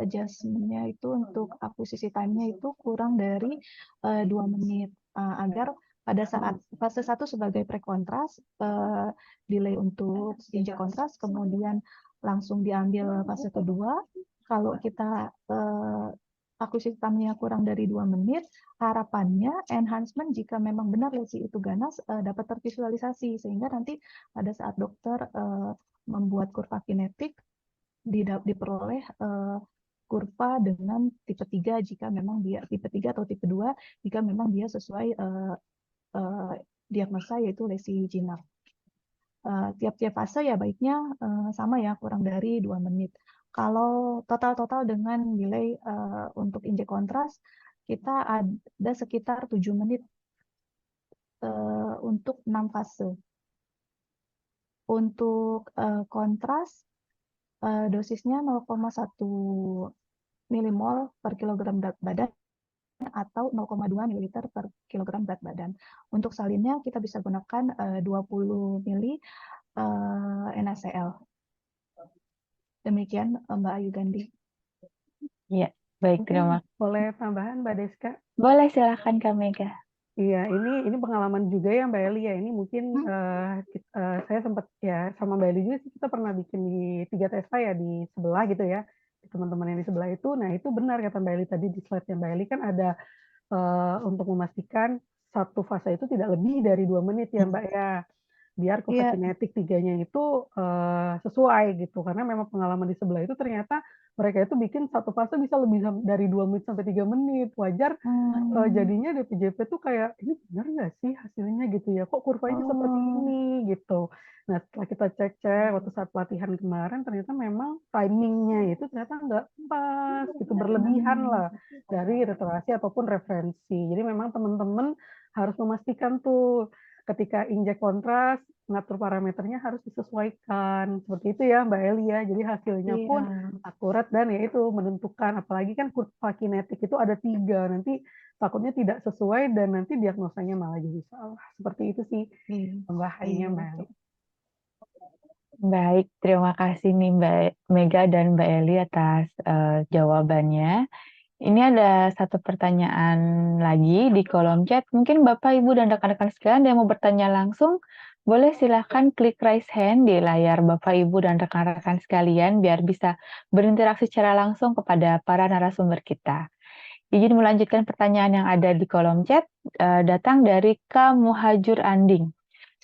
adjustment-nya itu untuk akuisisi time-nya itu kurang dari 2 menit agar pada saat fase 1 sebagai prekontras, delay untuk injek kontras, kemudian langsung diambil fase kedua. Kalau kita akuisisi time-nya kurang dari 2 menit, harapannya enhancement jika memang benar lesi itu ganas dapat tervisualisasi sehingga nanti pada saat dokter membuat kurva kinetik diperoleh kurva dengan tipe 3 jika memang dia tipe 3 atau tipe 2 jika memang dia sesuai diagnosa yaitu lesi jinak. Tiap-tiap fase ya baiknya sama ya kurang dari 2 menit. Kalau total-total dengan delay untuk injek kontras kita ada sekitar 7 menit untuk 6 fase. Untuk kontras dosisnya 0,1 milimol per kilogram berat badan atau 0,2 ml per kilogram berat badan. Untuk salinnya kita bisa gunakan 20 ml NaCl. Demikian Mbak Ayu Gandhi. Iya, baik, Mungkin terima kasih. boleh tambahan Mbak Deska? Boleh, silakan Kak Mega. Iya, ini pengalaman juga ya Mbak Eli ya. Ini mungkin saya sempat ya sama Mbak Eli juga sih, kita pernah bikin di 3 Tesla ya di sebelah gitu ya. Teman-teman yang di sebelah itu, nah itu benar kata Mbak Eli tadi di slide-nya Mbak Eli kan ada untuk memastikan satu fase itu tidak lebih dari 2 menit ya Mbak ya. Biar kurva kinetik 3-nya itu sesuai gitu. Karena memang pengalaman di sebelah itu ternyata mereka itu bikin satu fase bisa lebih dari 2 menit sampai 3 menit. Wajar jadinya DPJP tuh kayak, ini benar nggak sih hasilnya gitu ya? Kok kurvanya seperti ini gitu. Nah setelah kita cek-cek waktu saat pelatihan kemarin ternyata memang timingnya itu ternyata nggak pas gitu, berlebihan lah dari retorasi ataupun referensi. Jadi memang teman-teman harus memastikan tuh ketika injek kontras, ngatur parameternya harus disesuaikan. Seperti itu ya Mbak Eli ya. Jadi hasilnya pun akurat dan ya itu menentukan. Apalagi kan kurva kinetik itu ada 3. Nanti takutnya tidak sesuai dan nanti diagnosanya malah jadi salah. Seperti itu sih bahayanya Mbak Eli. Baik, terima kasih nih Mbak Mega dan Mbak Eli atas jawabannya. Ini ada satu pertanyaan lagi di kolom chat. Mungkin Bapak, Ibu, dan rekan-rekan sekalian yang mau bertanya langsung, boleh silahkan klik raise hand di layar Bapak, Ibu, dan rekan-rekan sekalian biar bisa berinteraksi secara langsung kepada para narasumber kita. Izin melanjutkan pertanyaan yang ada di kolom chat, datang dari K. Muhajur Anding.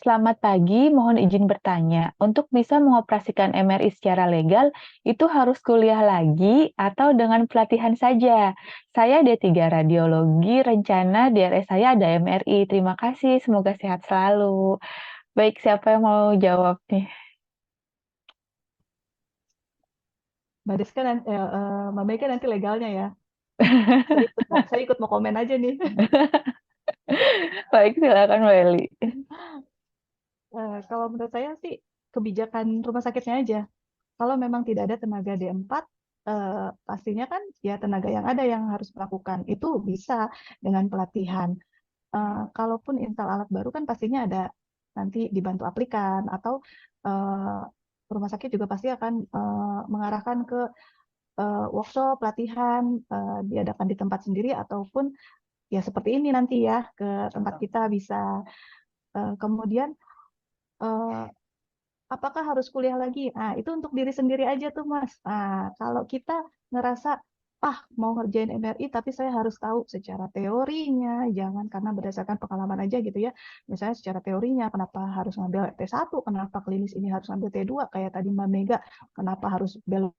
Selamat pagi, mohon izin bertanya. Untuk bisa mengoperasikan MRI secara legal, itu harus kuliah lagi atau dengan pelatihan saja? Saya D3 Radiologi, rencana DRS saya ada MRI. Terima kasih, semoga sehat selalu. Baik, siapa yang mau jawab nih? Mbak Deska Mbak Mega nanti legalnya ya. Saya ikut mau komen aja nih. Baik, silakan Mbak Eli. Kalau menurut saya sih kebijakan rumah sakitnya aja. Kalau memang tidak ada tenaga D4, pastinya kan ya tenaga yang ada yang harus melakukan. Itu bisa dengan pelatihan. Kalaupun install alat baru kan pastinya ada nanti dibantu aplikan atau rumah sakit juga pasti akan mengarahkan ke workshop, pelatihan, diadakan di tempat sendiri ataupun ya seperti ini nanti ya ke tempat kita bisa. Kemudian apakah harus kuliah lagi? Nah, itu untuk diri sendiri aja tuh, Mas. Nah, kalau kita ngerasa, mau ngerjain MRI, tapi saya harus tahu secara teorinya, jangan karena berdasarkan pengalaman aja gitu ya. Misalnya secara teorinya, kenapa harus ngambil T1, kenapa klinis ini harus ngambil T2, kayak tadi Mbak Mega, kenapa harus belok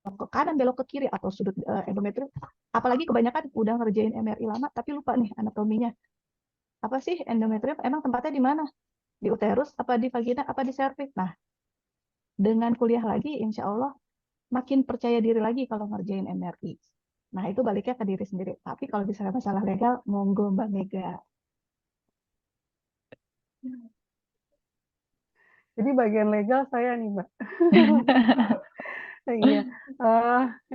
ke kanan, belok ke kiri, atau sudut endometrium. Apalagi kebanyakan udah ngerjain MRI lama, tapi lupa nih anatominya. Apa sih endometrium? Emang tempatnya di mana? Di uterus, apa di vagina, apa di serviks? Nah, dengan kuliah lagi, insya Allah makin percaya diri lagi kalau ngerjain MRI. Nah, itu baliknya ke diri sendiri. Tapi kalau misalnya masalah legal, monggo Mbak Mega. Jadi bagian legal saya nih, Mbak. Iya,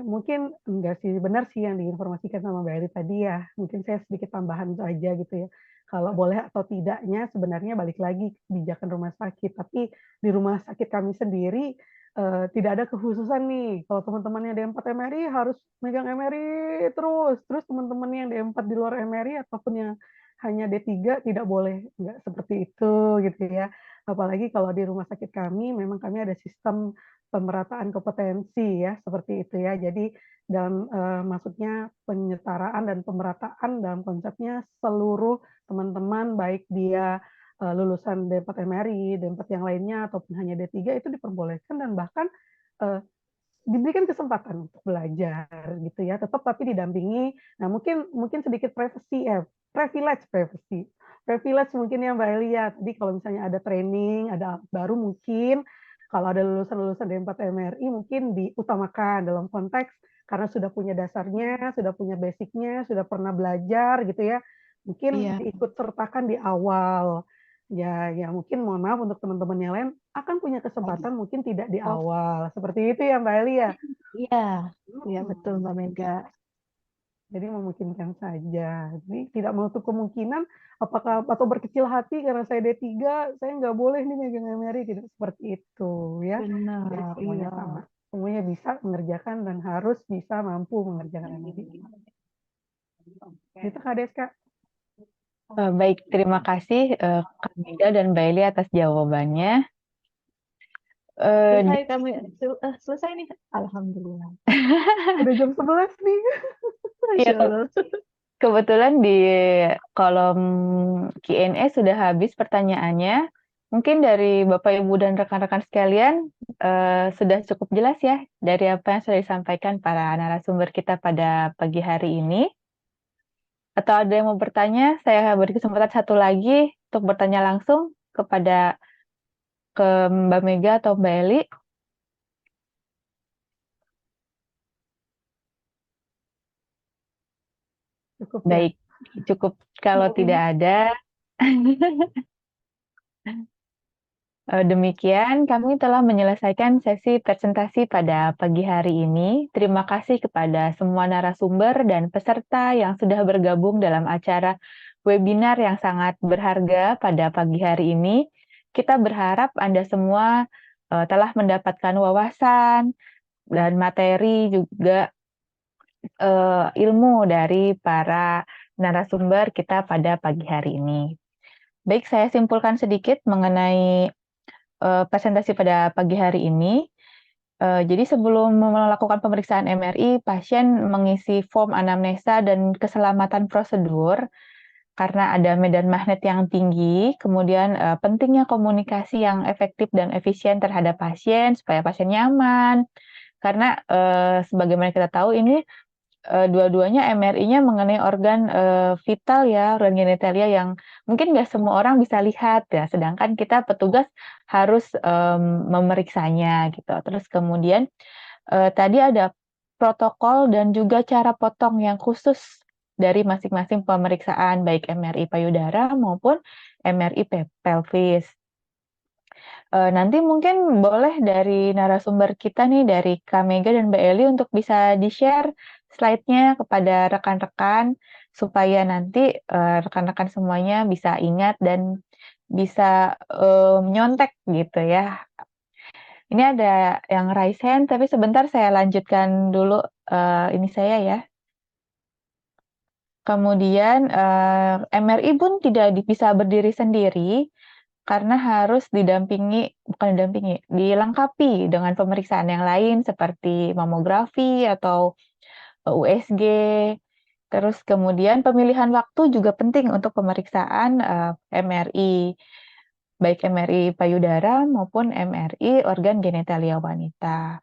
mungkin enggak sih, benar sih yang diinformasikan sama Mbak Eri tadi ya, mungkin saya sedikit tambahan aja gitu ya. Kalau boleh atau tidaknya sebenarnya balik lagi kebijakan rumah sakit, tapi di rumah sakit kami sendiri, tidak ada kekhususan nih, kalau teman-teman yang D4 MRI harus megang MRI terus teman-teman yang D4 di luar MRI ataupun yang hanya D3 tidak boleh, enggak seperti itu gitu ya. Apalagi kalau di rumah sakit kami memang kami ada sistem pemerataan kompetensi ya, seperti itu ya. Jadi dalam, maksudnya penyetaraan dan pemerataan dalam konsepnya seluruh teman-teman baik dia, lulusan D4 MRI, D4 yang lainnya ataupun hanya D3 itu diperbolehkan dan bahkan, eee, diberikan kesempatan untuk belajar gitu ya, tetap tapi didampingi. Nah mungkin mungkin sedikit privilege privilege mungkin ya Mbak Elia. Tadi kalau misalnya ada training, ada baru mungkin kalau ada lulusan-lulusan D4 MRI mungkin diutamakan dalam konteks karena sudah punya dasarnya, sudah punya basic-nya, sudah pernah belajar gitu ya, mungkin Iya, diikut sertakan di awal. Ya mungkin mohon maaf untuk teman-teman yang lain akan punya kesempatan mungkin tidak di oh awal, seperti itu ya Mbak Elia? iya, iya betul Mhm. Mbak Mega. Jadi memungkinkan saja. Jadi tidak menutup kemungkinan apakah atau berkecil hati karena saya D3, saya nggak boleh nih megang MRI, tidak seperti itu ya. Jadi Benar, iya. semuanya sama. Semuanya bisa mengerjakan dan harus bisa mampu mengerjakan MRI. Itu Kak Deska. Baik, terima kasih Kak Mida dan Mbak Eli atas jawabannya. Eh, Selesai di- kami, selesai nih. Alhamdulillah. Udah jam 11 nih. ya, Masya Allah. kebetulan di kolom Q&A sudah habis pertanyaannya. Mungkin dari Bapak, Ibu, dan rekan-rekan sekalian sudah cukup jelas ya dari apa yang sudah disampaikan para narasumber kita pada pagi hari ini. Atau ada yang mau bertanya, saya beri kesempatan satu lagi untuk bertanya langsung ke Mbak Mega atau Mbak Eli. Cukup ya. Baik, cukup kalau Mungkin tidak ada. Demikian, kami telah menyelesaikan sesi presentasi pada pagi hari ini. Terima kasih kepada semua narasumber dan peserta yang sudah bergabung dalam acara webinar yang sangat berharga pada pagi hari ini. Kita berharap Anda semua telah mendapatkan wawasan dan materi juga ilmu dari para narasumber kita pada pagi hari ini. Baik, saya simpulkan sedikit mengenai presentasi pada pagi hari ini. Jadi sebelum melakukan pemeriksaan MRI, pasien mengisi form anamnesa dan keselamatan prosedur karena ada medan magnet yang tinggi, kemudian pentingnya komunikasi yang efektif dan efisien terhadap pasien supaya pasien nyaman. Karena sebagaimana kita tahu ini dua-duanya MRI-nya mengenai organ vital ya, organ genitalia yang mungkin nggak semua orang bisa lihat ya, sedangkan kita petugas harus memeriksanya gitu. Terus kemudian tadi ada protokol dan juga cara potong yang khusus dari masing-masing pemeriksaan baik MRI payudara maupun MRI pelvis. Nanti mungkin boleh dari narasumber kita nih, dari Kak Mega dan Mbak Eli untuk bisa di-share slide-nya kepada rekan-rekan, supaya nanti rekan-rekan semuanya bisa ingat dan bisa nyontek gitu ya. Ini ada yang raise hand, tapi sebentar saya lanjutkan dulu ini saya ya. Kemudian MRI pun tidak bisa berdiri sendiri, karena harus dilengkapi dengan pemeriksaan yang lain seperti mamografi atau USG. Terus kemudian pemilihan waktu juga penting untuk pemeriksaan MRI, baik MRI payudara maupun MRI organ genitalia wanita.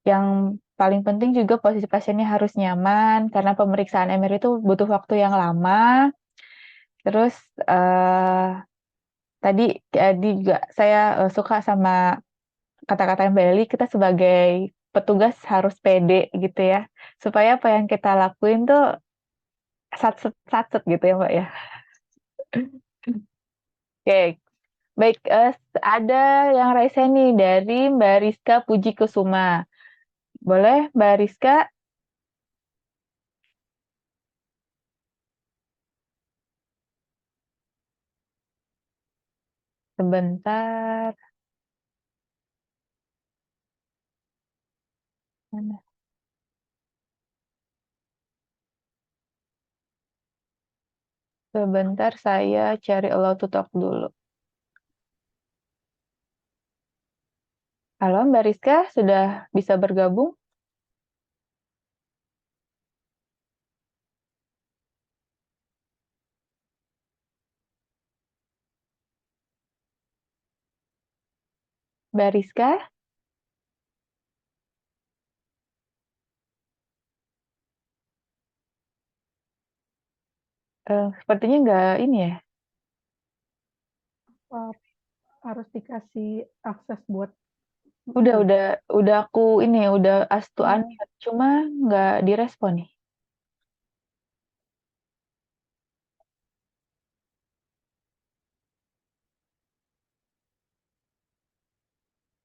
Yang paling penting juga posisi pasiennya harus nyaman, karena pemeriksaan MRI itu butuh waktu yang lama. Terus tadi juga saya suka sama kata-kata Mbak Eli, kita sebagai petugas harus pede gitu ya, supaya apa yang kita lakuin tuh satset satset gitu ya Mbak ya. Oke, Baik, ada yang raise nih dari Mbak Rizka Puji Kusuma. Boleh, Mbak Rizka? Sebentar. Mana? Sebentar, saya cari Allow to Talk dulu. Halo, Mbak Rizka, sudah bisa bergabung? Mbak Rizka? Sepertinya nggak ini ya. Uh, harus dikasih akses buat Udah aku ini, udah ask to Hmm. unmute, cuma nggak direspon nih.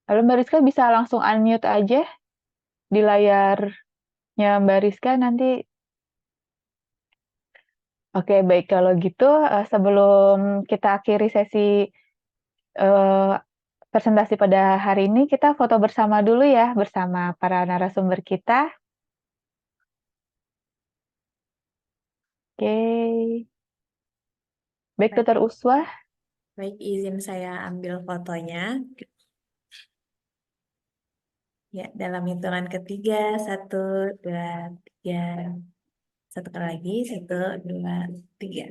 Halo Mbak Rizka, bisa langsung unmute aja di layarnya Mbak Rizka nanti. Oke, baik kalau gitu sebelum kita akhiri sesi eh, presentasi pada hari ini, kita foto bersama dulu ya bersama para narasumber kita. Oke, baik Baik, Dokter Uswah. baik, izin saya ambil fotonya. Ya, dalam hitungan ketiga, 1, 2, 3. Satu kali lagi, 1, 2, 3.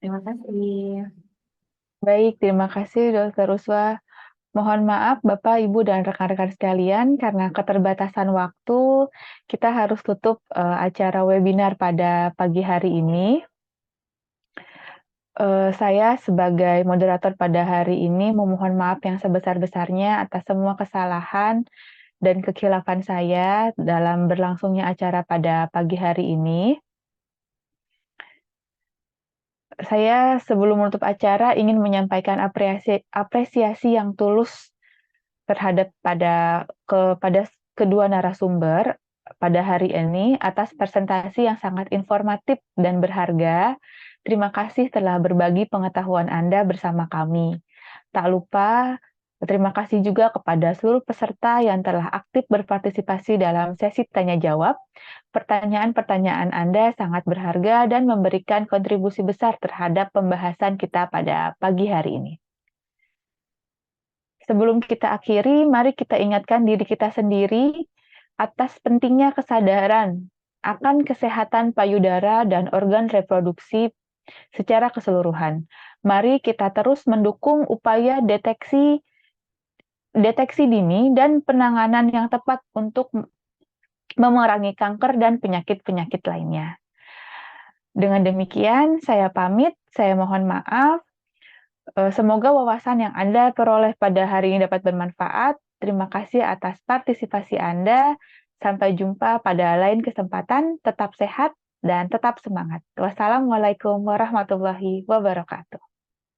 Terima kasih. Baik, terima kasih Dokter Uswah. Mohon maaf Bapak, Ibu, dan rekan-rekan sekalian, karena keterbatasan waktu, kita harus tutup acara webinar pada pagi hari ini. Saya sebagai moderator pada hari ini memohon maaf yang sebesar-besarnya atas semua kesalahan dan kekhilafan saya dalam berlangsungnya acara pada pagi hari ini. Saya sebelum menutup acara ingin menyampaikan apresiasi yang tulus terhadap kepada kedua narasumber pada hari ini atas presentasi yang sangat informatif dan berharga. Terima kasih telah berbagi pengetahuan Anda bersama kami. Tak lupa, terima kasih juga kepada seluruh peserta yang telah aktif berpartisipasi dalam sesi tanya jawab. Pertanyaan-pertanyaan Anda sangat berharga dan memberikan kontribusi besar terhadap pembahasan kita pada pagi hari ini. Sebelum kita akhiri, mari kita ingatkan diri kita sendiri atas pentingnya kesadaran akan kesehatan payudara dan organ reproduksi secara keseluruhan. Mari kita terus mendukung upaya deteksi dini dan penanganan yang tepat untuk memerangi kanker dan penyakit-penyakit lainnya. Dengan demikian, saya pamit, saya mohon maaf. Semoga wawasan yang Anda peroleh pada hari ini dapat bermanfaat. Terima kasih atas partisipasi Anda. Sampai jumpa pada lain kesempatan. Tetap sehat dan tetap semangat. Wassalamualaikum warahmatullahi wabarakatuh.